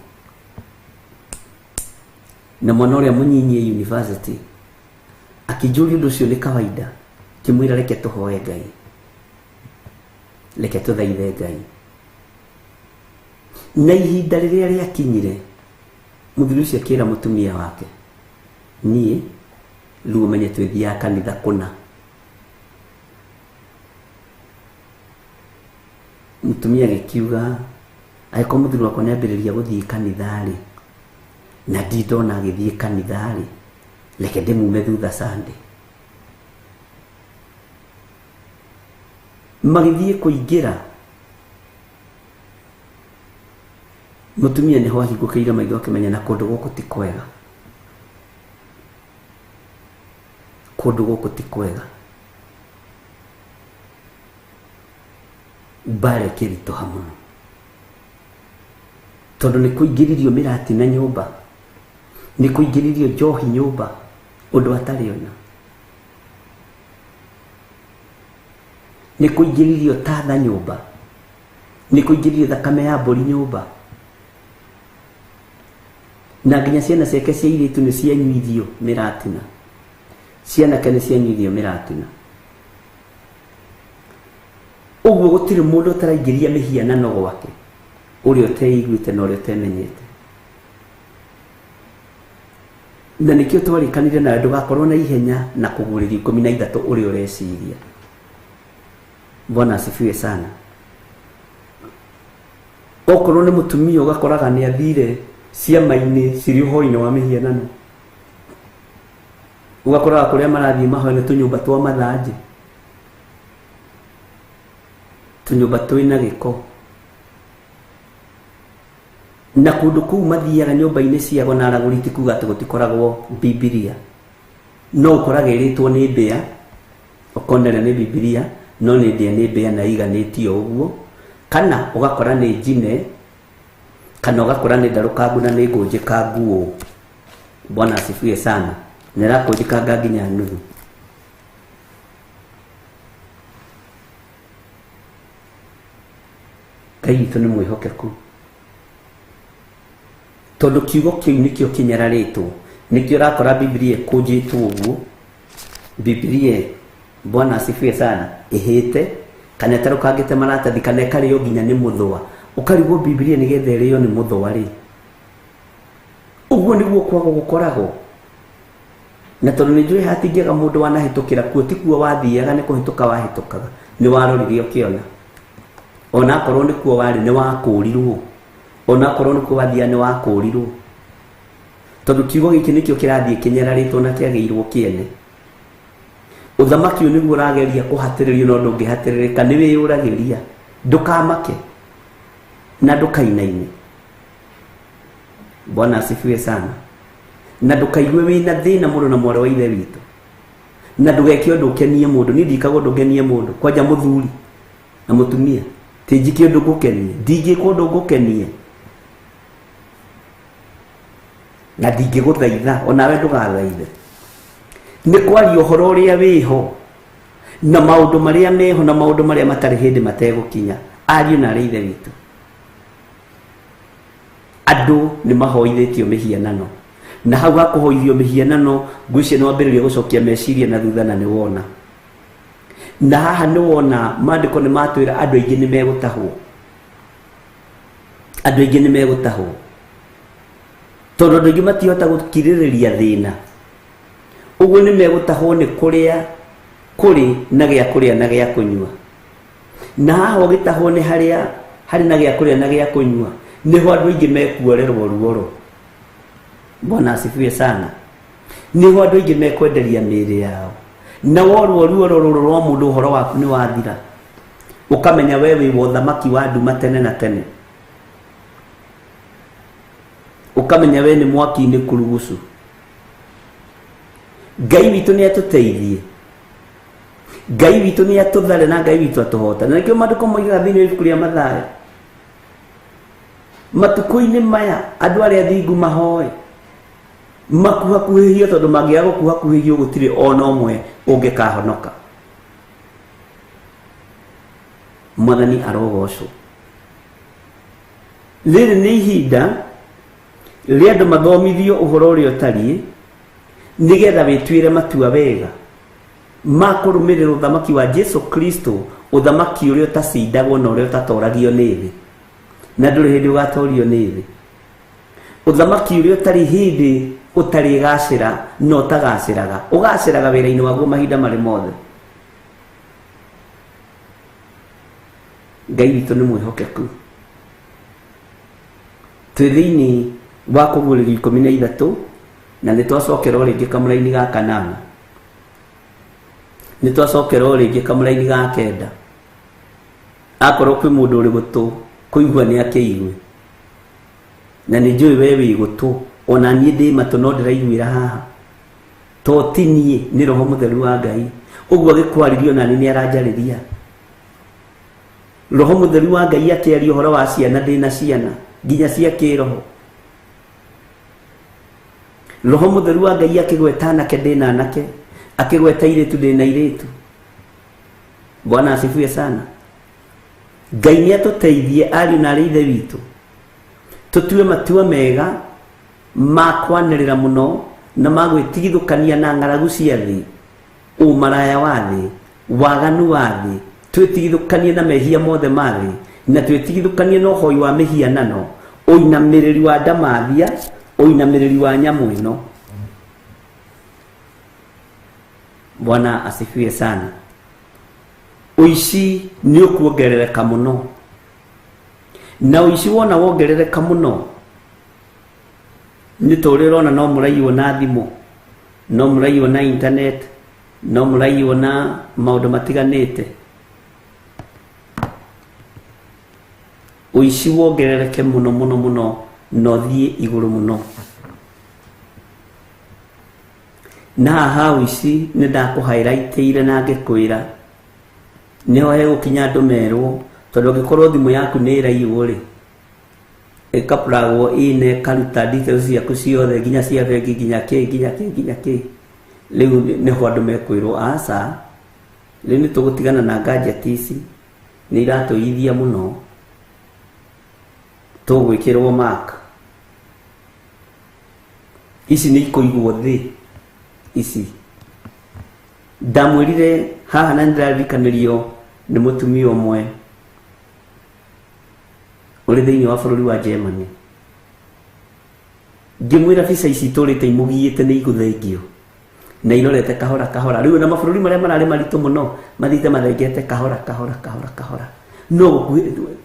E: na mwana uria munyinyi university akijuri undu ucio ni kawaida kimwira reke tuhoe Ngai reke tuthaithe Ngai na ihinda riria riakinyire muthuri ucio akira mutumia wake nie riu umenye twithia kanitha kuna mutumia gikiuga aiko muthuri wakwa niambiriria guthii kanithari na ndindona agithii kanithari reke ndimume thutha Sunday magithii kuingira mutumia niho ahingũkĩire maitho akĩmenya na kũndũ gũkũ ti kwega mbara ĩkĩritũha mũno tondu ni kuingiririo mirati na nyumba ni kuingiririo njohi nyumba undu atari ona ni kuingiririo tatha nyumba ni kuingiririo thakame ya mburi nyumba na nginya ciana ciake cia iritu ni cianyuithio miratina ciana kene cianyuithio miratina uguo gutire mundu utaraingiria mihianano gwake uria uteiguite na uria utemenyete na nikio twarikanire na ndugakorwo na ihenya na kuguriria 13 uria ureciria Bwana asifiwe sana okorwo ni mutumia ugakoraga ni athire ciama-ini ciri uhoi-ini wa mihianano ugakoraga kuria marathii mahoe tunyumba twa mathanji tunyumba twina giko na kundu kuu mathiaga nyumba-ini ciago na araguriti kuga ati gutikoragwo Biblia no ukoraga iritwo ni mbia ukonera ni Biblia no ni ndia ni mbia na iganitio uguo kana ugakora ni njine kana ugakora ni ndarukangu na ni ngunjikangu. Bwana asifiwe sana. Nirakunjikanga nginya nuthu. Ngai witũ nĩ mwĩhokeku, tondũ kiugo kĩu nĩkĩo kĩnyararĩtwo, nĩkĩo ũrakora Biblia ĩkũnjĩtwo ũguo. Biblia, Bwana asifiwe sana, ĩhĩte kana ĩtarũkangĩte maratathi kana ĩkarĩo nginya nĩ mũthũa. Ũkarigwo Biblia nĩgetha ĩrĩo nĩ mũthũa rĩ, ũguo nĩguo kwaga gũkoragwo. Na tondũ nĩnjũĩ hatingĩaga mũndũ wanahĩtũkĩra kuo, ti kuo wathiaga, nĩ kũhĩtũka wahĩtũkaga, nĩ warorire ũkĩona. Ona korwo nĩ kuo warĩ nĩ wakũrirwo, ona korwo nĩ kuo wathia nĩ wakũrirwo, tondũ kiugo gĩkĩ nĩkĩo kĩrathiĩ kĩnyararĩtwo na kĩagĩirwo kĩene. Ũthamaki ũyũ nĩguo ũrageria kũhatĩrĩrio, no ndũngĩhatĩrĩrĩka, nĩ wĩyũragĩria. Ndũkamake na ndũkainaine. Bwana asifiwe sana. Na ndũkaigue wĩna thĩna mũndũ na mwarĩ wa ithe witũ, na ndũgeke ũndũ ũkenie mũndũ. Niĩ ndikagwo ũndũ ũngenie mũndũ, kwanja mũthuri na mũtumia, ti njike ũndũ ngũkenie, ndingĩka ũndũ ngũkenie, na ndingĩgũthaitha, onawe ndũgathaithe. Nĩ kwaria ũhoro ũrĩa wĩho na maũndũ marĩa meho na maũndũ marĩa matarĩ hĩndĩ mategũkinya. Ariũ na arĩ ithe witũ, andũ nĩ mahoithĩtio mĩhianano, na hau hakũhoithio mĩhianano, ngwĩciria nĩ wambĩrĩria gũcokia meciria na thutha na nĩ wona. Na haha nĩ wona maandĩko nĩ matwĩra andũ aingĩ nĩ megũtahwo, andũ aingĩ nĩ megũtahwo, tondũ andũ aingĩ matihota gũkirĩrĩria thĩna. Ũguo nĩ megũtahwo nĩ kũrĩa kũrĩ na gĩa kũrĩa na gĩa kũnyua. Na haha ũgĩtahwo nĩ harĩa harĩ na gĩa kũrĩa na gĩa kũnyua, nĩho andũ aingĩ mekuorerwo ruoro. Bwana asifiwe sana. Nĩho andũ aingĩ mekwenderia mĩĩrĩ yao, na worwo ruoro rũrũ rwa mũndũ ũhoro waku nĩ wathira, ũkamenya we wĩ ũthamaki wa nduma tene na tene, ũkamenya we nĩ mwaki-inĩ kurugucu. Ngai witũ nĩ atũteithie, Ngai witũ nĩ atũthare, na Ngai witũ atũhota. Na nĩkĩo maandĩko moigaga thĩinĩ wa ibuku rĩa Mathayo, matukũ-inĩ maya andũ arĩa athingu mahoe makuhakuhĩhio, tondũ mangĩaga gũkuhakuhĩhio gũtirĩ ona ũmwe ũngĩkahonoka. Mwathani arogocwo. Rĩrĩ nĩ ihinda rĩa andũ mathomithio ũhoro ũrĩa ũtariĩ, nĩgetha wĩtuĩre matua wega ma kũrũmĩrĩra ũthamaki wa Jesu Kristo, ũthamaki ũrĩa ũtacindagwo na ũrĩa ũtatoragio nĩ thĩ, na ndũrĩ hĩndĩ ũgatorio nĩ thĩ, ũthamaki ũrĩa ũtarĩ hĩndĩ ũtarĩ gacĩra no ũtagacĩraga, ũgacĩraga wĩra-inĩ waguo mahinda marĩ mothe. Ngai witũ nĩ mwĩhokeku. Twĩ thĩinĩ wa Kũguũrĩrio 13, na nĩ twacokera o rĩngĩ kamũra-inĩ ga 8, nĩ twacokera o rĩngĩ kamũra-inĩ ga 9. Akorwo kwĩ mũndũ ũrĩ gũtũ kũigua nĩ akĩigue, na nĩ njũĩ we wĩ gũtũ, ona niĩ ndĩ matũ no ndĩraiguĩra haha, to ti niĩ, nĩ Roho Mũtheru wa Ngai. Ũguo agĩkwarĩria ona niĩ nĩ aranjarĩria. Roho Mũtheru wa Ngai akĩaria ũhoro wa ciana, ndĩna ciana nginya cia kĩroho. Roho Mũtheru wa Ngai akĩgweta anake, ndĩna anake, akĩgweta airĩtu, ndĩna airĩtu. Bwana asifiwe sana. Ngai nĩ atũteithie ariũ na arĩ ithe witũ, tũtue matua mega ma kwanĩrĩra mũno na ma gwĩtigithũkania na ng'aragu cia thĩ, ũmaraya wa thĩ, waganu wa thĩ, twĩtigithũkanie na mehia mothe ma thĩ, na twĩtigithũkanie na ũhoi wa mĩhianano, ũinamĩrĩri wa ndamathia, ũinamĩrĩri wa nyamũ ĩno. Bwana asifiwe sana. Ũici nĩ ũkuongerereka mũno, na ũici wona wongerereka mũno, nĩ tũrĩrona no mũraiywo na thimũ, no mũraiywo na internet, no mũraiywo na maũndũ matiganĩte. Ũici wongerereke mũno mũno mũno, no thiĩ igũrũ mũno. Na haha ũici nĩ ndakũhighlightĩire na ngĩkwĩra nĩho hegũkinya andũ merwo tondu ngikorwo thimu yaku ni iraiywo ri ikaplagwo ine karuta details ciaku ciothe nginya cia bengi nginya ki riu ni ho andu mekwirwo aca riu ni tugutigana na gadget ici ni iratuithia muno tugwikirwo mark ici ni ikuigwo thi ici ndamwirire haha na ndirarikanirio ni mutumia umwe uri thiini wa bururi wa Germany ngimwira visa ici turite imugiite ni iguthengio na irorete kahora riu na mabururi maria marari maritu muno mathite mathengete kahora no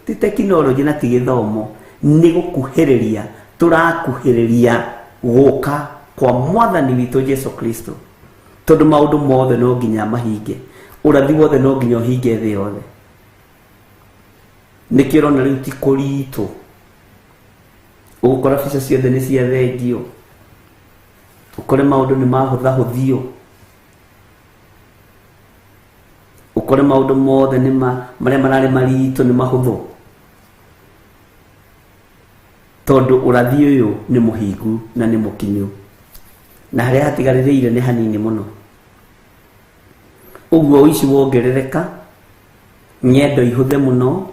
E: ti technology na ti githomo ni gukuhiriria turakuhiriria guka kwa mwathani witu Yesu Kristo tondu maundu mothe no nginya mahinge urathi wothe no nginya uhinge thi yothe nikirona riu ti kuritu ugukora visa ciothe ni cia thengio ukore maundu ni mahuthahuthio ukore maundu mothe ni maria marari maritu ni mahuthu tondu urathi uyu ni muhingu na ni mukinyu na haria hatigaririire ni hanini muno uguo ici wongerereka nyendo ihuthe muno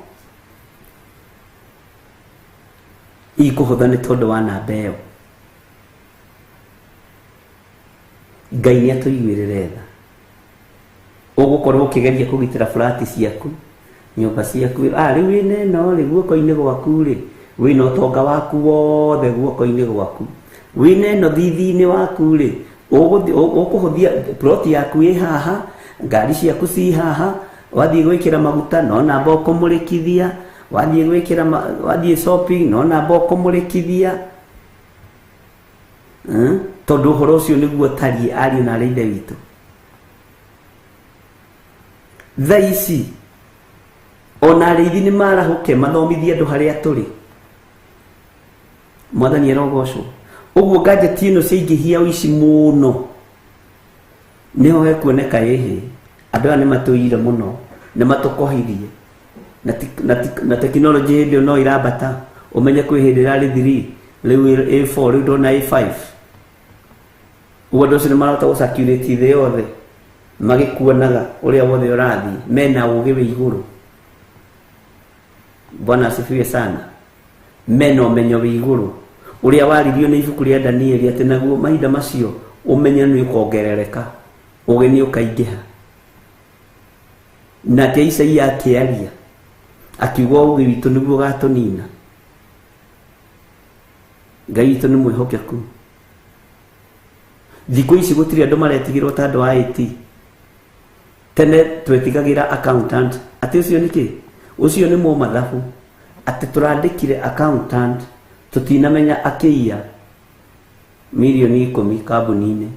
E: ikuhutha ni tondu wa namba iyo Ngai ni atuiguirire tha ugukorwo ukigeria kugitira flat ciaku nyumba ciaku riu ine no ri guoko-ini gwaku ri wina utonga waku wothe guoko-ini gwaku wina no thithi-ini waku ri ukuhuthia plot yaku i haha ngari ciaku ci haha wathie gwikira maguta no namba ukumurikithia wathie gwikira wathie shopping no namba ukumurikithia tondu horo ucio niguo tari ari na reide witu thaici ona reithi ni marahuke mathomithia andu haria turi mwathani arogocwo uguo gadget ino ciingihia uici muno niho hekuoneka ihi andu aya ni matuire muno ni matukohirie na technology hindi no irabata umenye kwi hindi rari 3 riu A4 riu ndona A5 uguo ndocio ni marahota gucirculate thi yothe magikuonaga uria wothe urathi mena ugi wi iguru Bwana asifiwe sana mena umenyo wi iguru uria waririo ni ibuku ria Danieli ati naguo mahinda macio umenya ni ukongerereka ugi ni ukaingiha na ke Isaia akiaria akiuga ugi witu niguo gatunina Ngai witu ni mwihokeku thikũ ici gutiri andu maretigirwo ta andu a IT tene twetigagira accountant ati ucio niki ucio ni mu mathabu ati turandikire accountant tutinamenya akiia milioni 10 kambuni-ini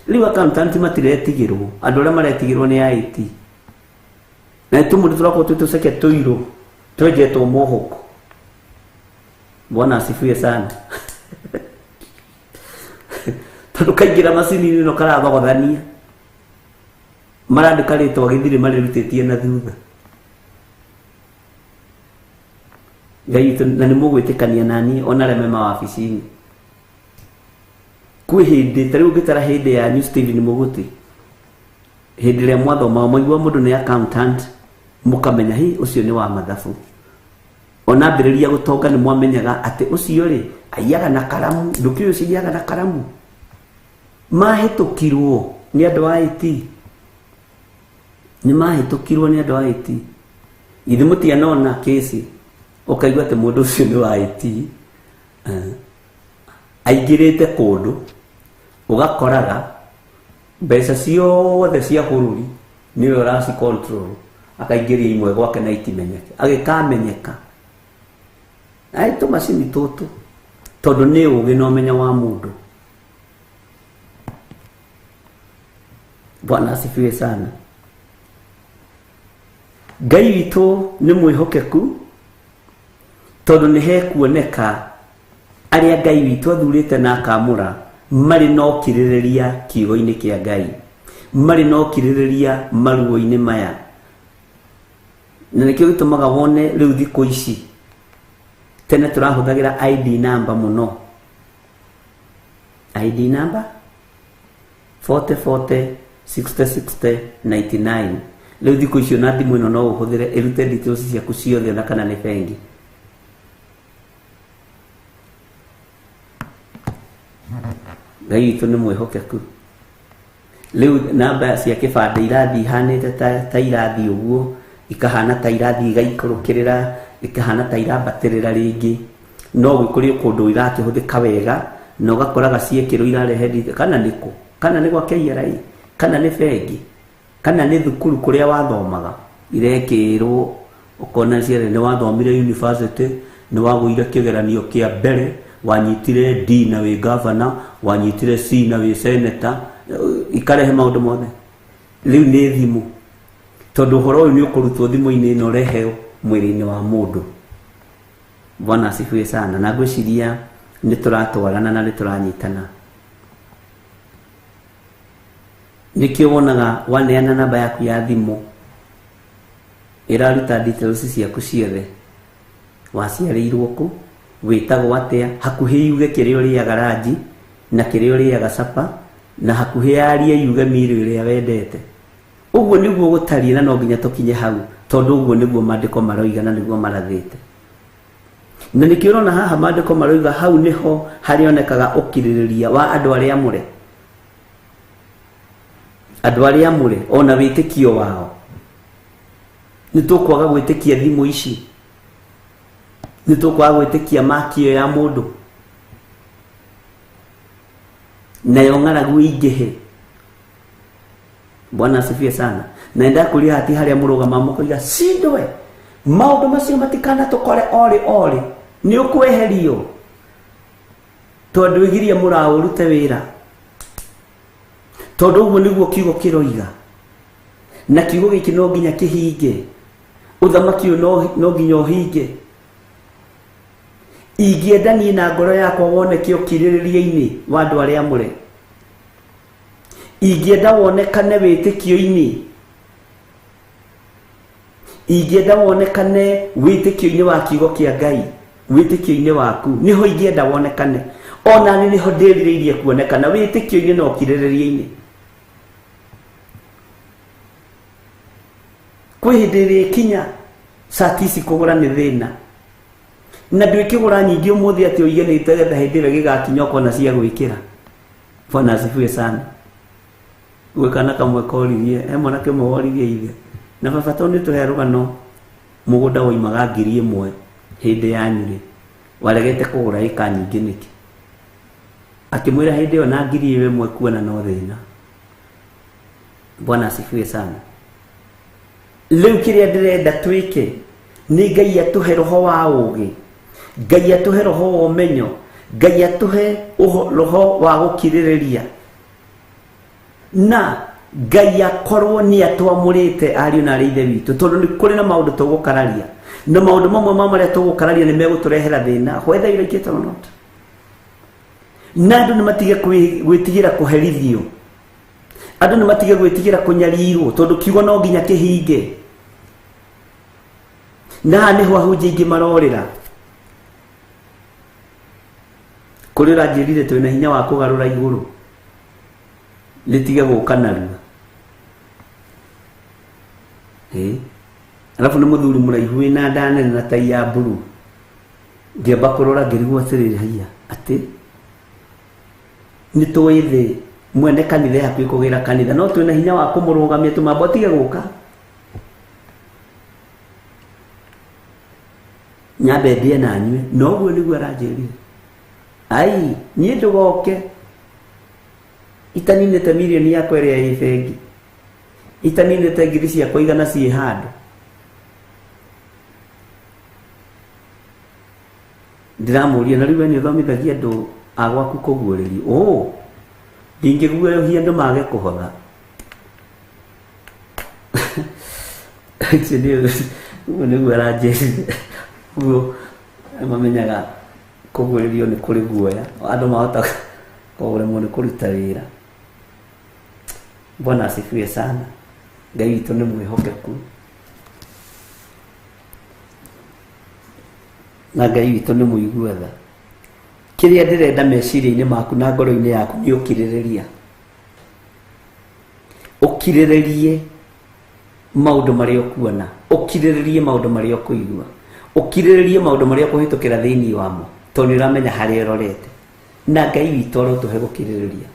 E: riu accountant matiretigirwo andu aria maretigirwo ni IT na tumundu turako tutuseke tuiro twejetwo mohoko Bwana asifiwe sana tondu kaingira macini no karathogothania marandika ritwa githiri marirutitie na thutha Ngai na ni mugwitikania nani ona reme mawabici-ini kwi hindi tari ungitara hindi ya New Steve ni muguti hindi ria mwathoma mwaigua mundu ni accountant mukamenya hi ucio ni wa mathabu ona mbiriria gutonga ni mwamenyaga ati ucio ri aiyaga na karamu nduki ucio aiyaga na karamu mahitukirwo ni andu a IT ni mahitukirwo ni andu a IT ithi mutianona kesi ukaigua ati mundu ucio ni wa IT aingirite kundu ugakoraga mbeca ciothe cia bururi niwe uraci control akaingiria imwe gwake na itimenyeke agikamenyeka ai tu macini tutu tondu ni ugi no menya wa mundu Bwana asifiwe sana Ngai witu ni mwihokeku tondu ni hekuoneka aria Ngai witu athurite na akamura mari no kiririria kiugo-ini kia Ngai mari no kiririria maruo-ini maya na nikio gitumaga wone riu thiko ici tene turahuthagira ID number muno, ID number 4040 6060 99. Riu thiko icio na thimu ino no uhuthire irute details ciaku ciothe na kana ni bengi. Ngai itu ni mwihokeku. Riu namba cia kibande irathi hanite ta irathi uguo, ikahana ta irathi igaikurukirira, ikahana ta irabatirira ringi, no gwikurio kundu irakihuthika wega, no gakoraga ciekiro irarehe kana niko, kana ni gwa KRA, kana ni bengi, kana ni thukuru kuria wathomaga irekirwo ukona ciere ni wathomire university, ni wagwire kigeranio kia mbere, wanyitire D na wi governor, wanyitire C na wi senator, ikarehe maundu mothe. Riu ni thimu, tondu horo uyu ni ukurutwo thimu-ini ino reheo mwiri-ini wa mundu. Bwana asifiwe sana. Na ngwiciria ni turatwarana na ni turanyitana. Nikio wonaga waneana namba yaku ya thimu iraruta details ciaku ciothe, waciarirwo ku, witagwo atia, hakuhi yuge kiria uriaga ranji na kiria uriaga capa, na hakuhi aria yuge miri iria wendete. Uguo niguo gutarie na no nginya tukinye hau, tondu uguo niguo mandiko maroiga na niguo marathite. Na nikiona haha mandiko maroiga hau niho harionekaga ukiririria wa andu aria amure. Andu aria amure ona witikio wao. Nitukwaga gwitikia thimu ici. Nitukwaga gwitikia makio ya mundu. Nayo ng'aragu ingihe. Bwana asifiwe sana. Na enda kulia hati haria murugama mukoiga sindwe maundu macio matikana tukore ori ni ukweherio tondu igiria muraurute wira, tondu uguo niguo kiugo kiroiga, na kiugo giki no nginya kihinge, uthamaki no nginya uhinge. Ingienda nie na ngoro yakwa woneke ukiririria-ini wa andu aria amure, ingienda wonekane witikio-ini, ingienda wonekane witikio-ini wa kiugo kia Ngai, witikio-ini waku niho ingienda wonekane, ona niho ndiririirie kuonekana witikio-ini no kiririria-ini. Kwi hindi rikinya satisi kugura ni thina, na ndwikigura nyingi umuthi ati uige ni itegetha hindi ire gigakinya kona cia gwikira. Bwana asifiwe sana. Gwikana kamwe koririe mwanake mworirie ithe na baba to ni tuherugano mugunda woimaga 1,000 hindi yanyu ri waregete kugura ika nyingi niki, akimwira hindi yo na 1,000 kuona no thina. Bwana asifiwe sana. Riu kiria ndirenda twike ni Ngai atuhe roho wa ugi, Ngai atuhe roho wa umenyo, Ngai atuhe roho wa gukiririria, na Ngai akorwo ni atwamurite ariu na ari ithe witu, tondu ni kuri na maundu tugukararia, na maundu mamwe maria tugukararia ni meguturehera thina whether you like it or not. Na andu ni matige gwitigira kuherithio, andu ni matige gwitigira kunyarirwo, tondu kiugo no nginya kihinge. Na niho ahunjia ingi marorira kurira njirire twina hinya wa kugarura iguru litige guka narua. Alafu ni muthuri muraihu wina ndane na tai ya buru, ngiamba kurora ngirigwo atiriri haiya ati ni twithi mwene kanitha hakuhi kugira kanitha no twina hinya wa kumurugamia tumamba tige guka. Nyabe ndie na nyue no guo niguo aranjirire ai nie ndugoke itaninete milioni yakwa iria ĩ bengi, itaninete ngiri ciakwa igana ciĩ handu. Ndiramuria na riu ni uthomithagia andu agwaku kuguũrĩrio ndingĩguũria andu mage kuhotha. Niguo aranjĩrire guo mamenyaga kuguũrĩrio ni kuri guoya, andu mahota kuguremwo ni kuruta wĩra. Bwana asifiwe sana. Ngai witũ ni mwihokeku na Ngai witũ nĩ mũigua tha. Kĩrĩa ndĩrenda meciria-inĩ maku na ngoro-inĩ yaku nĩ ũkirĩrĩria. Ũkirĩrĩrie maũndũ marĩa ũkuona, ũkirĩrĩrie maũndũ marĩa ũkũigua, ũkirĩrĩrie maũndũ marĩa ũkũhĩtũkĩra thĩinĩ wamo, tondũ nĩ ũramenya harĩa ũrorete. Na Ngai witũ arotũhe gũkirĩrĩria.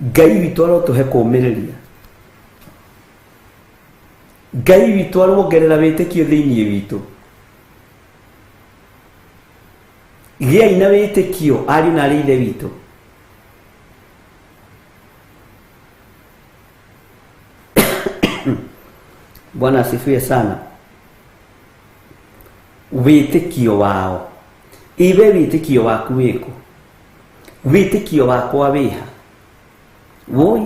E: Ngai witũ arotũhe kũũmĩrĩria. Ngai witũ arongerera wĩtĩkio thĩinĩ witũ. Gĩai na wĩtĩkio ariũ na aarĩ a Ithe witũ. Bwana asifiwe sana. Wĩtĩkio wao. Iwe wĩtĩkio waku wĩkũ? Wĩtĩkio wakwa wĩha? Woi,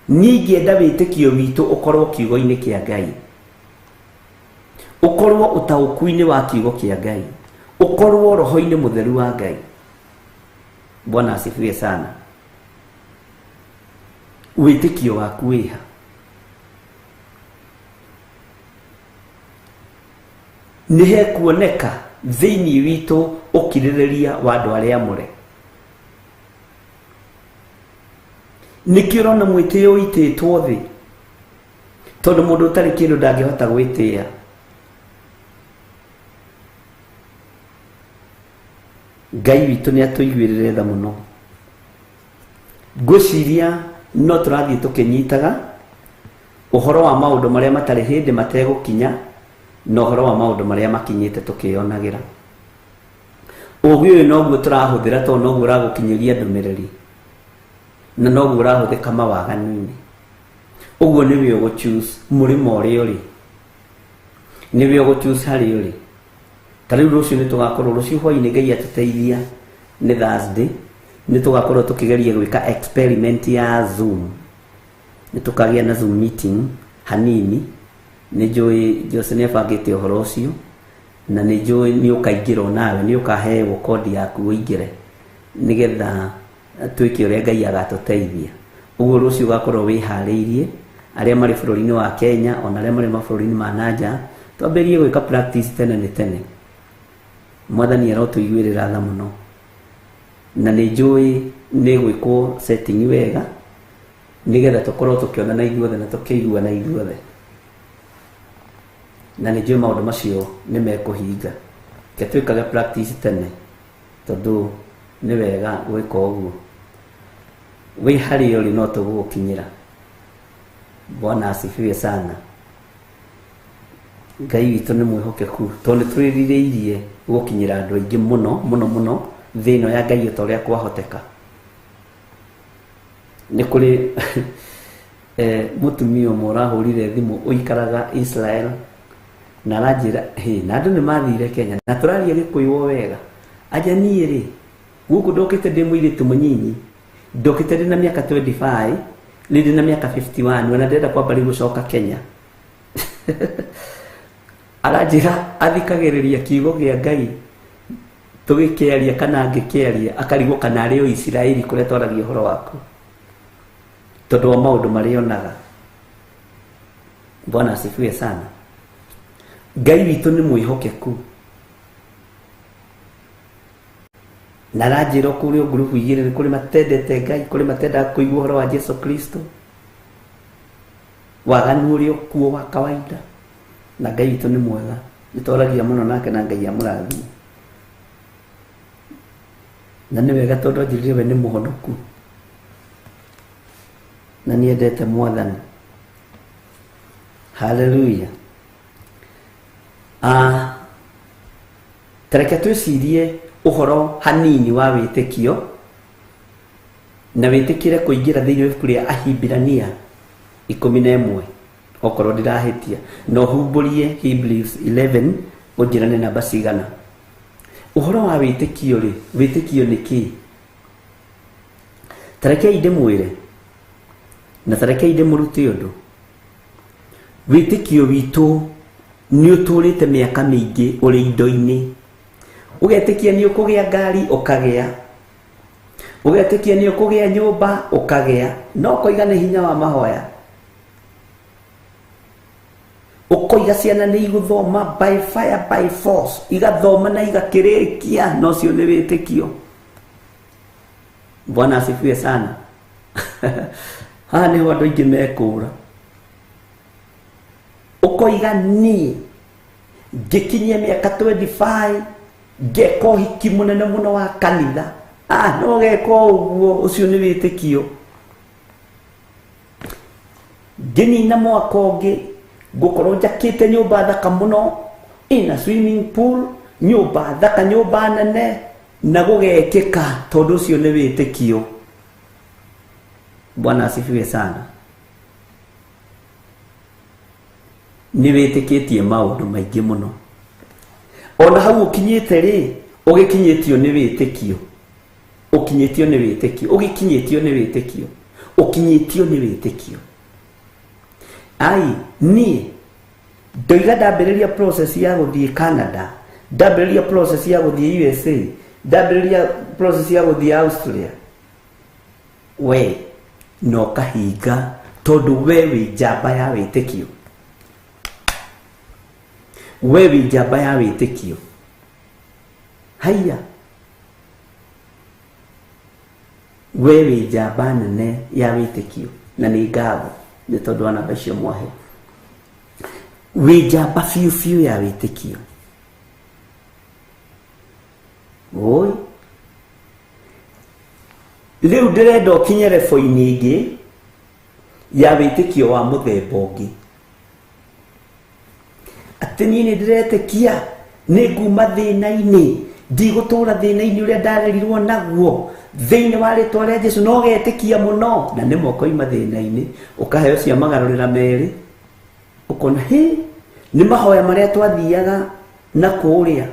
E: ningĩenda wĩtĩkio witũ ũkorwo kiugo-inĩ kĩa Ngai. Ũkorwo ũtaũku-inĩ wa kiugo kĩa Ngai. Ũkorwo roho-inĩ mũtheru wa Ngai. Bwana asifiwe sana. Wĩtĩkio waku wĩha? Nĩ hekuoneka thĩinĩ witũ ũkirĩrĩria wa andũ arĩa amũre. Nĩkĩo ũrona mwĩtĩo ũitĩtwo thĩ, tondũ mũndũ ũtarĩ kĩndũ ndangĩhota gwĩtĩĩa. Ngai witũ nĩ atũiguĩrĩre tha mũno. Ngwĩciria no tũrathiĩ tũkĩnyitaga ũhoro wa maũndũ marĩa matarĩ hĩndĩ mategũkinya na ũhoro wa maũndũ marĩa makinyĩte tũkĩonagĩra. Ũgĩ ũyũ noguo tũrahũthĩra, tondũ noguo ũragũkinyĩria ndũmĩrĩri na noguo ũrahũthĩka mawaganu-inĩ. Ũguo nĩwe ũgũ-choose mũrĩmo ũrĩa ũrĩ, nĩwe ũgũ-choose harĩa ũrĩ. Ta rĩu rũciũ nĩ tũgakorwo, rũciũ hwaĩ-inĩ Ngai atũteithia, nĩ Thursday, nĩ tũgakorwo tũkĩgeria gwĩka experiment ya Zoom. Nĩ tũkagĩa na Zoom meeting hanini. Nĩ njũĩ Jose nĩ abangĩte ũhoro ũcio, na nĩ njũĩ nĩ ũkaingĩrwo nawe, nĩ ũkaheo kodi yaku ũingĩre, nĩgetha twĩke ũrĩa Ngai agatũteithia. Ũguo rũciũ ũgakorwo wĩharĩirie, arĩa marĩ bũrũri-inĩ wa Kenya, ona arĩa marĩ mabũrũri-inĩ ma nanja, twambĩrĩrie gwĩka practice tene nĩ tene. Mwathani arotũiguĩrĩra tha mũno, na nĩ njũĩ nĩ gwĩkwo setting wega, nĩgetha tũkorwo tũkĩona na ithuothe na tũkĩigua na ithuothe. Na nĩ njũĩ maũndũ macio nĩ mekũhinga. Ke twĩkage practice tene, tondũ nĩ wega gwĩka ũguo. Wĩ harĩa ũrĩ no tũgũgũkinyĩra. Bwana asifiwe sana. Ngai witũ nĩ mwĩhokeku, tondũ nĩ twĩrirĩirie gũkinyĩra andũ aingĩ mũno mũno mũno thĩ ĩno ya Ngai ũta ũrĩa kwahoteka. Nĩ kũrĩ mũtumia ũmwe ũrahũrire thimũ ũikaraga Israel, na aranjĩra na andũ nĩ mathire Kenya na tũraria Gĩkũyũ wega. Aja niĩ rĩ, gũkũ ndokĩte ndĩ mũirĩtu mũnyinyi, ndokĩte ndĩ na mĩaka 25, ndĩ na mĩaka 51, na ndĩrenda kwamba rĩu gũcoka Kenya. Aranjĩra athikagĩrĩria kiugo gĩa Ngai tũgĩkĩaria kana ngĩkĩaria, akarigwo kana arĩ o Isiraeli kũrĩa twaragia ũhoro waku, tondũ wa maũndũ marĩa onaga. Bwana asifiwe sana. Ngai witũ nĩ mwĩhokeku. Na aranjĩra kũrĩ ngurubu igĩrĩ, kũrĩ matendete Ngai, kũrĩ matendaga kũigua ũhoro wa Jesu Kristo, waganu ũrĩa kuo wa kawaida. Na Ngai witũ nĩ mwega, nĩ twaragia mũno nake na Ngai amũrathime. Na nĩ wega tondũ anjĩrire we nĩ mũhonoku, na nĩ endete Mwathani. Hallelujah. Tareke twĩcirie ũhoro hanini wa wĩtĩkio, na wĩtĩkĩre kũingĩra thĩinĩ wa ibuku rĩa Ahibirania 11, okorwo ndirahĩtia, na ũhumbũrie Hebrews 11 ũnjĩrane namba cigana. Ũhoro wa wĩtĩkio rĩ, wĩtĩkio nĩ kĩĩ? Tarekei ndĩmwĩre na tarekei ndĩmũrute ũndũ. Wĩtĩkio witũ nĩ ũtũrĩte mĩaka mĩingĩ ũrĩ indo-inĩ. Ũgetĩkia nĩ ũkũgĩa ngari ũkagĩa, ũgetĩkia nĩ ũkũgĩa nyũmba ũkagĩa, no kũiga nĩ hinya wa mahoya. ukoiga ciana nĩ igũthoma by fire by force, igathoma na igakĩrĩkia, no cio nĩ wĩtĩkio. Bwana asifiwe sana. Haha nĩho andũ aingĩ mekũra. Ukoiga niĩ ngĩkinyia mĩaka 25 ngeka ũhiki mũnene mũno wa kanitha, no geka ũguo, ũcio nĩ wĩtĩkio. Ngĩnina mwaka ũngĩ ngũkorwo njakĩte nyũmba thaka mũno, ina swimming pool, nyũmba thaka, nyũmba nene, na gũgekĩka, tondũ ũcio nĩ wĩtĩkio. Bwana asifiwe sana. Nĩ wĩtĩkĩtie maũndũ maingĩ mũno. Ona hau ũkinyĩte rĩ, ũgĩkinyĩtio nĩ wĩtĩkio. Ũkinyĩtio nĩ wĩtĩkio, ũgĩkinyĩtio nĩ wĩtĩkio, ũkinyĩtio nĩ wĩtĩkio. Ai, niĩ ndoiga ndambĩrĩria process ya gũthiĩ Canada, ndambĩrĩria process ya gũthiĩ USA, ndambĩrĩria process ya gũthiĩ Australia. We no kahinga, tondũ we wĩ njamba ya wĩtĩkio. We wĩ njamba ya wĩtĩkio. Haiya, we wĩ njamba nene ya wĩtĩkio, na nĩ ngatho nĩ tondũ wa namba icio mwahe. Wĩ njamba biũ biũ ya wĩtĩkio. Oi, rĩu ndĩrenda ũkinye level-inĩ ĩngĩ ya wĩtĩkio wa mũthemba ũngĩ. Atĩ niĩ nĩ ndĩretĩkia nĩ nguma thĩna-inĩ, ndigũtũra thĩna-inĩ ũrĩa ndarerirwo naguo, thĩinĩ wa rĩtwa rĩa Jesũ, no getĩkia mũno, na nĩ mokoima thĩna-inĩ, ũkaheo cia magarũrĩra merĩ, ũkona hĩ, nĩ mahoya marĩa twathiaga na kũrĩa.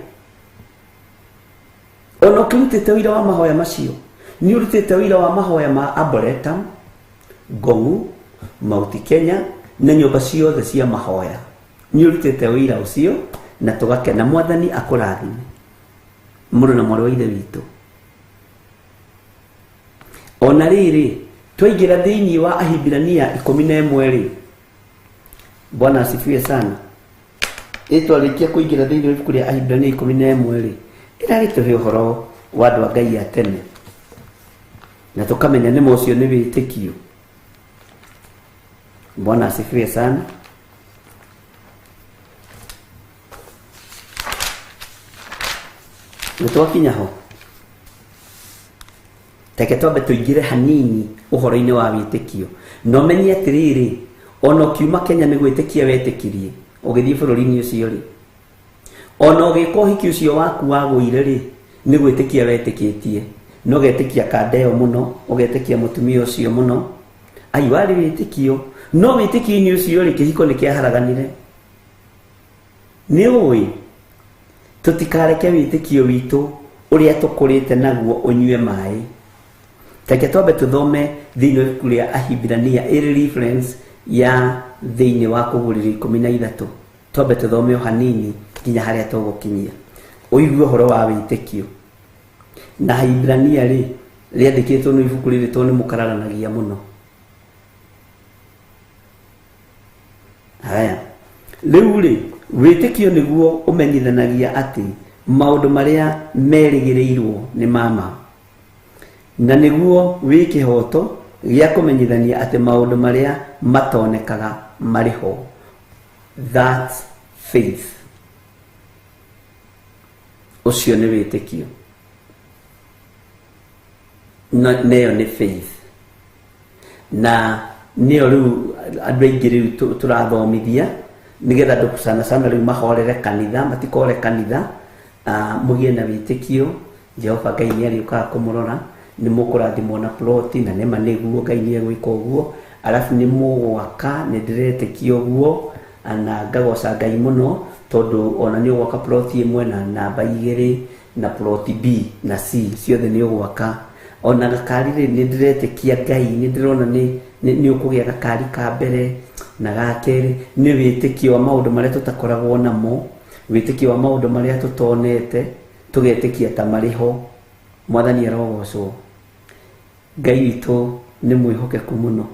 E: Ona ũkĩrutĩte wĩra wa mahoya macio, nĩ ũrutĩte wĩra wa mahoya ma Arboretum, Ngong'u, Mount Kenya, na nyũmba ciothe cia mahoya. Nĩ ũrutĩte wĩra ũcio, na tũgakena. Mwathani akũrathime. Mũrũ na mwarĩ wa ithe witũ. Ona rĩrĩ, twaingĩra thĩinĩ wa Ahibirania 11 rĩ, Bwana asifiwe sana. Twarĩkia kũingĩra thĩinĩ wa ibuku rĩa Ahibirania 11 rĩ, ĩrarĩtũhe ũhoro wa andũ a Ngai a tene, na tũkamenya nĩ ũcio nĩ wĩtĩkio. Bwana asifiwe sana. Nĩtwakinya ho, teke twambe tũingĩre hanini ũhoro-inĩ wa wĩtĩkio. No menye atĩrĩrĩ, ona ũkiuma Kenya nĩ gwĩtĩkia wetĩkirie, ũgĩthiĩ bũrũri-inĩ ũcio rĩ, ona ũgĩka ũhiki ũcio waku wagũire rĩ, nĩ gwĩtĩkia wetĩkĩtie. No getĩkia kandeo mũno, ũgetĩkia mũtumia ũcio mũno, ai warĩ wĩtĩkio. No wĩtĩkio-inĩ ũcio rĩ, kĩhiko nĩ kĩaharaganire. Nĩ ũĩ, tũtikareke wĩtĩkio witũ ũrĩa tũkũrĩte naguo ũnyue maĩ. Teke twambe tũthome thĩinĩ wa ibuku rĩa Ahibirania, ĩrĩ reference ya thĩinĩ wa Kũgũrĩrwo 13. Twambe tũthome o hanini nginya harĩa tũgũkinyia, ũigue ũhoro wa wĩtĩkio. Na Ahibirania rĩ, rĩandĩkĩtwo nĩ ibuku rĩrĩ tondũ nĩ mũkararanagia mũno. Haya, rĩu rĩ, wĩtĩkio nĩguo ũmenyithanagia atĩ maũndũ marĩa merĩgĩrĩirwo nĩ mama, na nĩguo wĩ kĩhoto gĩa kũmenyithania atĩ maũndũ marĩa matonekaga marĩ ho. That's faith. Ũcio nĩ wĩtĩkio. Neyo nĩ faith. Na nĩyo rĩu andũ aingĩ rĩu tũrathomithia, nĩgetha andũ sana sana rĩu mahorere kanitha, matikore kanitha, mũgĩe na wĩtĩkio. Jehova Ngai nĩ arĩũkaga kũmũrora, nĩ mũkũrathimwo na ploti, na nĩma nĩguo Ngai nĩ egwĩka ũguo, arabu nĩ mũgwaka, nĩ ndĩretĩkia ũguo, na ngagoca Ngai mũno, tondũ ona nĩ ũgwaka ploti ĩmwe na namba 2 na ploti B na C, ciothe nĩ ũgwaka. Ona gakari rĩ, nĩ ndĩretĩkia Ngai, nĩ ndĩrona nĩ ũkũgĩa gakari ka mbere na gakeri. Nĩ wĩtĩkio wa maũndũ marĩa tũtakoragwo namo, wĩtĩkio wa maũndũ marĩa tũtonete, tũgetĩkia ta marĩ ho. Mwathani arogocwo. Ngai witũ nĩ mwĩhokeku mũno.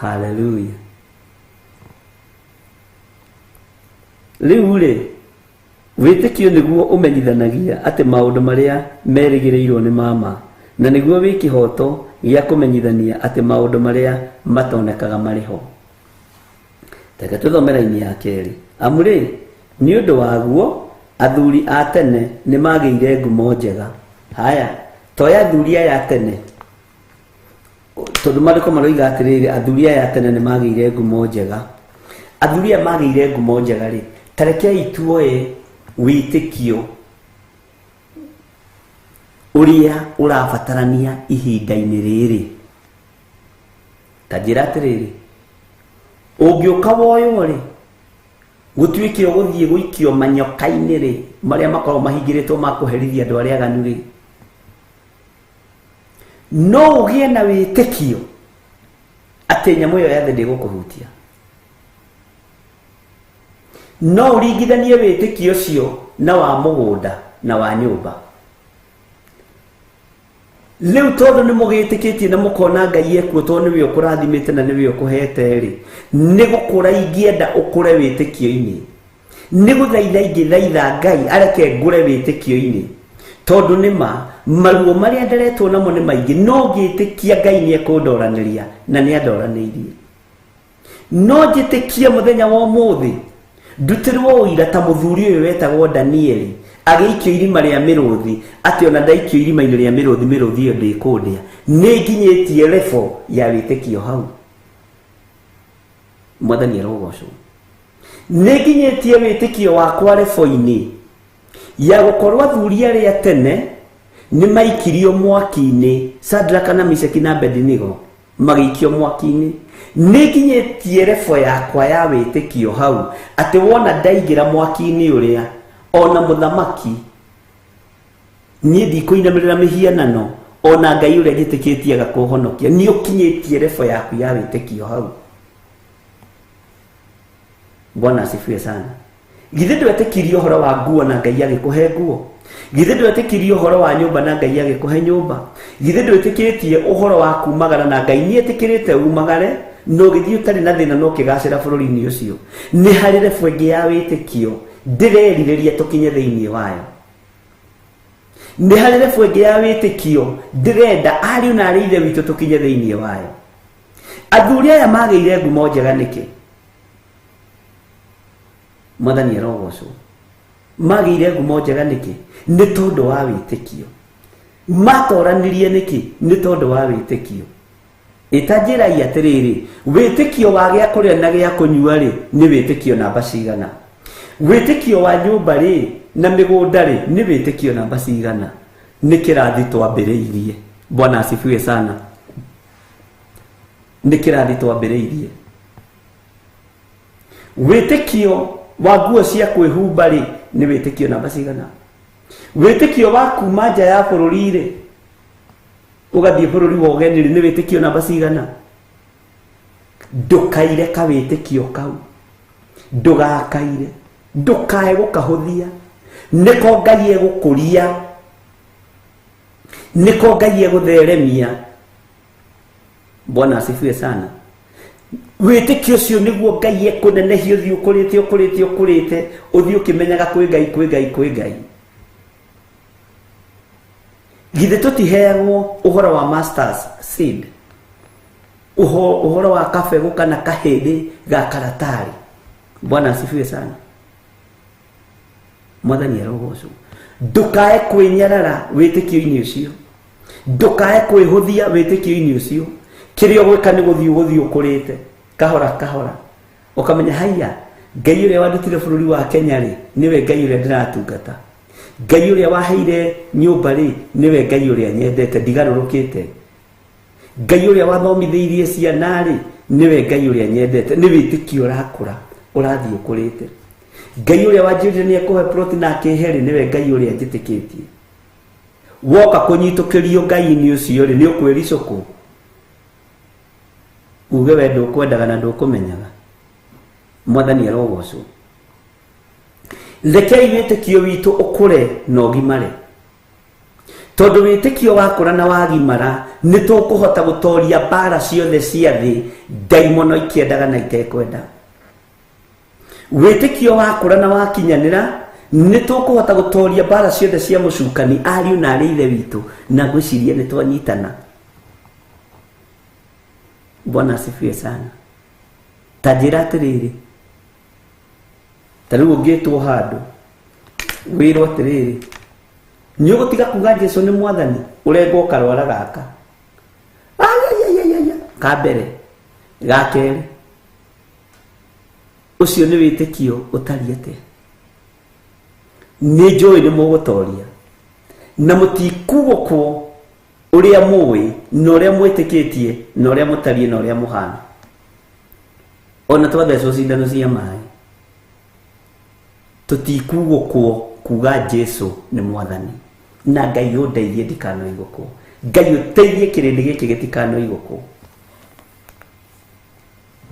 E: Hallelujah. riu ri witikio niguo umenyithanagia ati maundu maria merigireirwo ni mama na niguo wi kihoto gia kumenyithania ati maundu maria matonekaga mariho. Teke tuthomera-ini ya keri amuri ni undu waguo athuri a tene ni magiire ngumo njega. Haya toya athuri aya tene tondu mariko maroiga atiriri athuri aya tene ni magiire ngumo njega. Athuri aya magiire ngumo njega ri tarekei tuoe witikio uria urabatarania ihinda-ini riri. Tajira atiriri ungiuka woyo ri gutuike uguthie guikio manyoka-ini ri maria makorwo mahingiritwo makuherithia andu aria aganu ri no ugie na witikio ati nyamu iyo yathe ndigukuhutia. No uringithanie witikio cio na wa mugunda na wa nyumba. Riu tondu ni mugitikitie na mukona Ngai ekuo tondu niwe ukurathimite na niwe ukuhete ri ni gukura ingienda ukure witikio-ini ni guthaitha ingithaitha Ngai areke ngure witikio-ini tondu nima maruo maria nderetwo namo ni maingi no ngitikia Ngai ni ekundoraniria na ni andoranirie. No njitikia muthenya wa umuthi ndutirwo uira ta muthuri uyu wetagwo Danieli agiikio irima ria miruthi ati ona ndaikio irima-ini ria miruthi iyo ndikundia ni nginyitie level ya witikio hau. Mwathani arogocwo ni nginyitie witikio wakwa level-ini ya gukorwo athuri aria tene ni maikirio mwaki-ini. Shadraka na Meshaki na Abednego magikio mwaki-ini. Ni nginyitie level yakwa ya witikio hau ati wona ndaigira mwaki-ini uria ona muthamaki ni ndikuinamirira mihianano ona Ngai uria njitikitie agakuhonokia ni ukinyitie level yaku ya witikio hau. Bwana asifiwe sana. Githe ndwetikirie uhoro wa nguo na Ngai agikuhe nguo. Githe ndwetikirie uhoro wa nyumba na Ngai agikuhe nyumba. Githe ndwetikirie uhoro wa kumagara na Ngai ni etikirite umagare no githii utari na thina no kigacira bururi-ini ucio. Ni hari level ingi ya witikio ndirerireria tukinye thiini wayo. Ni hari level ingi ya witikio ndirenda ari na ari ithe witu tukinye thiini wayo. Athuri aya magiire ngumo njega niki? Mwathani arogocwo magiire ngumo njega niki? Ni tondu wa witikio. Matoranirie niki? Ni tondu wa witikio. Itanjirai atiriri witikio wa gia kuria na gia kunyua ri ni witikio namba cigana? Witikio wa nyumba ri na migunda ri ni witikio namba cigana? Ni kirathi twambiriirie. Bwana asifiwe sana. Ni kirathi twambiriirie. Witikio wa nguo cia kwihumba ri ni witikio namba cigana? Witikio wa kuma nja ya bururi ri ugathie bururi wa ugeni ri ni witikio namba cigana? Ndukaire ka witikio kau, ndugakaire, ndukae gukahuthia. Niko Ngai egukuria, niko Ngai egutheremia. Bwana asifiwe sana. Witikio cio niguo Ngai ekunenehia uthii ukurite uthii ukimenyaga kwi Ngai. Githe tutiheagwo uhoro wa masters seed, uhoro wa kabegu kana kahindi ga karatari. Bwana asifiwe sana. Mwathani arogocwo ndukae kwinyarara witikio-ini ucio, ndukae kwihuthia witikio-ini ucio. Kirio gwika ni guthii ukurite kahora ukamenya haya Ngai uria wandutire bururi wa Kenya ri niwe Ngai uria ndiratungata. Ngai uria waheire nyumba ri niwe Ngai uria nyendete ndigarurukite. Ngai uria wathomithirie ciana ri niwe Ngai uria nyendete. Ni witikio urakura urathii ukurite. Ngai uria wanjirire ni ekuhe plot na akiheri niwe Ngai uria njitikitie. Woka kunyitukirio Ngai-ini ucio ri ni ukwiricoku uge we ndukwendaga na ndukumenyaga. Mwathani arogocwo rekei witikio witu ukure na ugimare. Tondu witikio wakura na wagimara ni tukuhota gutoria bara ciothe cia thi ndaimono ikiendaga na itekwenda. Wĩtĩkio wakũra na wakinyanĩra nĩ tũkũhota gũtooria mbara ciothe cia mũcukani ariũ na arĩ ithe witũ na gwĩciria nĩ twanyitana. Bwana asifiwe sana. Ta njĩra atĩrĩrĩ, ta rĩu ũngĩtwo handũ wĩrwo atĩrĩrĩ, nĩ ũgũtiga kuga Jesũ nĩ mwathani, ũrengwo karwara gaka ka mbere ga kerĩ, ũcio nĩ wĩtĩkio ũtariĩ atĩa? Nĩ njũĩ nĩ mũgũtooria na mũtikugũkwo ũrĩa mũĩ na ũrĩa mwĩtĩkĩtie na ũrĩa mũtariĩ na ũrĩa mũhana. Ona twathecwo cindano cia maĩ tũtikugũkwo kuga Jesũ nĩ mwathani. Na Ngai ũndeithie ndikanoigũkwo. Ngai ũteithie kĩrĩndĩ gĩkĩ gĩtikanoigũkwo.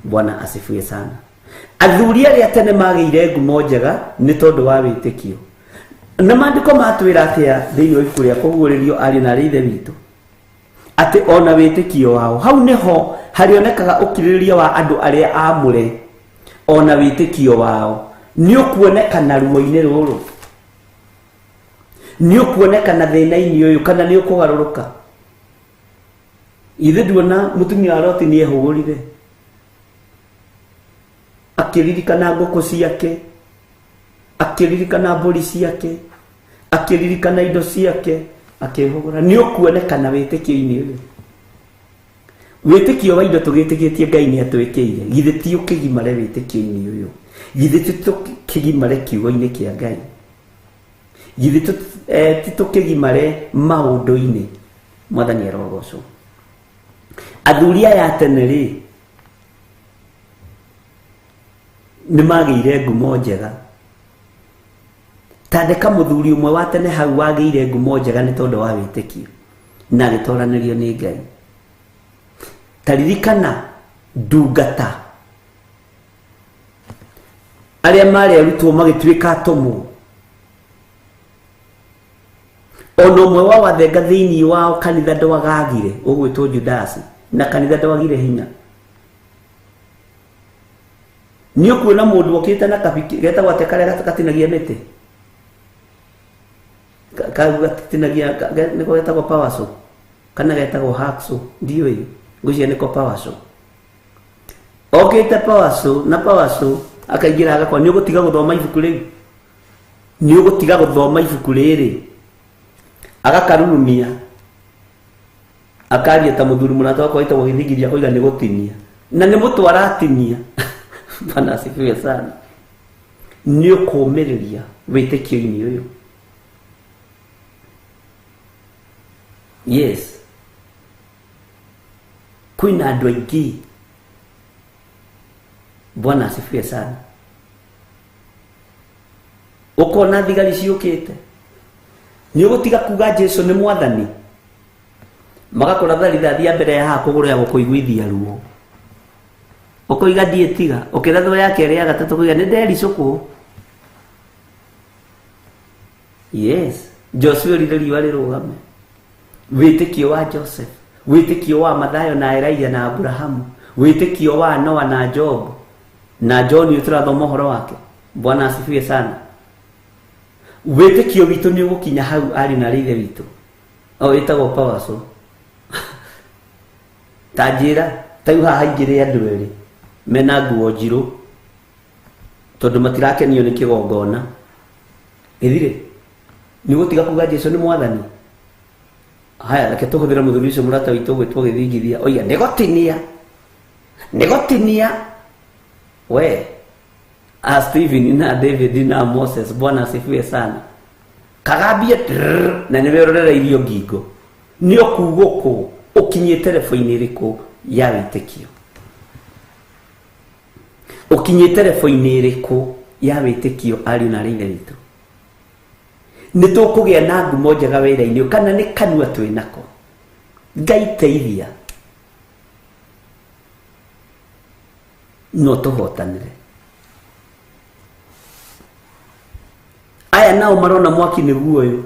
E: Bwana asifiwe sana. Athuri arĩa tene magĩire ngumo njega nĩ tondũ wa wĩtĩkio. Na maandĩko matwĩra atĩa thĩinĩ wa ibuku rĩa kũguũrĩrio ariũ na arĩ ithe witũ atĩ ona wĩtĩkio wao, hau nĩho harĩonekaga ũkirĩrĩria wa andũ arĩa aamũre. Ona wĩtĩkio wao nĩ ũkuonekana ruo-inĩ rũrũ, nĩ ũkuonekana thĩna-inĩ ũyũ, kana nĩ ũkũgarũrũka. Ithe nduona mũtumia wa Loti nĩ ehũgũrire akĩririkana ngũkũ ciake, akĩririkana mbũri ciake, akĩririkana indo ciake, akĩhũgũra. Nĩ ũkuonekana wĩtĩkio-inĩ ũyũ. Wĩtĩkio wa indo tũgĩtĩkĩtie Ngai nĩ atwĩkĩire, githĩ ti ũkĩgimare wĩtĩkio-inĩ ũyũ, githĩ ti tũkĩgimare kiugo-inĩ kĩa Ngai, githĩ ti tũkĩgimare maũndũ-inĩ. Mwathani arogocwo. Athuri aya tene rĩ nĩ magĩire ngumo njega. Tandĩka mũthuri ũmwe wa tene hau wagĩire ngumo njega nĩ tondũ wa wĩtĩkio na agĩtooranĩrio nĩ Ngai. Taririkana ndungata arĩa marĩ arutwo magĩtuĩka atũmwo. Ona ũmwe wa wathenga thĩinĩ wao kanitha ndwagagire, ũgwĩtwo Judasi, na kanitha ndwagire hinya. Nĩ ũkuona mũndũ okĩte na kabiki getagwo atĩ karĩa gatinagia mĩtĩ, gatinagia nĩko getagwo Powersaw kana getagwo Hacksaw, ndiũĩ, ngwĩciria nĩko Powersaw. Okĩte Powersaw na Powersaw akaingĩra agakora nĩ ũgũtiga gũthoma ibuku rĩu, nĩ ũgũtiga gũthoma ibuku rĩrĩ, agakarurumia akaria ta mũthuri mũrata wakwa wĩtagwo Gĩthingithia koiga nĩ gũtinia, na nĩ mũtwara atinia. Bwana asifiwe sana. Nĩ ũkũũmĩrĩria wĩtĩkio-inĩ ũyũ. Yes, kwĩna andũ aingĩ. Bwana asifiwe sana. Ũkona thigari ciũkĩte, nĩ ũgũtiga kuga Jesũ nĩ mwathani, magakũra tharithathi ya mbere ya haha kũgũrũ ya gũkũiguithia ruo, ũkoiga ndiĩtiga, ũkĩrathwo ya kerĩ ya gatatũ kũiga nĩ ndericũkwo. Yes, Joshua rĩrĩ riũa rĩrũgame. Wĩtĩkio wa Joseph, wĩtĩkio wa Mathayo na Elijah na Abrahamu, wĩtĩkio wa Noah na Job na John ũyũ tũrathoma ũhoro wake. Bwana asifiwe sana. Wĩtĩkio witũ nĩ ũgũkinya hau arĩ na ithe witũ, o wĩtagwo Powersaw. Ta njĩra ta rĩu haha haingĩrĩ andũ erĩ mena nguo njirũ tondũ matirakenio nĩ kĩgongona, gĩthire nĩ ũgũtiga kuga Jesũ nĩ mwathani. Haya, reke tũhũthĩre mũthuri ũcio mũrata witũ ũgwĩtwo Gĩthingithia, oiga nĩ gũtinia we Stephen na David na Moses. Bwana asifiwe sana. Kagambia na nĩ werorereirio ngingo. Nĩ ũkugũkũ ũkinyĩte level-inĩ ĩrĩkũ ya wĩtĩkio, ũkinyĩte level-inĩ ĩrĩkũ ya wĩtĩkio ariũ na ithe witũ. Nĩ tũkũgĩa na ngumo njega wĩra-inĩ kana nĩ kanua twĩnako. Ngai teithia no tũhotanĩre. Aya nao marona mwaki nĩguo ũyũ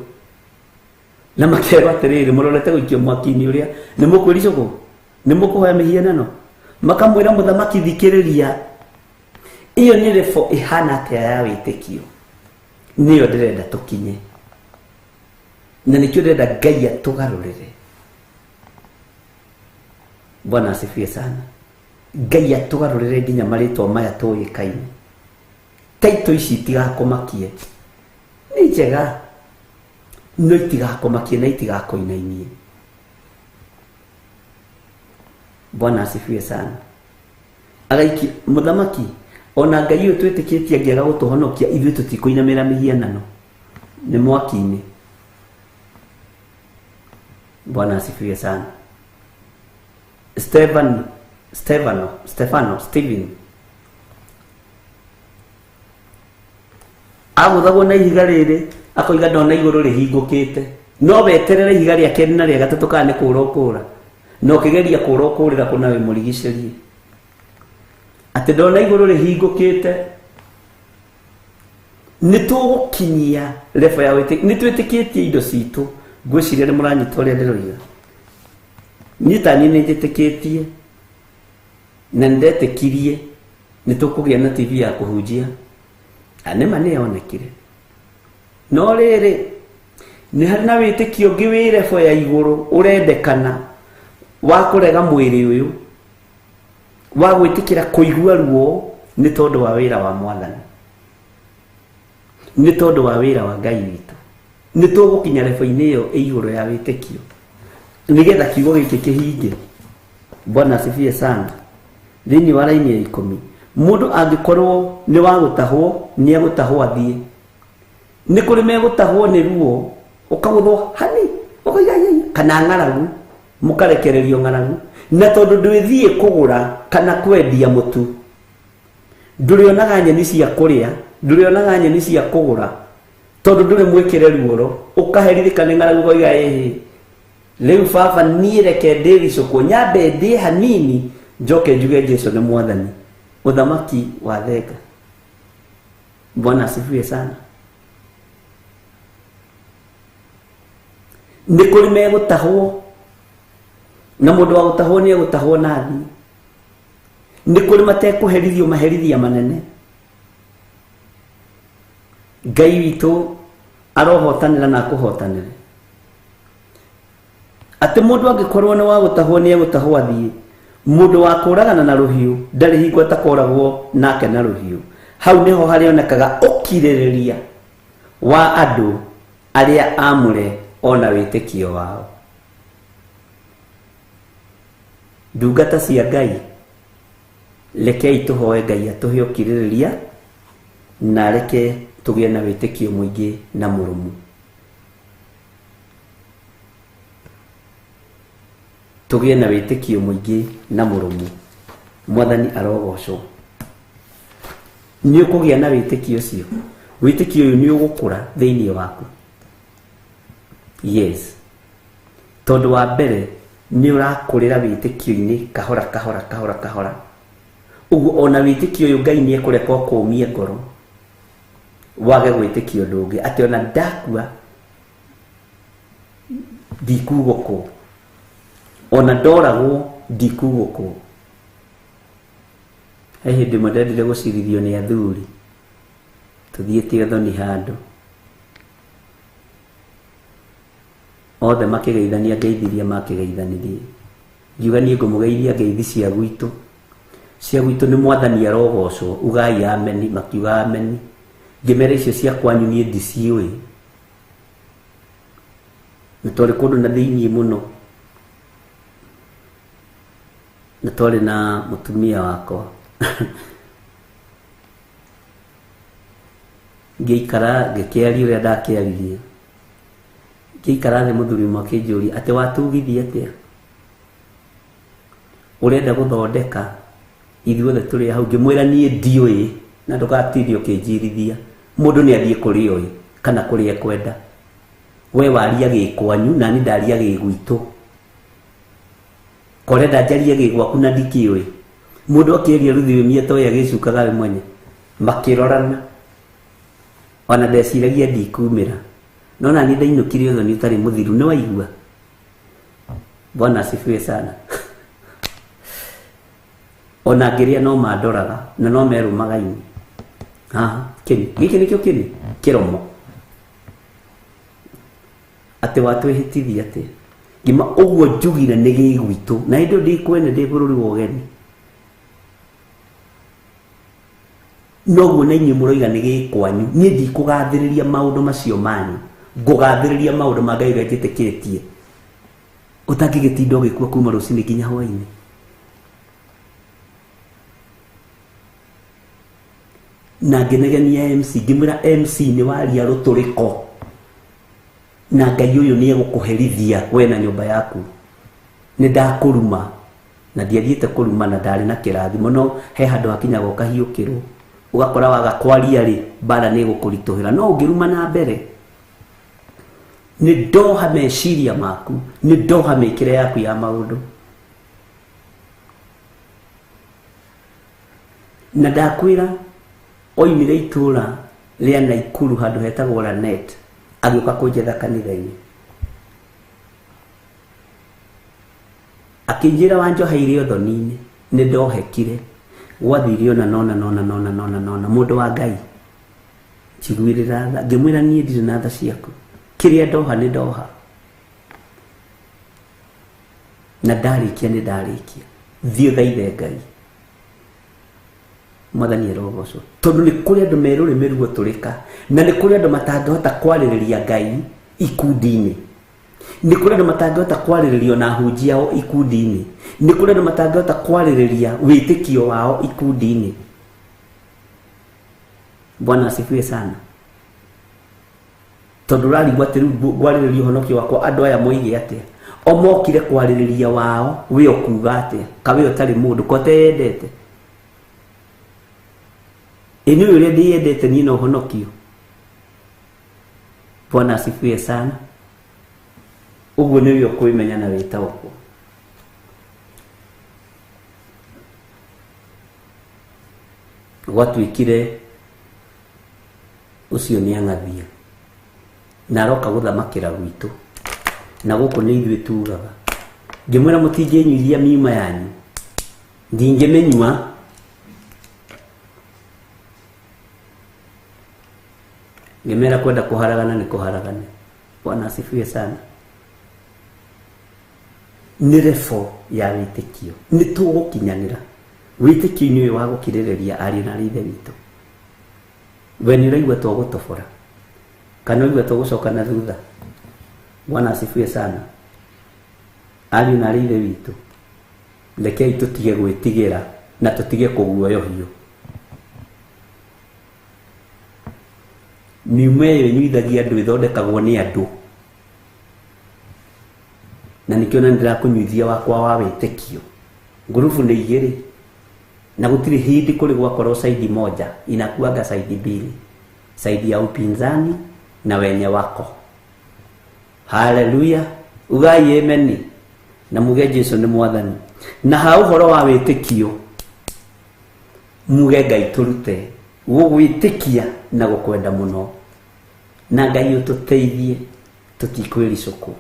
E: na makerwo atĩrĩrĩ, mũrorete gũikio mwaki-inĩ ũrĩa, nĩ mũkwĩricũkwo, nĩ mũkũhoya mĩhianano. Makamwĩra mũthamaki thikĩrĩria, iyo ni level ihana atia ya witikio niyo ndirenda tukinye na nikyo ndirenda Ngai atugarurire. Bwana asifiwe sana. Ngai atugarurire nginya maritwa maya tuyikaine. Taito ici itigakumakie ni njega no itigakumakie na itigakoinainie. Bwana asifiwe sana. Agaiki muthamaki ona Ngai uyu twitikitie angiaga gutuhonokia ithuĩ tutikuinamira mihianano ni mwaki-ini. Bwana asifiwe sana. Steven aguthagwo na ihiga rĩrĩ akoiga ndona igũrũ rĩhingũkĩte, no weterere ihiga rĩa kerĩ na rĩa gatatũ kana nĩ kũra ũkũra, no kĩgeria kũra ũkũrĩra kũna we mũrigicĩrie atĩ ndona igũrũ rĩhingũkĩte. Nĩ tũgũkinyia level ya wĩtĩkio, nĩ twĩtĩkĩtie indo citũ. Ngwĩciria nĩ mũranyita ũrĩa ndĩroiga. Niĩ tani nĩ njĩtĩkĩtie na ndetĩkirie nĩ tũkũgĩa na TV ya kũhunjia. Anema nĩ yonekire. No rĩrĩ nĩ harĩ na wĩtĩkio ũngĩ wĩ level ya igũrũ ũrendekana wa kũrega mwĩrĩ ũyũ, wa gwĩtĩkĩra kũigua ruo nĩ tondũ wa wĩra wa Mwathani, nĩ tondũ wa wĩra wa Ngai witũ. Nĩ tũgũkinya level-inĩ ĩyo igũrũ ya wĩtĩkio nigetha kiugo gĩkĩ kĩhinge. Bwana asifiwe sana. Thĩinĩ wa raini ya 10 mũndũ angĩkorwo nĩ wa gũtahwo nĩ agũtahwo athiĩ. Nĩ kũrĩ megũtahwo nĩ ruo ũkagũthwo hani ũkoiga kana ng'aragu mũkarekererio ng'aragu, na tondũ ndwĩthiĩ kũgũra kana kwendia mũtu, ndũrĩonaga nyeni cia kũrĩa, ndũrĩonaga nyeni cia kũgũra, tondũ ndũrĩ mwĩkĩre ruoro, ũkaherithĩka nĩ ng'aragu ũkoiga rĩu baba niĩ reke ndĩricũkwo nyambe ndĩ hanini njoke njuge Jesũ nĩ Mwathani. Uthamaki wa thega. Bwana asifiwe sana. Nĩ kũrĩ megũtahwo na mũndũ wa gũtahwo nĩ egũtahwo na thiĩ. Nĩ kũrĩ matekũherithio maherithia manene. Ngai witũ arohotanĩra na akũhotanĩre. Atĩ mũndũ angĩkorwo nĩ wa gũtahwo nĩ egũtahwo athiĩ. Mũndũ wa kũragana na rũhiũ ndarĩ hingo atakoragwo nake na rũhiũ. Hau nĩho harĩonekaga ũkirĩrĩria wa andũ arĩa amũre ona wĩtĩkio wao. Ndungata cia Ngai rekei tũhoe Ngai atũhe ũkirĩrĩria na reke tũgĩe na wĩtĩkio mũingĩ na mũrũmu. Tũgĩe na wĩtĩkio mũingĩ na mũrũmu. Mwathani arogocwo. Nĩ ũkũgĩa na wĩtĩkio ũcio. Wĩtĩkio ũyũ nĩ ũgũkũra thĩinĩ waku. Yes. Tondũ wa mbere nĩ ũrakũrĩra wĩtĩkio-inĩ kahora kahora kahora kahora. Ũguo ona wĩtĩkio ũyũ Ngai nĩ ekũreka ũkũmie ngoro. Wage gwĩtĩkio ũndũ ũngĩ atĩ ona ndakua ndikugũkũ. Ona ndoragwo ndikugũkũ. He hĩndĩ ĩmwe ndendire gũcirithio nĩ athuri. Tũthiĩte ũthoni handũ. Othe makĩgeithania ngeithirie makĩgeithanirie. Ngiuga niĩ ngũmũgeithia ngeithi cia gwitũ. Cia gwitũ nĩ Mwathani arogocwo. Ugai ameni. Makiuga ameni. Ngĩmera icio cia kwanyu niĩ ndiciũĩ. Nĩ twarĩ kũndũ na thĩinĩ mũno. Na twarĩ na mũtumia wakwa. Ngĩikara ngĩkĩaria ũrĩa ndakĩaririe. Ngĩikara thĩ mũthuri ũmwe akĩnjũria atĩ watugithia atĩa? Ũrenda gũthondeka ithuothe tũrĩ hau. Ngĩmwĩra niĩ ndiũĩ na ndũgatithie ũkĩnjirithia. Mũndũ nĩ athiĩ kũrĩa oĩ kana kũrĩa ekwenda. We waria gĩkwanyu na niĩ ndaria gĩgwitũ. Korenda njarie gĩgwaku na ndikĩũĩ. Mũndũ akĩaria rũthiomi atoĩ agĩcukaga we mwenye. Makĩrorana. Ona ndeciragia ndikumĩra. No na niĩ ndainũkire ũthoni ũtarĩ mũthiru. Nĩ waigua? Bwana asifiwe sana. Ona ngĩrĩa no mandoraga na no merũmaga ini. Kini giki nikio kini kiromo ate watu ehitithia ate gima ogwo njugire ni gigwitu na indo ndikwene ndi bururi wogeni noguo na inyu muroiga ni gikwanyu ni ndikugathiriria maundu macio manyu ngugathiriria maundu mangai gajitikitie utangigitinda ugikua kuma rucini nginya hwaini na ngenegenia MC ngimwira MC ni waria ruturiko na Ngai uyu ni egukuherithia we na nyumba yaku ni ndakuruma na ndiathiite kuruma na ndari na kirathimo no he handu hakinyaga ukahiukirwo ugakora waga kwaria ri bara ni gukurituhira no ungiruma na mbere ni ndoha meciria maku ni ndoha mikire yaku ya maundu na ndakwira oimire itura ria Naikuru handu hetagwo Lanet agioka kunjetha kanitha-ini akinjira wanjoheire uthoni-ini ni ndohekire gwathire ona nona mundu wa Ngai chigwirira tha ngimwira nie ndire na tha ciaku kiria ndoha ni ndoha na ndarikia ni ndarikia thio thaithe Ngai mwathani erogoco tondu ni kuri andu meruri meruo turika na ni kuri andu matangihota kwaririria Ngai ikundi-ini ni kuri andu matangihota kwariririo na hunjia o ikundi-ini ni kuri andu matangihota kwaririria witikio wao ikundi-ini Bwana asifiwe sana tondu rarigwa ati gwariririo honokio wakwa andu aya moige atia omokire kwaririria wao we okuga atia kawe utari mundu kotendete eni ule ndiyendete ni no honokio Bwana asifiwe sana uguo ni yo kwimenya na wita okwo gwatuikire ucio ni angathia na roka guthamakira gwitu na guku ni ithuĩ tugaga ngimwira mutingenyuithia miuma yanyu ndingemenyua ngemera kwenda kuharagana ni kuharagane Bwana asifiwe sana ni refo ya witikio ni tugukinyanira witikio ni wa gukirireria ari na rithe witu weni raigwa tugutobora kana igwa tugucoka na thutha Bwana asifiwe sana ari na rithe witu lekei tutige gwitigira na tutige kuguoyohio miume yenyuithagia andu ithondekagwo ni andu na nikio na ndirakunyuithia wakwa wa witikio ngurubu ni igiri na gutiri hindi kuri gwakorwo saidi moja inakuaga saidi mbili saidi ya upinzani na wenye wako haleluya ugai ameni na muge Jesu ni mwathani na ha uhoro wa witikio muge Ngai turute gugwitikia na gukwenda muno na Ngai ututeithie tutikwiricuku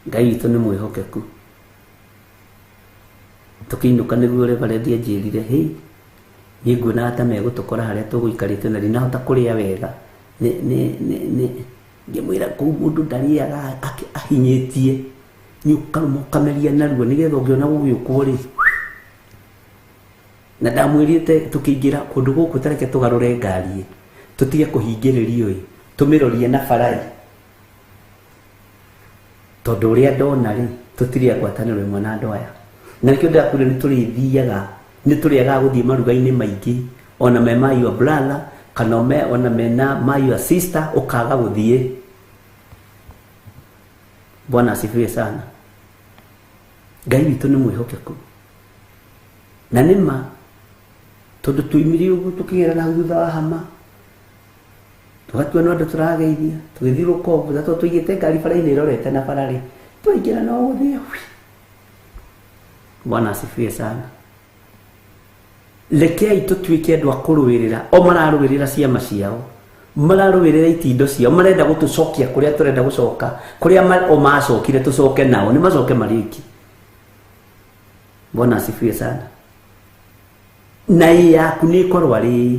E: Ngai itu ni mwihokeku tukiinuka niguo reverendia njirire hei niguona ata megutukora haria tuguikarite na rinahota kuria wega ni ngimwira ku mundu ndariaga ahinyitie ni ukameria naruo nigetha ungiona gugiukwo ri na ndamwirite tukiingira kundu guku tareke tugarure ngari tutige kuhingiririo tumirorie na farai tondu uria ndona ri tutiri agwataniro imwe na andu aya na nikio ndakwire ni turithiaga ni turiaga guthii maruga-ini maingi ona me my your brother kana me ona mena my your sister ukaga guthii Bwana asifiwe sana Ngai witu ni mwihokeku na nima tondu tuimiri ugu tukigira na thutha wa hama tugatua no andu turageithia tugithiruka ugu thato tuigite ngari bara-ini irorete na barari tuingira no guthii Bwana asifiwe sana lekei tutuike andu akuruirira o mararuirira ciama ciao mararuirira itindo ciao marenda gutucokia kuria turenda gucoka kuria o macokire tucoke nao ni macoke mariki Bwana asifiwe sana na yaku nä korwo arä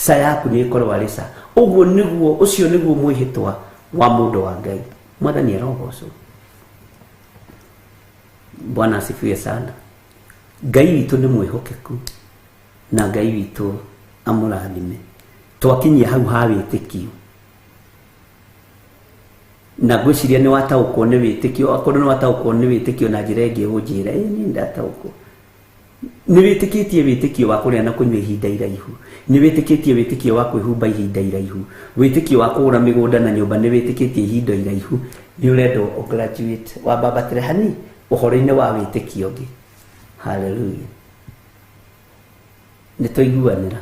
E: ca yaku nä korwo arä ca. Å guo nä å cio nä guo mwä hä twa wa må ndå wa Ngai. Mwathani arogocwo. Bwana asifiwe sana. Ngai witå nä mwä hokeku na Ngai witå amå rathime. Twakinyia hau ha wä tä kio na ngwiciria nä wataũkwo nä wä tä kio. Akorwo nä wataũkwo nä wä tä kio na njä ra ä ngä å njä ra nä ndataũkwo. Nä wä tä kä tie wä tä kio wa kå rä a na kå nyua ihinda iraihu. Nä wä tä kä tie wä tä kio wa kwä humba ihinda iraihu. Wä tä kio wa kå gå ra mä gå nda na nyå mba nä wä tä kä tie ihinda iraihu. Nä å rendwo å graduate wa mbambatire hani å horo-inä wa wä tä kio ngä. Haleluya. Nä twaiguanä ra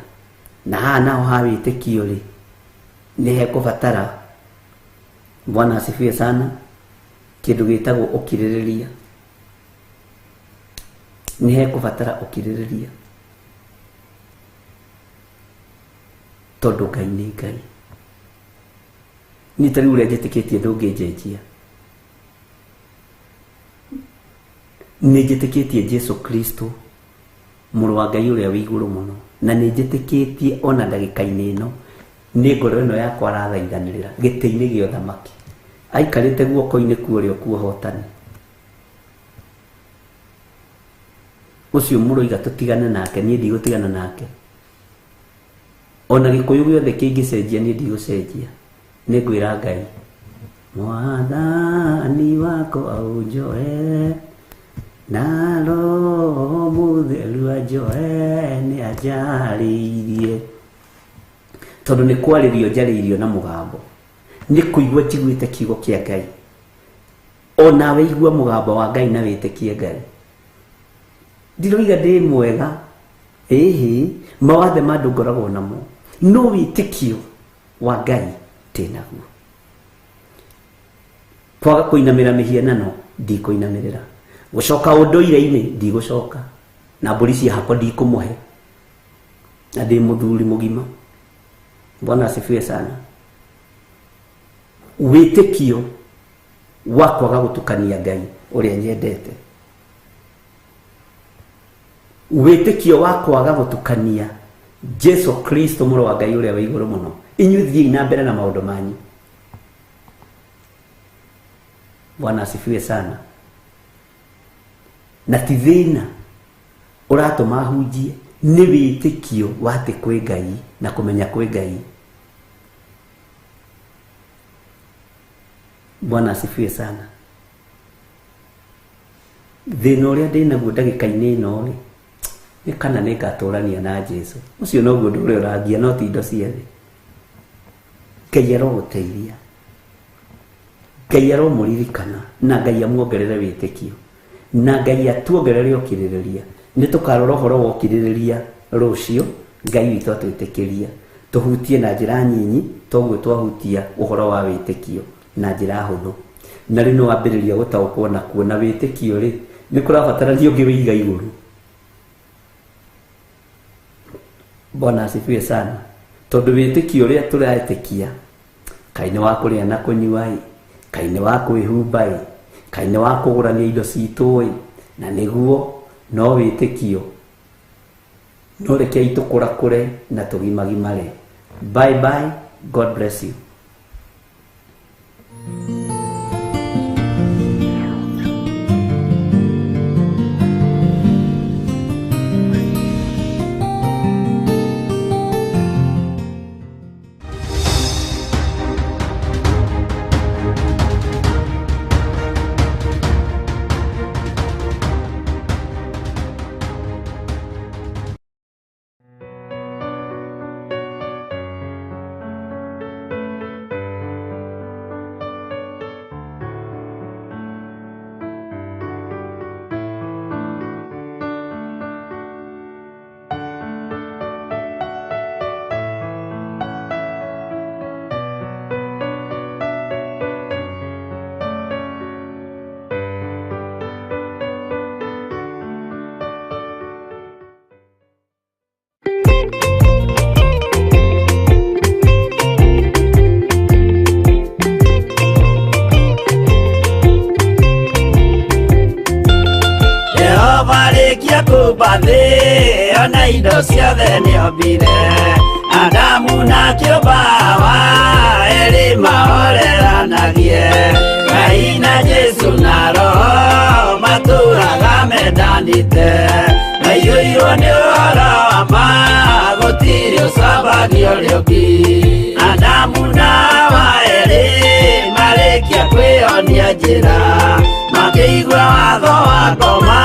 E: na haha naho ha wä tä kio rä nä hekå batara. Bwana asifiwe sana. Kä ndå gä tagwo å kirä rä ria. Nä hekå batara å kirä rä ria tondå Ngai nä Ngai. Nä tarä u rä a njä tä kä tie ndå ngä njenjia. Nä njä tä kä tie Jesu Kristo må rå wa Ngai å rä a wä igå rå må no, na nä njä tä kä tie ona ndagä ka-inä ä no nä ngoro ä no yakwa arathaithanä rä ra gä tä-inä gä a å thamaki aikarä te guoko-inä kuo rä o kuohotani. Å cio må rå iga tå tigane nake, niä ndigå tigana nake. Ona gä kå yå gä othe kä ingä cenjia niä ndigå cenjia. Nä ngwä ra Ngai Mwathani wako aunjoe na Roho Mutheru anjoe nä anjarä irie. Tondå nä kwarä rio njarä irio na må gambo, nä kå igua njiguä te kiugo kä a Ngai. Onawe igua må gambo wa Ngai na wä tä kie Ngai. Ndirå iga ndä mwega ĩhĩ mawathe ma andũ ngoragwo namo, no wä tä kio wa Ngai tä naguo. Kwaga kå inamä ra mä hianano ndikå inamä rä ra, gå coka å ndå ire-inä ndigå coka, na mbå ri cia hakwa ndikå må he, na ndä må thuri må gima. Bwana asifiwe sana. Wä tä kio wa kwaga gå tukania Ngai å rä a nyendete. Wä tä kio wa kwaga gå tukania Jesu Kristo må rå wa Ngai å rä a wä igå rå må no. Inyuä thiäi na mbere na maå ndå manyu. Bwana asifiwe sana. Na ti thĩna å ratå ma hunjie, nĩ wä tä kio wa atä kwĩ Ngai na kå menya kwĩ Ngai. Bwana asifiwe sana. Thĩna å rä a ndä naguo ndagä ka-inä ä no rĩ, nĩ kana nĩ ngatũrania na Jesu. Ũcio noguo ũndũ ũrĩa ũrangia, no ti indo ciothe. Ngai arogũteithia, Ngai aromũririkana, na Ngai amuongerere wĩtĩkio, na Ngai atuongerere ũkirĩrĩria. Nĩ tũkarora ũhoro wa ũkirĩrĩria rũciũ, Ngai witũ atwĩtĩkĩria tũhutie na njĩra nyinyi toguo twahutia ũhoro wa wĩtĩkio na njĩra hũthũ. Na rĩu nĩ wambĩrĩria gũtaũkwo na kuona wĩtĩkio rĩ, nĩ kũrabatarania ũngĩ wĩiga igũrũ. Bwana asifiwe sana. Tondũ wĩtĩkio ũrĩa tũretĩkia, kaĩ nĩ wa kũrĩa na kũnyua ĩ, kaĩ nĩ wa kwĩhumba ĩ, kaĩ nĩ wa kũgũrania indo citũ ĩ, na nĩguo no wĩtĩkio. No rekei tũkũrakũre na tũgimagimare. Bye bye. God bless you.
F: marĩkia kumba thĩ ona indo ciothe nĩombire Adamu na kĩũmba Hawa erĩ mahoreranagie Ngai na Jesu na Roho matũraga mendanĩte maiyũirwo nĩ ũhoro wa ma gũtirĩ ũcambagio ũrĩa ũngĩ Adamu na Hawa erĩ marĩkia kwĩyonia njĩra makĩigua watho wa ngoma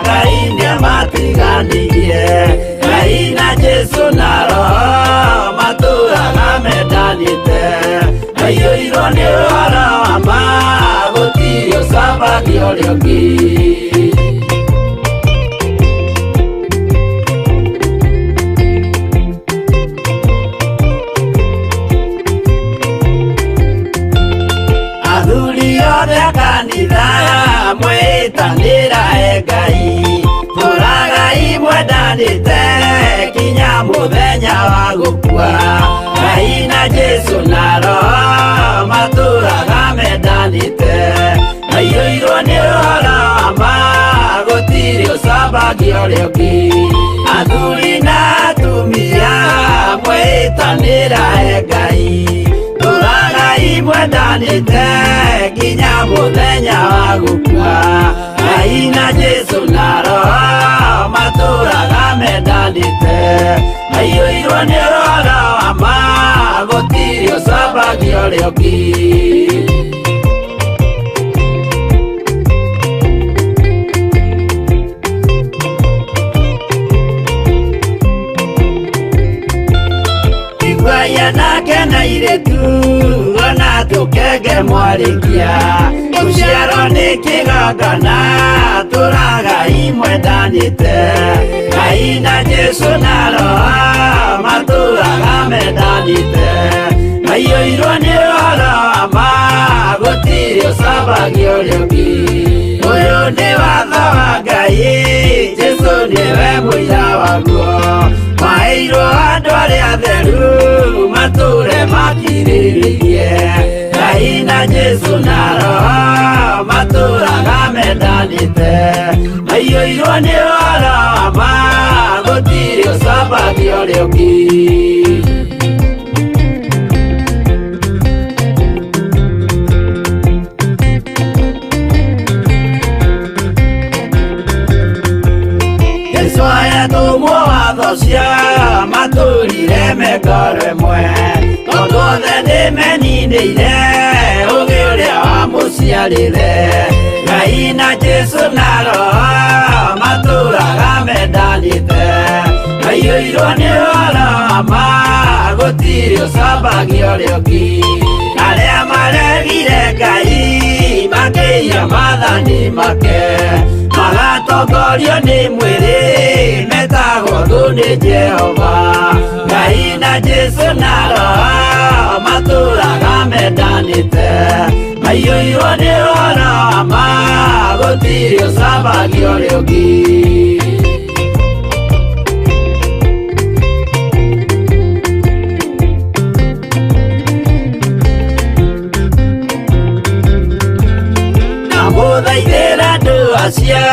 F: Ngai nĩamatiganirie Ngai na Jesu na Roho matũraga mendanĩte maiyũirwo nĩ ũhoro wa ma gũtirĩ ũcambagio ũrĩa ũngĩ mwĩtanĩra Ngai tũragai mwendanĩte kinya mũthenya wa gũkua Ngai na Jesu na Roho matũraga mendanĩte maiyũirwo nĩ ũhoro wa ma gũtirĩ ũcambagio ũrĩa ũngĩ athuri na atumia mwĩtanĩra Ngai tũragai mwendanĩte kinya mũthenya wa gũkua Ngai na Jesu na Roho matũraga mendanĩte maiyũirwo nĩ ũhoro wa ma gũtirĩ ũcambagio ũrĩa ũngĩ Igwaya nake na iretu ona tũkenge mwarĩkia gũciarwo nĩ kĩgongona tũragai mwendanĩte Ngai na Jesu na Roho matũraga mendanĩte maiyũirwo nĩ ũhoro wa ma gũtirĩ ũcambagio ũrĩa ũngĩ ũyũ nĩ watho wa Ngai Jesu nĩwe mũira waguo maheirwo andũ arĩa atheru matũre makirĩrĩirie Ngai na Jesu na Roho matũraga mendanĩte maiyũirwo nĩ ũhoro wa ma gũtirĩ ũcambagio ũrĩa ũngĩ matũrire mekoro ĩmwe tondũ othe nĩmeninĩire ũgĩ ũrĩa wamũciarire Ngai na Jesu na Roho matũraga mendanĩte maiyũirwo nĩ ũhoro wa ma gũtirĩ ũcambagio ũrĩa ũngĩ arĩa maregire Ngai makĩiya maathani make magatongorio nĩ mwĩrĩ metagwo thũ nĩ Jehova Ngai na Jesu na Roho matũraga mendanĩte maiyũirwo nĩ ũhoro wa ma gũtirĩ ũcambagio ũrĩa ũngĩ mũthaithĩra andũ acio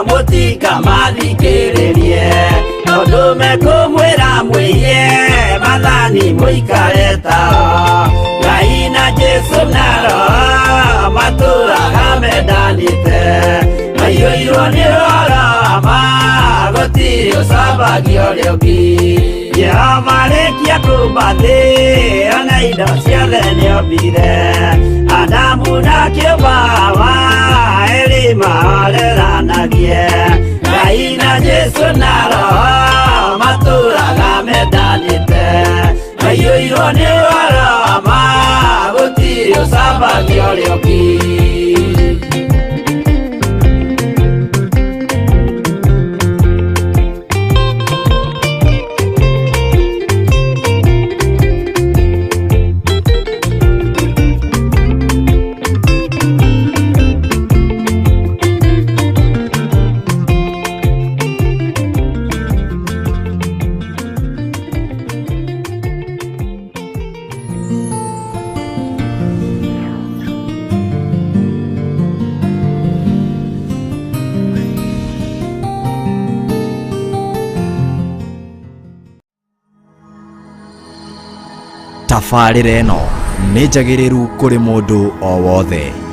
F: mũtikamathikĩrĩrie tondũ mekũmwĩra mwĩhie maathani mũikare tao Ngai na Jesu na Roho matũraga mendanĩte maiyũirwo nĩ ũhoro wa ma gũtirĩ ũcambagio ũrĩa ũngĩ Jehova arĩkia kumba thĩ ona indo ciothe nĩombire Adamu na kĩũmba Hawa erĩ mahoreranagie Ngai na Jesu na Roho matũraga mendanĩte maiyũirwo nĩ ũhoro wa ma gũtirĩ ũcambagio ũrĩa ũngĩ
C: tabarĩra ĩno nĩ njagĩrĩru kũrĩ mũndũ o wothe.